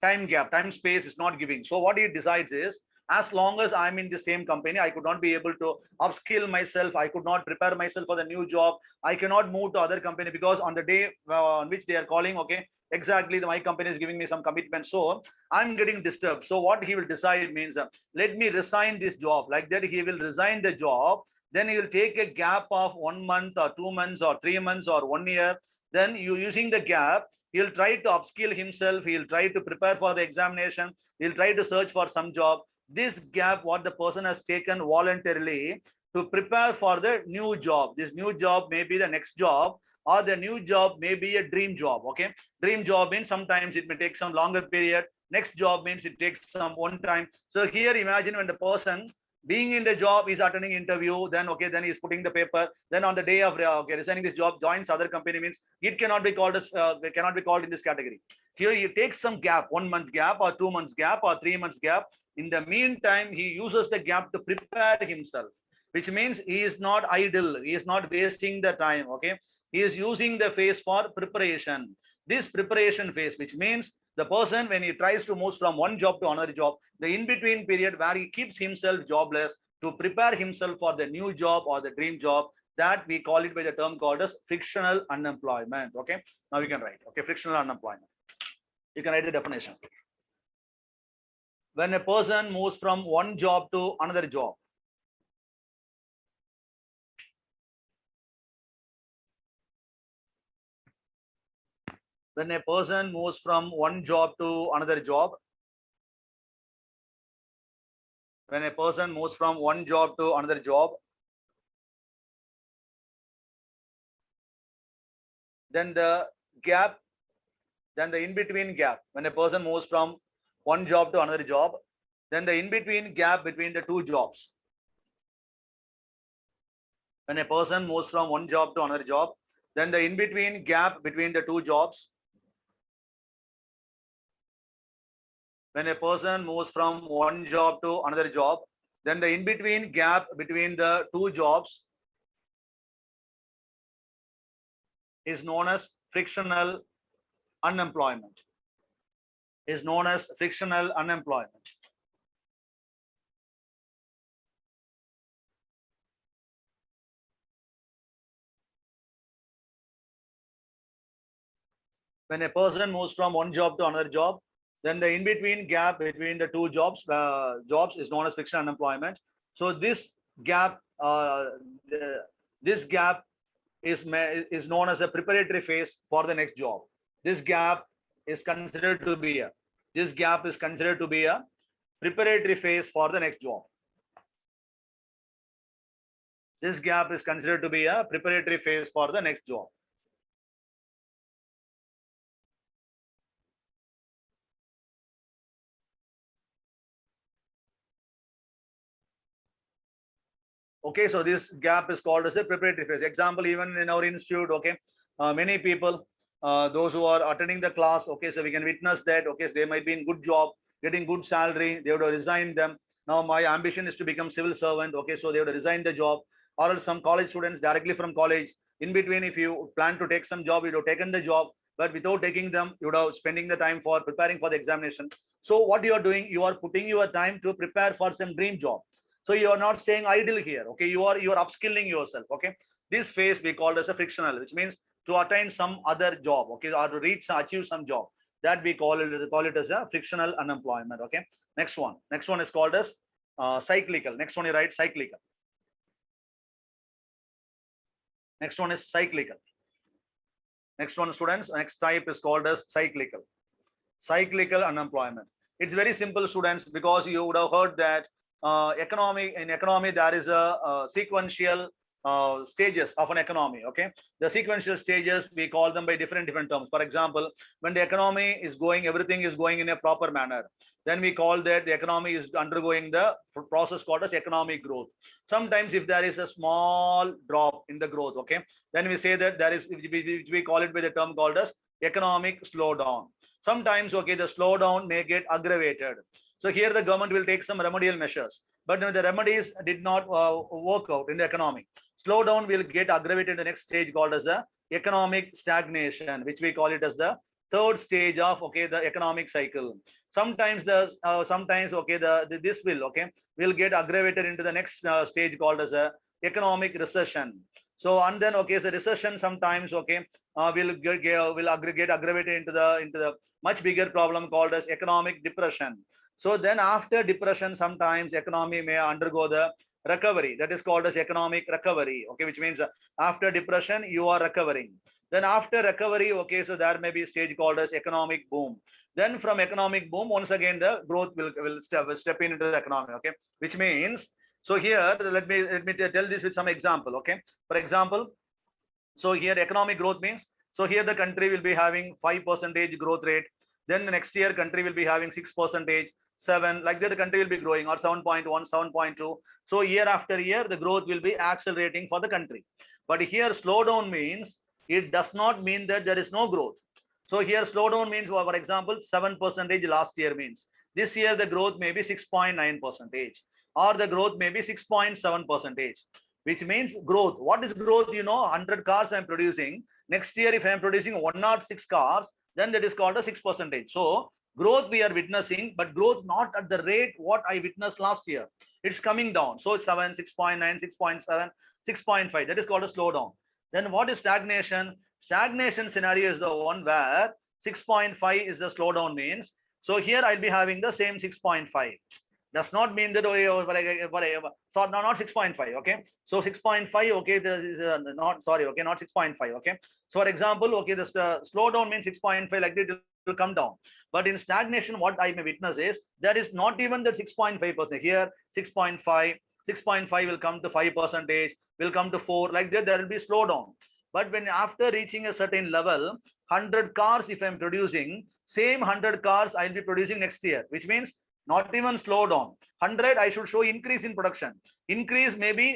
time space is not giving. So what he decides is, as long as I'm in the same company, I could not be able to upskill myself. I could not prepare myself for the new job. I cannot move to other company because on the day on which they are calling, okay, exactly, my company is giving me some commitment. So I'm getting disturbed. So what he will decide means, let me resign this job. Like that, he will resign the job. Then he will take a gap of 1 month or 2 months or 3 months or 1 year. Then using the gap, he'll try to upskill himself. He'll try to prepare for the examination. He'll try to search for some job. This gap, what the person has taken voluntarily to prepare for the new job. This new job may be the next job, or the new job may be a dream job. Okay. Dream job means sometimes it may take some longer period. Next job means it takes some one time. So here imagine when the person being in the job is attending interview, then okay, then he's putting the paper. Then on the day of okay, resigning this job, joins other company, means it cannot be called as cannot be called in this category. Here he takes some gap, 1 month gap or 2 months gap or 3 months gap. In the meantime, he uses the gap to prepare himself, which means he is not idle. He is not wasting the time. Okay. He is using the phase for preparation. This preparation phase, which means the person, when he tries to move from one job to another job, the in-between period where he keeps himself jobless to prepare himself for the new job or the dream job, that we call it by the term called as frictional unemployment. Okay. Now we can write. Okay. Frictional unemployment. You can write the definition. When a person moves from one job to another job. When a person moves from one job to another job. When a person moves from one job to another job, then the gap, then the in-between gap. When a person moves from one job to another job, then the in-between gap between the two jobs. When a person moves from one job to another job, then the in-between gap between the two jobs. When a person moves from one job to another job, then the in-between gap between the two jobs is known as frictional unemployment. Is known as frictional unemployment. When a person moves from one job to another job, then the in-between gap between the two jobs is known as frictional unemployment. So this gap, this gap is known as a preparatory phase for the next job. This gap is considered to be a preparatory phase for the next job. This gap is considered to be a preparatory phase for the next job. Okay, so this gap is called as a preparatory phase. Example, even in our institute, okay, many people, those who are attending the class, okay, so we can witness that, okay, so they might be in good job, getting good salary, they would have resigned them. Now my ambition is to become civil servant, okay, so they would have resigned the job. Or else some college students directly from college, in between, if you plan to take some job, you would have taken the job, but without taking them, you would have spending the time for preparing for the examination. So what you are doing, you are putting your time to prepare for some dream job. So you are not staying idle here. Okay, you are upskilling yourself. Okay, this phase we call as a frictional, which means to attain some other job. Okay, or to achieve some job, that we call it as a frictional unemployment. Okay, next one is called as cyclical. Next one you write cyclical. Next one is cyclical. Next one, students, next type is called as cyclical. Cyclical unemployment. It's very simple, students, because you would have heard that in economy there is a sequential stages of an economy. Okay, the sequential stages we call them by different terms. For example, when the economy is going, everything is going in a proper manner, then we call that the economy is undergoing the process called as economic growth. Sometimes if there is a small drop in the growth, okay, then we say that there is, we call it by the term called as economic slowdown. Sometimes, okay, the slowdown may get aggravated. So here the government will take some remedial measures, but the remedies did not work out in the economy. Slowdown will get aggravated in the next stage called as the economic stagnation, which we call it as the third stage of, okay, the economic cycle. Sometimes okay, this will get aggravated into the next stage called as a economic recession. So and then, okay, the recession sometimes, okay, will get aggravated into the much bigger problem called as economic depression. So then after depression, sometimes economy may undergo the recovery, that is called as economic recovery. Okay, which means after depression you are recovering. Then after recovery, okay, so there may be a stage called as economic boom. Then from economic boom, once again the growth will step into the economy. Okay, which means, so here let me tell this with some example. Okay, for example, so here economic growth means, so here the country will be having 5% growth rate. Then the next year country will be having 6%, 7, like that the country will be growing, or 7.1, 7.2. So year after year the growth will be accelerating for the country. But here slowdown means, it does not mean that there is no growth. So here slowdown means, for example, 7% last year means this year the growth may be 6.9%, or the growth may be 6.7%, which means growth. What is growth? 100 cars I'm producing. Next year, if I'm producing 106 cars, then that is called a 6%. So growth we are witnessing, but growth not at the rate what I witnessed last year. It's coming down. So it's 7, 6.9, 6.7, 6.5. That is called a slowdown. Then what is stagnation? Stagnation scenario is the one where 6.5 is the slowdown means. So here I'll be having the same 6.5. Does not mean that, so not 6.5. Okay, so 6.5, okay, this is not, sorry, okay, not 6.5. Okay, so for example, okay, this slowdown means 6.5, like that it will come down. But in stagnation, what I may witness is there is not even the 6.5%. Here 6.5 will come to 5%, will come to 4, like that there will be slowdown. But when after reaching a certain level, 100 cars if I'm producing, same 100 cars I'll be producing next year, which means not even slow down. 100, I should show increase in production. Increase maybe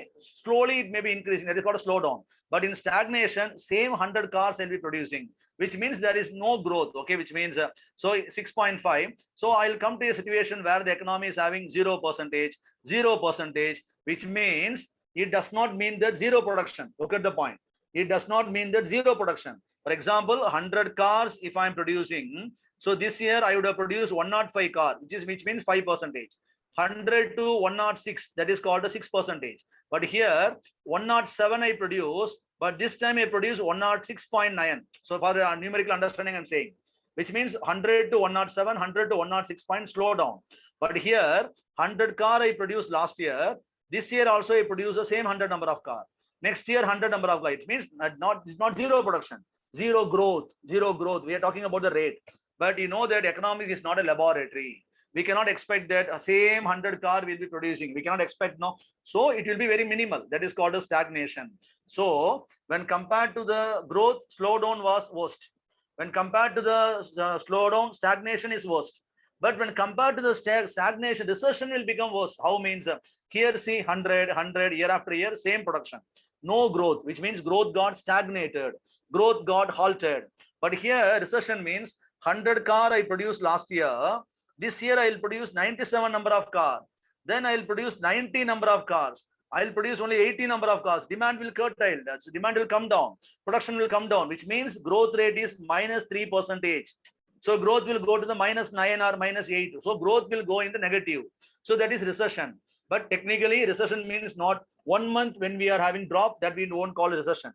slowly, it may be increasing. That is called a slowdown. But in stagnation, same 100 cars will be producing, which means there is no growth. Okay, which means so 6.5. So I'll come to a situation where the economy is having 0%, 0%, which means it does not mean that zero production. Look at the point. It does not mean that zero production. For example, 100 cars if I'm producing, so this year I would have produced 105 cars, which means 5%. 100 to 106, that is called a 6%. But here 107 I produce, but this time I produce 106.9. So for the numerical understanding, I'm saying, which means 100 to 107, 100 to 106 point slow down. But here 100 car I produced last year. This year also I produce the same 100 number of car. Next year 100 number of car. It means it's not zero production, zero growth, zero growth. We are talking about the rate. But you know that economics is not a laboratory. We cannot expect that a same 100 car will be producing. We cannot expect, no. So it will be very minimal. That is called a stagnation. So when compared to the growth, slowdown was worst. When compared to the slowdown, stagnation is worst. But when compared to the stagnation, recession will become worse. How means here see 100 year after year, same production, no growth, which means growth got stagnated, growth got halted. But here recession means 100 car I produced last year. This year I'll produce 97 number of cars. Then I'll produce 90 number of cars. I'll produce only 80 number of cars. Demand will curtail. That's demand will come down. Production will come down, which means growth rate is -3%. So growth will go to the -9 or -8. So growth will go into negative. So that is recession. But technically recession means not 1 month when we are having drop, that we won't call recession.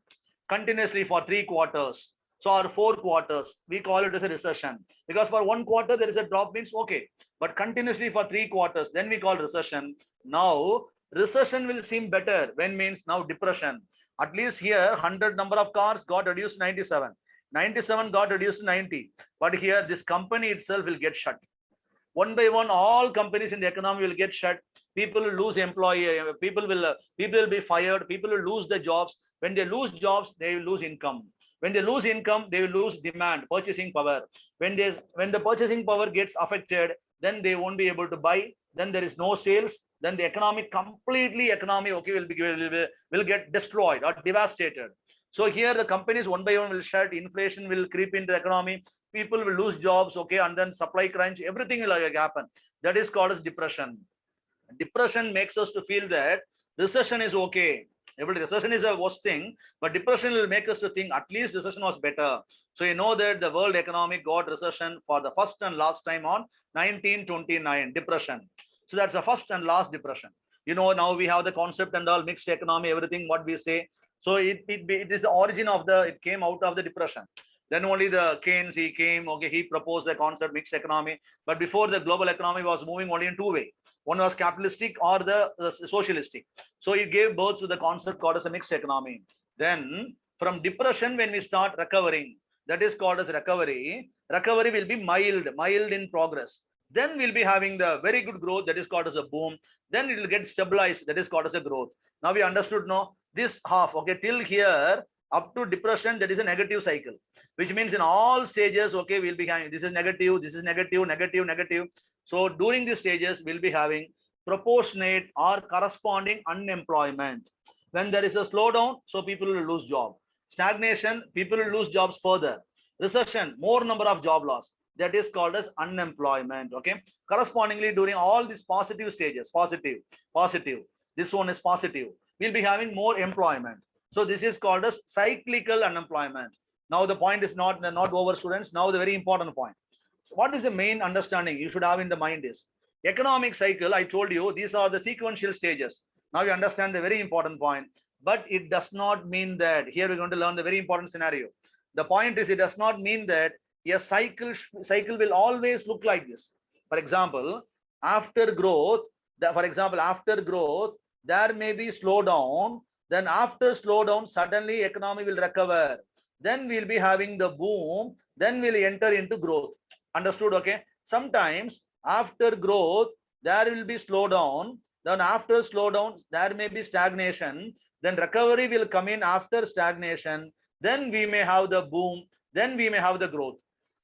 Continuously for 3 quarters. So our 4 quarters, we call it as a recession. Because for 1 quarter there is a drop means okay. But continuously for 3 quarters, then we call recession. Now recession will seem better when means now depression. At least here 100 number of cars got reduced to 97. 97 got reduced to 90. But here this company itself will get shut. One by one, all companies in the economy will get shut. People will lose employee. People will be fired. People will lose their jobs. When they lose jobs, they will lose income. When they lose income, they will lose demand, purchasing power. When the purchasing power gets affected, then they won't be able to buy. Then there is no sales. Then the economy will get destroyed or devastated. So here the companies one by one will shut. Inflation will creep into the economy. People will lose jobs, okay, and then supply crunch. Everything will happen. That is called as depression. Depression makes us to feel that recession is okay. Recession is a worst thing, but depression will make us to think at least recession was better. So you know that the world economy got recession for the first and last time on 1929, depression. So that's the first and last depression. You know, now we have the concept and all mixed economy, everything what we say. So it is the origin of it came out of the depression. Then only the Keynes, he came, okay, he proposed the concept mixed economy. But before, the global economy was moving only in 2 ways. One was capitalistic or the socialistic. So it gave birth to the concept called as a mixed economy. Then from depression, when we start recovering, that is called as recovery. Recovery will be mild in progress. Then we'll be having the very good growth, that is called as a boom. Then it will get stabilized, that is called as a growth. Now we understood, no, this half, okay, till here, up to depression, that is a negative cycle, which means in all stages, okay, we'll be having this is negative, this is negative, negative, negative. So during these stages, we'll be having proportionate or corresponding unemployment. When there is a slowdown, so people will lose job. Stagnation, people will lose jobs further. Recession, more number of job loss. That is called as unemployment. Okay. Correspondingly, during all these positive stages, positive. This one is positive. We'll be having more employment. So this is called as cyclical unemployment. Now the point is not over, students. Now the very important point. So what is the main understanding you should have in the mind is economic cycle. I told you these are the sequential stages. Now you understand the very important point. But it does not mean that here we're going to learn the very important scenario. The point is it does not mean that a cycle will always look like this. For example, after growth, there may be slowdown. Then after slowdown, suddenly economy will recover. Then we'll be having the boom. Then we'll enter into growth. Understood? Okay. Sometimes after growth, there will be slowdown. Then after slowdown, there may be stagnation. Then recovery will come in after stagnation. Then we may have the boom. Then we may have the growth.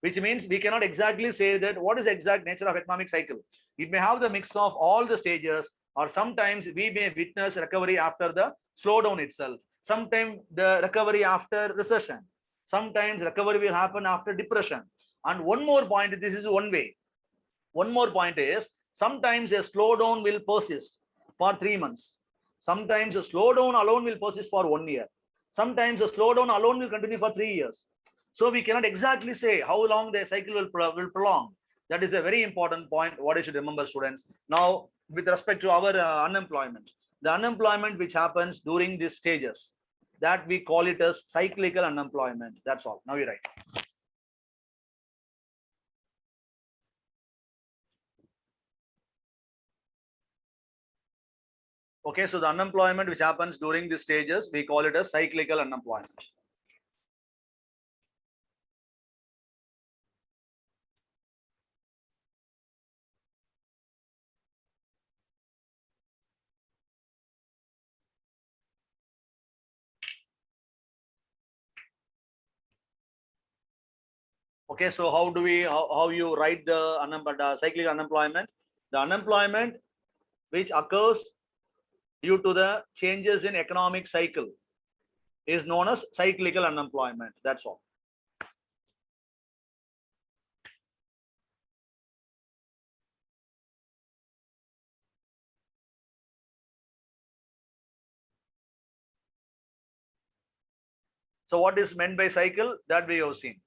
which means we cannot exactly say that what is the exact nature of economic cycle. It may have the mix of all the stages, or sometimes we may witness recovery after the slowdown itself. Sometimes the recovery after recession. Sometimes recovery will happen after depression. And one more point, this is one way. One more point is sometimes a slowdown will persist for 3 months. Sometimes a slowdown alone will persist for 1 year. Sometimes a slowdown alone will continue for 3 years. So we cannot exactly say how long the cycle will prolong. That is a very important point. What you should remember, students. Now, with respect to our unemployment, the unemployment which happens during these stages, that we call it as cyclical unemployment. That's all. Now you write. Okay, so the unemployment which happens during these stages, we call it as cyclical unemployment. Okay, so how do we, how you write the cyclical unemployment? The unemployment which occurs due to the changes in economic cycle is known as cyclical unemployment. That's all. So what is meant by cycle? That we have seen.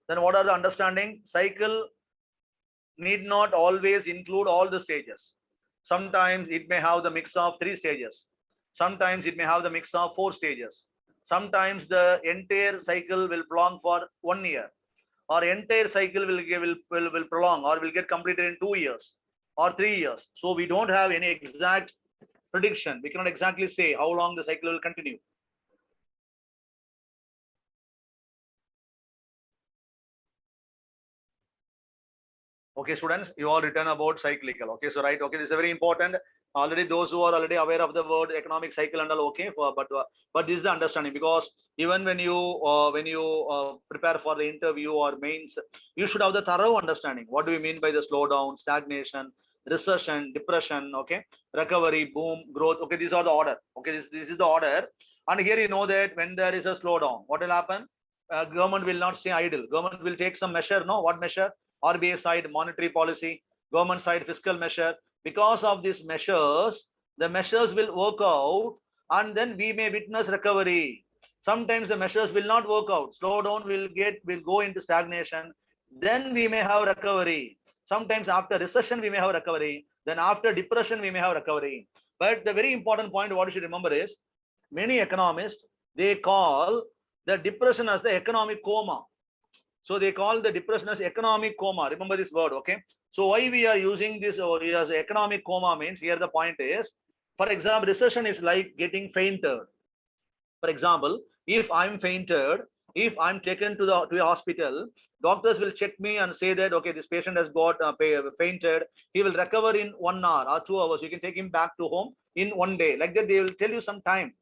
Then what are the understanding? Cycle need not always include all the stages. Sometimes it may have the mix of 3 stages. Sometimes it may have the mix of 4 stages. Sometimes the entire cycle will prolong for 1 year, or entire cycle will prolong or will get completed in 2 years or 3 years. So we don't have any exact prediction. We cannot exactly say how long the cycle will continue. Okay, students, you all written about cyclical. Okay, so right. Okay, this is very important. Already those who are already aware of the word economic cycle and all. Okay, but this is the understanding, because even when you prepare for the interview or mains, you should have the thorough understanding. What do we mean by the slowdown, stagnation, recession, depression? Okay, recovery, boom, growth. Okay, these are the order. Okay, this is the order. And here you know that when there is a slowdown, what will happen? Government will not stay idle. Government will take some measure. No, what measure? RBI side monetary policy, government side fiscal measure. Because of these measures, the measures will work out, and then we may witness recovery. Sometimes the measures will not work out. Slowdown will go into stagnation. Then we may have recovery. Sometimes after recession we may have recovery. Then after depression we may have recovery. But the very important point what you should remember is, many economists, they call the depression as the economic coma. So they call the depression as economic coma. Remember this word, okay? So why we are using this as economic coma means, here the point is, for example, recession is like getting fainted. For example, if I'm fainted, if I'm taken to a hospital, doctors will check me and say that, okay, this patient has got fainted. He will recover in 1 hour or 2 hours. You can take him back to home in 1 day. Like that, they will tell you some time.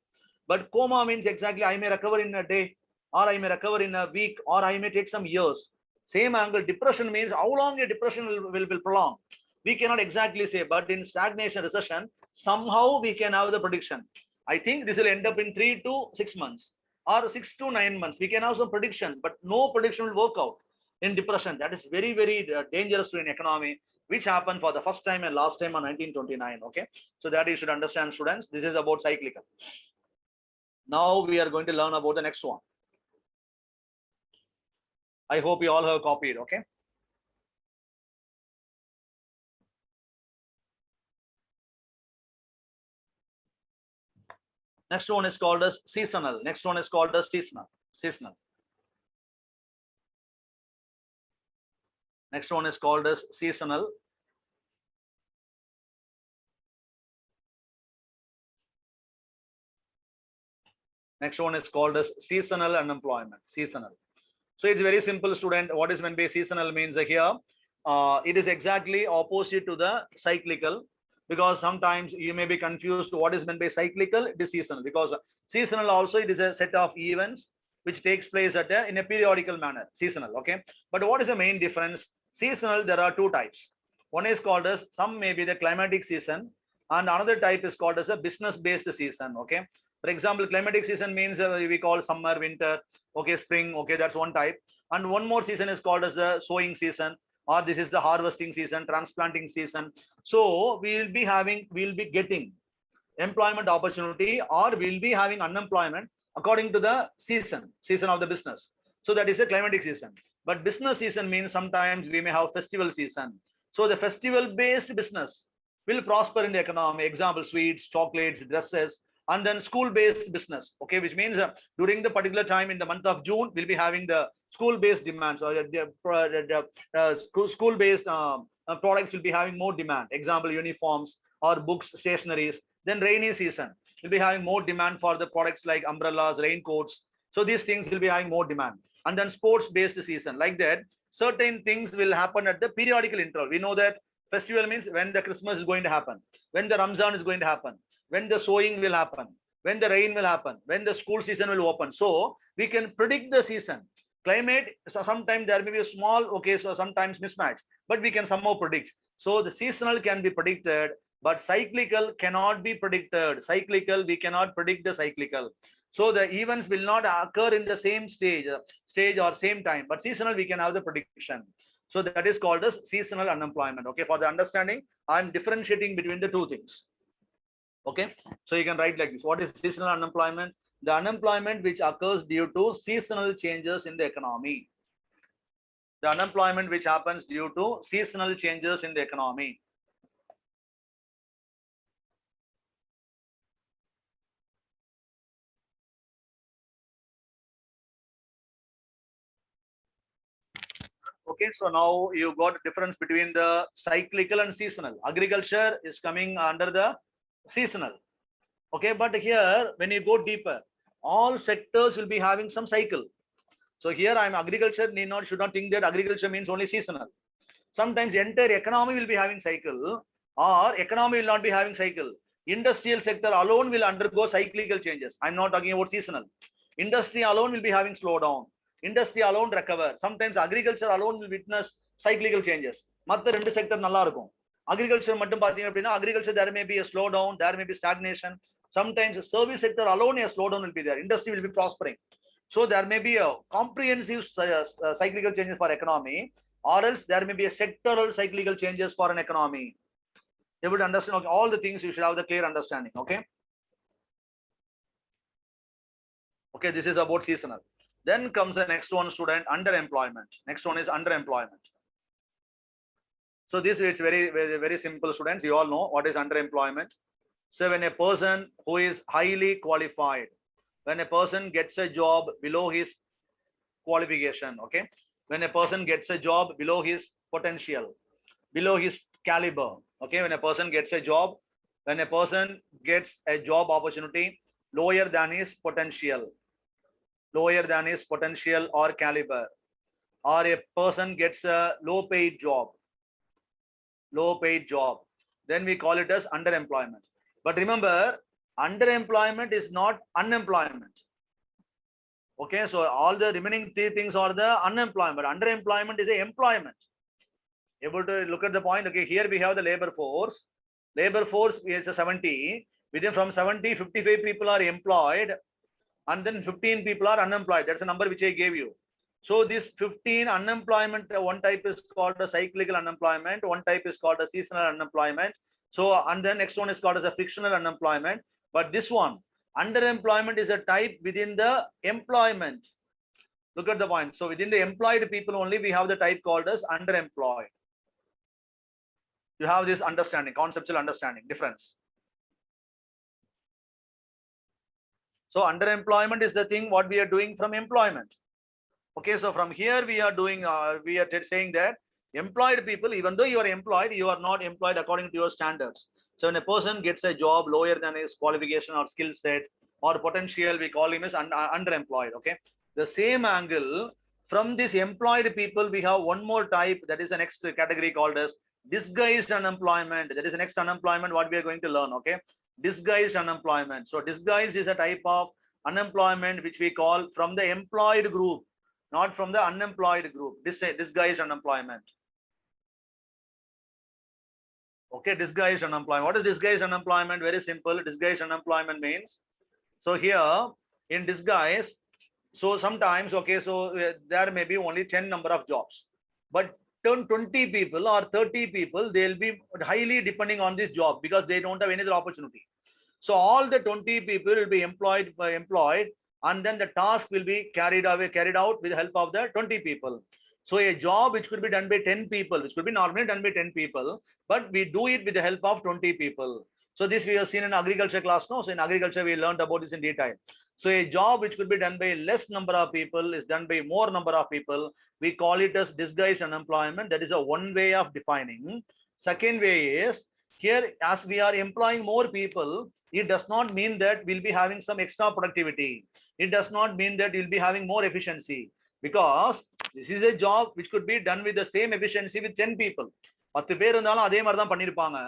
But coma means exactly I may recover in a day, or I may recover in a week, or I may take some years. Same angle. Depression means how long a depression will prolong. We cannot exactly say, but in stagnation, recession, somehow we can have the prediction. I think this will end up in 3 to 6 months or 6 to 9 months. We can have some prediction, but no prediction will work out in depression. That is very, very dangerous to an economy, which happened for the first time and last time on 1929. Okay, so that you should understand, students. This is about cyclical. Now we are going to learn about the next one. I hope you all have copied, okay? Next one is called as seasonal. Next one is called as seasonal. Seasonal. Next one is called as seasonal. Next one is called as seasonal unemployment. Seasonal. So it's very simple, student. What is meant by seasonal means here, it is exactly opposite to the cyclical, because sometimes you may be confused what is meant by cyclical. It is seasonal, because seasonal also it is a set of events which takes place at in a periodical manner, seasonal. Okay, but what is the main difference? Seasonal, there are two types. One is called as, some may be the climatic season, and another type is called as a business based season. Okay, for example, climatic season means we call summer, winter, okay, spring, okay, that's one type. And one more season is called as the sowing season, or this is the harvesting season, transplanting season. So we'll be getting employment opportunity, or we'll be having unemployment according to the season of the business. So that is a climatic season. But business season means sometimes we may have festival season. So the festival based business will prosper in the economy. Example, sweets, chocolates, dresses. And then school based business, okay, which means during the particular time in the month of June, we'll be having the school based demands, or school based products will be having more demand. Example, uniforms or books, stationaries. Then rainy season will be having more demand for the products like umbrellas, raincoats. So these things will be having more demand. And then sports based season, like that, certain things will happen at the periodical interval. We know that festival means when the Christmas is going to happen, when the Ramzan is going to happen, when the sowing will happen, when the rain will happen, when the school season will open. So we can predict the season. Climate, so sometimes there may be a small, okay, so sometimes mismatch, but we can somehow predict. So the seasonal can be predicted, but cyclical cannot be predicted. Cyclical, we cannot predict the cyclical. So the events will not occur in the same stage or same time, but seasonal we can have the prediction. So that is called as seasonal unemployment. Okay, for the understanding, I'm differentiating between the two things. Okay, so you can write like this. What is seasonal unemployment? The unemployment which occurs due to seasonal changes in the economy. The unemployment which happens due to seasonal changes in the economy. Okay, so now you got a difference between the cyclical and seasonal. Agriculture is coming under the seasonal. Okay, but here when you go deeper, all sectors will be having some cycle. So here I'm agriculture, should not think that agriculture means only seasonal. Sometimes entire economy will be having cycle, or economy will not be having cycle. Industrial sector alone will undergo cyclical changes. I'm not talking about seasonal. Industry alone will be having slowdown. Industry alone recover. Sometimes agriculture alone will witness cyclical changes. மத்த ரெண்டு sector நல்லா இருக்கும். Agriculture மட்டும் பாத்தீங்க அப்படின்னா, agriculture there may be a slowdown, there may be stagnation. Sometimes service sector alone a slowdown will be there. Industry will be prospering. So there may be a comprehensive cyclical changes for economy, or else there may be a sectoral cyclical changes for an economy. You would understand, okay, all the things you should have the clear understanding. Okay. Okay, this is about seasonal. Then comes the next one, student, underemployment. Next one is underemployment. So this it's very simple, students. You all know what is underemployment. So when a person who is highly qualified, when a person gets a job below his qualification, okay, when a person gets a job below his potential, below his caliber, okay, when a person gets a job, when a person gets a job opportunity lower than his potential, lower than his potential or caliber, or a person gets a low paid job, then we call it as underemployment. But remember, underemployment is not unemployment. Okay, so all the remaining three things are the unemployment. Underemployment is a employment. Able to look at the point. Okay, here we have the labor force. Labor force is a 70. Within from 70, 55 people are employed, and then 15 people are unemployed. That's a number which I gave you. So this 15 unemployment, one type is called a cyclical unemployment, one type is called a seasonal unemployment. So, and then next one is called as a frictional unemployment. But this one, underemployment, is a type within the employment. Look at the point. So within the employed people only, we have the type called as underemployed. You have this understanding, conceptual understanding, difference. So underemployment is the thing what we are doing from employment. Okay, so from here we are doing, we are saying that employed people, even though you are employed, you are not employed according to your standards. So when a person gets a job lower than his qualification or skill set or potential, we call him as underemployed. Okay, the same angle, from this employed people, we have one more type, that is the next category called as disguised unemployment. That is the next unemployment what we are going to learn. Okay, disguised unemployment. So disguised is a type of unemployment which we call from the employed group, not from the unemployed group. Disguised unemployment. Okay, disguised unemployment. What is disguised unemployment? Very simple. Disguised unemployment means, so here in disguise, so sometimes, okay, so there may be only 10 number of jobs, but 20 people or 30 people, they'll be highly depending on this job because they don't have any other opportunity. So all the 20 people will be employed, and then the task will be carried out with the help of the 20 people. So a job which could be done by 10 people, which could be normally done by 10 people, but we do it with the help of 20 people. So this we have seen in agriculture class, no? So in agriculture, we learned about this in detail. So a job which could be done by less number of people is done by more number of people. We call it as disguised unemployment. That is a one way of defining. Second way is, here as we are employing more people, it does not mean that we'll be having some extra productivity. It does not mean that we'll be having more efficiency, because this is a job which could be done with the same efficiency with 10 people. 10 பேர் இருந்தாலும் அதே மாதிரி தான் பண்ணிருப்பாங்க.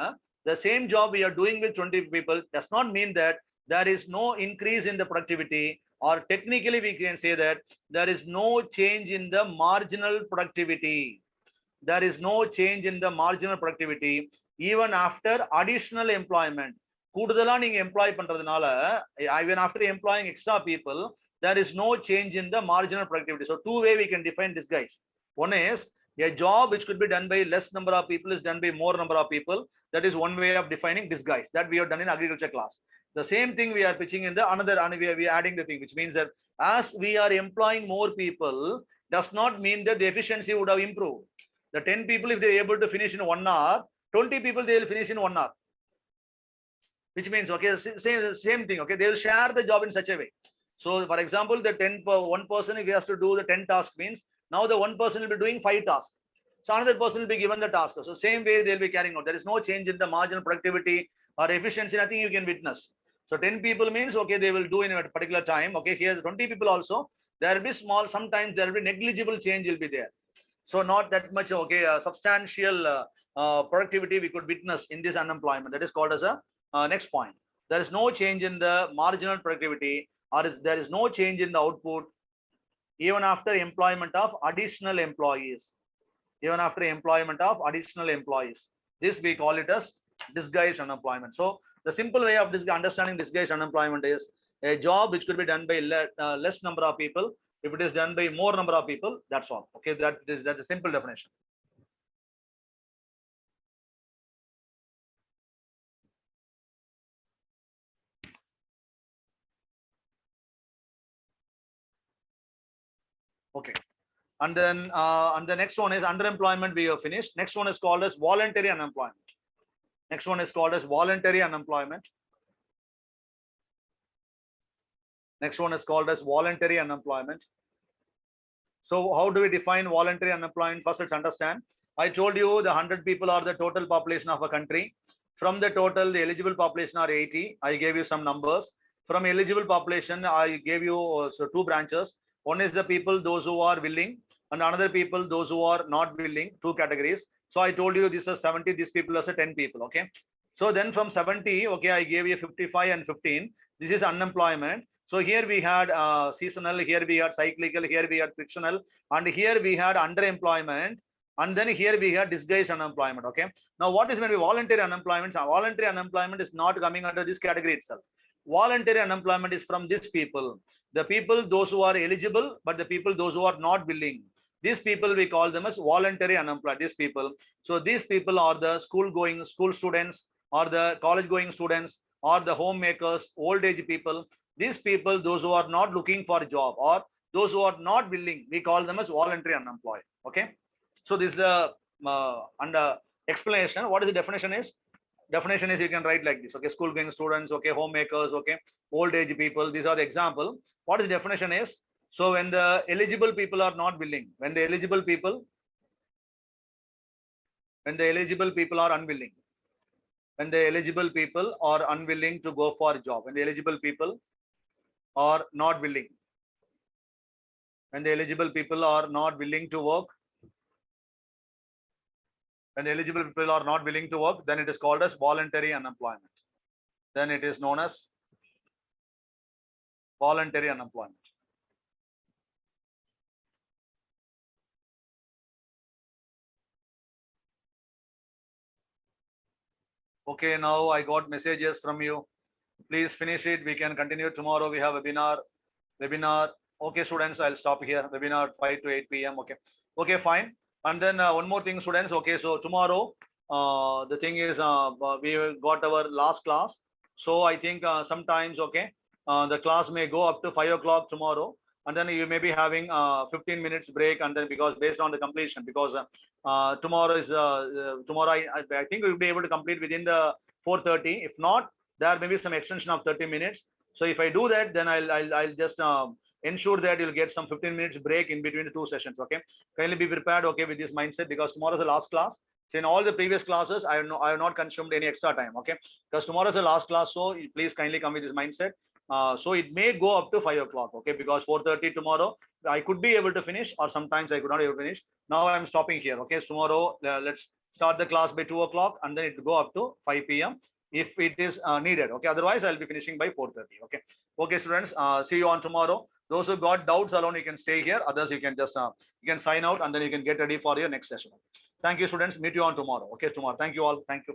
The same job we are doing with 20 people does not mean that there is no increase in the productivity, or technically we can say that there is no change in the marginal productivity. There is no change in the marginal productivity even after additional employment. கூடுதலா நீங்க employee பண்றதுனால, even after employing extra people, there is no change in the marginal productivity. So two way we can define disguise. One is a job which could be done by less number of people is done by more number of people. That is one way of defining disguise that we have done in agriculture class. The same thing we are pitching in the another, and we are adding the thing, which means that as we are employing more people does not mean that the efficiency would have improved. The 10 people, if they are able to finish in 1 hour, 20 people they will finish in 1 hour, which means, okay, same thing, okay, they will share the job in such a way. So for example, the 10 per one person, if he has to do the 10 tasks, means now the one person will be doing 5 tasks, so another person will be given the task. So same way they'll be carrying out. There is no change in the marginal productivity or efficiency, nothing you can witness. So 10 people means, okay, they will do in a particular time. Okay, here 20 people also, there will be small, sometimes there will be negligible change will be there. So not that much, okay, substantial productivity we could witness in this unemployment. That is called as a next point. There is no change in the marginal productivity, or there is no change in the output even after employment of additional employees. Even after employment of additional employees, this we call it as disguised unemployment. So the simple way of understanding disguised unemployment is a job which could be done by less number of people. If it is done by more number of people, that's all. Okay, that's a simple definition. Okay, and then and the next one is underemployment. We have finished. Next one is called as voluntary unemployment. Next one is called as voluntary unemployment. Next one is called as voluntary unemployment. So how do we define voluntary unemployment? First, let's understand. I told you the 100 people are the total population of a country. From the total, the eligible population are 80. I gave you some numbers. From eligible population, I gave you so 2 branches. One is the people, those who are willing, and another people, those who are not willing, 2 categories. So I told you this is 70, these people are 10 people, okay? So then from 70, okay, I gave you 55 and 15. This is unemployment. So here we had seasonal, here we had cyclical, here we had frictional, and here we had underemployment, and then here we had disguised unemployment, okay? Now what is maybe voluntary unemployment? Voluntary unemployment is not coming under this category itself. Voluntary unemployment is from these people. The people, those who are eligible, but the people, those who are not willing. These people, we call them as voluntary unemployed, these people. So these people are the school students, or the college going students, or the homemakers, old age people. These people, those who are not looking for a job, or those who are not willing, we call them as voluntary unemployed, okay? So this is the under explanation. What is the definition is? Definition is, you can write like this, okay? School going students, okay, homemakers, okay, old age people, these are the example. What is the definition is? So when the eligible people are not willing, when the eligible people are unwilling, when the eligible people are unwilling to go for a job, when the eligible people are not willing, when the eligible people are not willing to work, when the eligible people are not willing to work, then it is called as voluntary unemployment. Then it is known as voluntary unemployment. Okay, now I got messages from you. Please finish it. We can continue tomorrow. We have webinar. Okay, students, I'll stop here. Webinar 5 to 8 p.m. Okay. Okay, fine. And then one more thing, students. Okay, so tomorrow, the thing is, we got our last class. So I think sometimes, okay, the class may go up to 5 o'clock tomorrow. And then you may be having 15 minutes break. And then because based on the completion, because tomorrow is tomorrow, I think we'll be able to complete within the 4:30. If not, there may be some extension of 30 minutes. So if I do that, then I'll just ensure that you'll get some 15 minutes break in between the two sessions. Okay, kindly be prepared. Okay, with this mindset, because tomorrow is the last class. So in all the previous classes, I have not consumed any extra time. Okay, because tomorrow is the last class, so please kindly come with this mindset. So it may go up to 5 o'clock. Okay, because 4:30 tomorrow I could be able to finish, or sometimes I could not able to finish. Now I'm stopping here. Okay, so tomorrow let's start the class by 2 o'clock, and then it will go up to 5 p.m. if it is needed. Okay, otherwise I'll be finishing by 4:30. Okay, okay, students. See you on tomorrow. Those who got doubts alone, you can stay here. Others, you can just you can sign out, and then you can get ready for your next session. Thank you, students. Meet you on tomorrow. Okay, tomorrow. Thank you all. Thank you.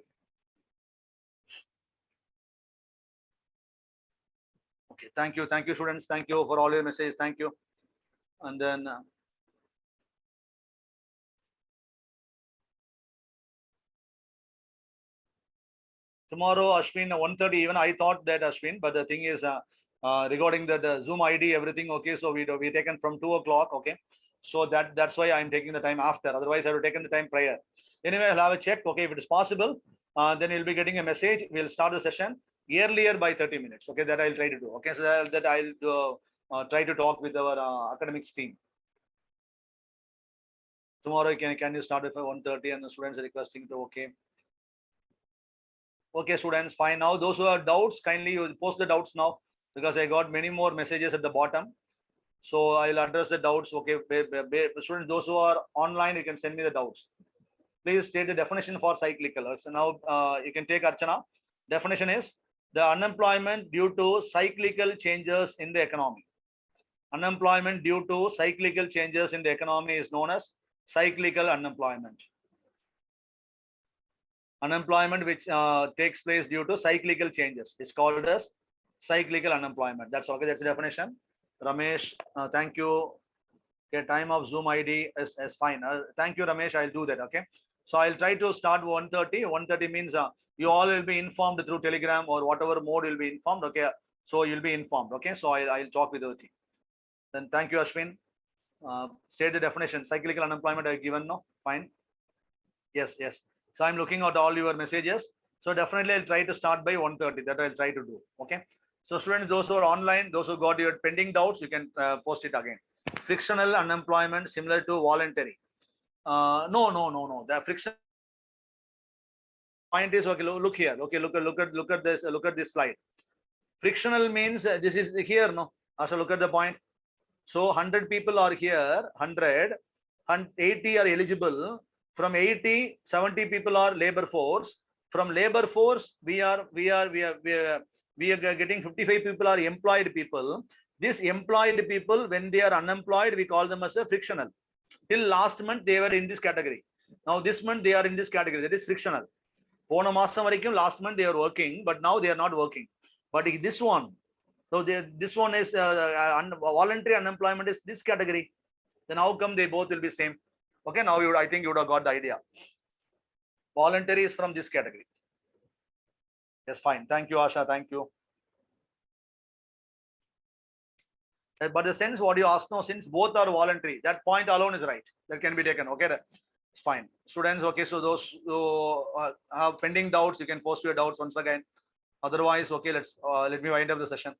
Okay, thank you, students. Thank you for all your messages. Thank you. And then tomorrow, Ashwin, 1:30. Even I thought that, Ashwin, but the thing is, regarding the Zoom ID, everything. Okay, so we taken from 2 o'clock. Okay, so that's why I'm taking the time after. Otherwise, I would have taken the time prior. Anyway, I'll have a check. Okay, if it is possible, then you'll be getting a message. We'll start the session earlier by 30 minutes. Okay, that I'll try to do. Okay, so that I'll try to talk with our academics team. Tomorrow, can you start at 1:30, and the students are requesting to, okay. Okay, students, fine. Now, those who have doubts, kindly you post the doubts now, because I got many more messages at the bottom. So I'll address the doubts. Okay, students, those who are online, you can send me the doubts. Please state the definition for cyclical. So now you can take Archana. Definition is the unemployment due to cyclical changes in the economy. Unemployment due to cyclical changes in the economy is known as cyclical unemployment. Unemployment which takes place due to cyclical changes is called as cyclical unemployment. That's okay. That's the definition. Ramesh, thank you. Okay, time of Zoom ID is fine. Thank you, Ramesh. I'll do that. Okay. So I'll try to start 1:30. 1:30 means you all will be informed through Telegram or whatever mode you'll be informed. Okay. So you'll be informed. Okay. So I'll talk with the team. Then thank you, Ashwin. State the definition. Cyclical unemployment I've given. No, fine. Yes, yes. So I'm looking at all your messages. So definitely I'll try to start by 1:30. That I'll try to do. Okay. So students, those who are online, those who got your pending doubts, you can post it again. Frictional unemployment similar to voluntary. No. The friction point is, okay. Look here. Okay, look at this. Look at this slide. Frictional means this is here. No. Also look at the point. So 100 people are here. 100 and 80 are eligible. From 80, 70 people are labor force. From labor force, we are getting 55 people are employed people. These employed people, when they are unemployed, we call them as a frictional. Till last month, they were in this category. Now this month, they are in this category. That is frictional. Last month they are working, but now they are not working. But this one, so this one is voluntary unemployment is this category. Then how come they both will be same? Okay, now I think you would have got the idea. Voluntary is from this category. Yes, fine. Thank you, Asha. Thank you. But the sense what you asked now, since both are voluntary, that point alone is right. That can be taken. Okay, it's fine. Students, okay. So those who have pending doubts, you can post your doubts once again. Otherwise, okay, let me wind up the session.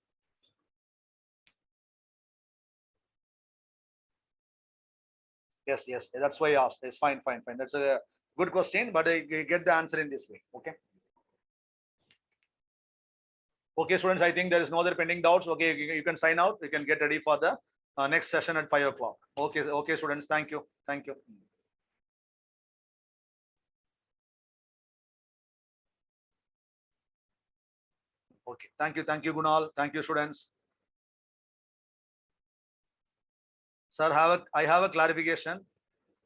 Yes, that's why I asked. It's fine. That's a good question, but I get the answer in this way. Okay. Okay, students, I think there is no other pending doubts. Okay, you can sign out. You can get ready for the next session at 5 o'clock. Okay, students. Thank you. Okay, thank you, Gunal. Thank you, students. Sir, I have a clarification.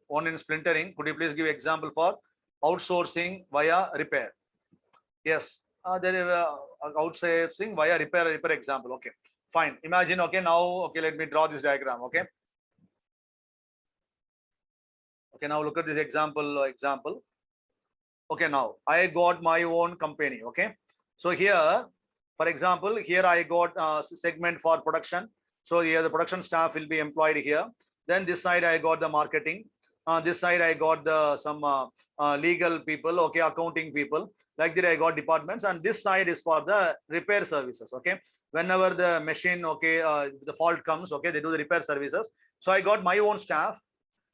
One in splintering. Could you please give example for outsourcing via repair? Yes. There is outsourcing via repair example. Okay. Fine. Imagine. Okay. Now. Okay. Let me draw this diagram. Okay. Okay. Now look at this example. Okay. Now I got my own company. Okay. So here, for example, here I got segment for production. So here the production staff will be employed here. Then this side I got the marketing. This side I got the some legal people. Okay, accounting people. Like that I got departments, and this side is for the repair services. Okay, whenever the machine the fault comes, okay, they do the repair services. So I got my own staff.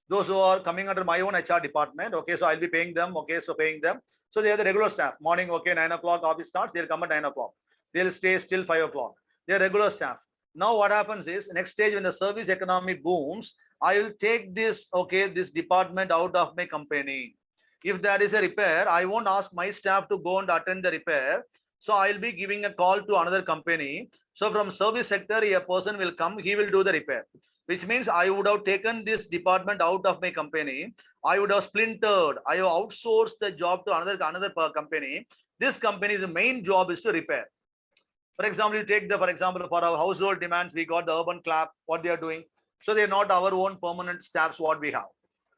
Those who are coming under my own HR department, okay, so I'll be paying them, okay, so paying them. So they are the regular staff. Morning, okay, 9 o'clock office starts, they'll come at 9 o'clock. They'll stay till 5 o'clock. They're regular staff. Now what happens is, next stage when the service economy booms, I will take this, okay, this department out of my company. If there is a repair, I won't ask my staff to go and attend the repair. So I'll be giving a call to another company. So from service sector, a person will come, he will do the repair, which means I would have taken this department out of my company. I would have splintered. I have outsourced the job to another company. This company's main job is to repair. For example, you take for example, for our household demands, we got the urban club, what they are doing. So they're not our own permanent staffs, what we have.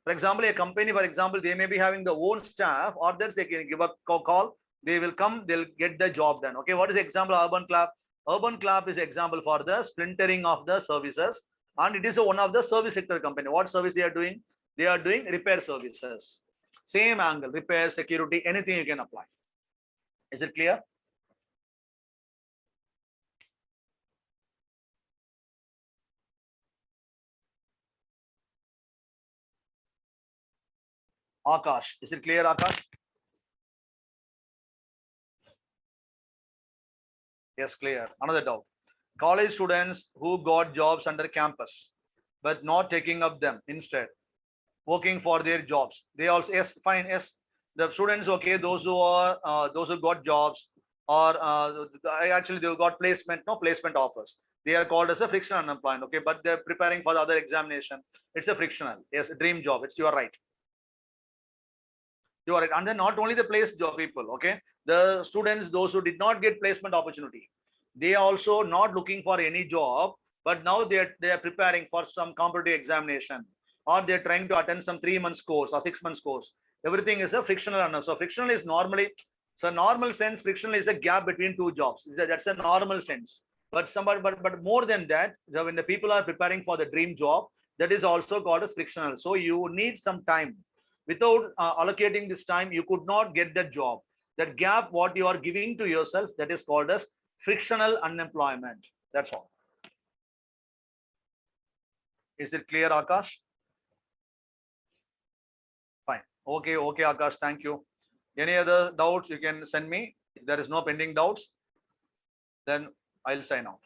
For example, a company, for example, they may be having the own staff, or that they can give a call. They will come, they'll get the job done. Okay, what is the example of urban club? Urban club is example for the splintering of the services. And it is one of the service sector company. What service they are doing? They are doing repair services. Same angle, repair, security, anything you can apply. Is it clear? Akash, is it clear, Akash? Yes, clear. Another doubt. College students who got jobs under campus, but not taking up them, instead working for their jobs. They also, yes, fine, yes. The students, okay, those who got jobs, or actually they got placement, no placement offers. They are called as a frictional unemployment, okay, but they're preparing for the other examination. It's a frictional, yes, a dream job. You are right. You are right. And then not only the placed job people, okay, the students, those who did not get placement opportunity, they are also not looking for any job, but now they are preparing for some competitive examination, or they're trying to attend some 3 months course or 6 months course. Everything is a frictional. So frictional is normally, so normal sense, frictional is a gap between two jobs. That's a normal sense. But more than that, when the people are preparing for the dream job, that is also called as frictional. So you need some time. Without allocating this time, you could not get that job. That gap, what you are giving to yourself, that is called as frictional unemployment. That's all. Is it clear, Akash? Fine. Okay, Akash. Thank you. Any other doubts, you can send me. If there is no pending doubts, then I'll sign out.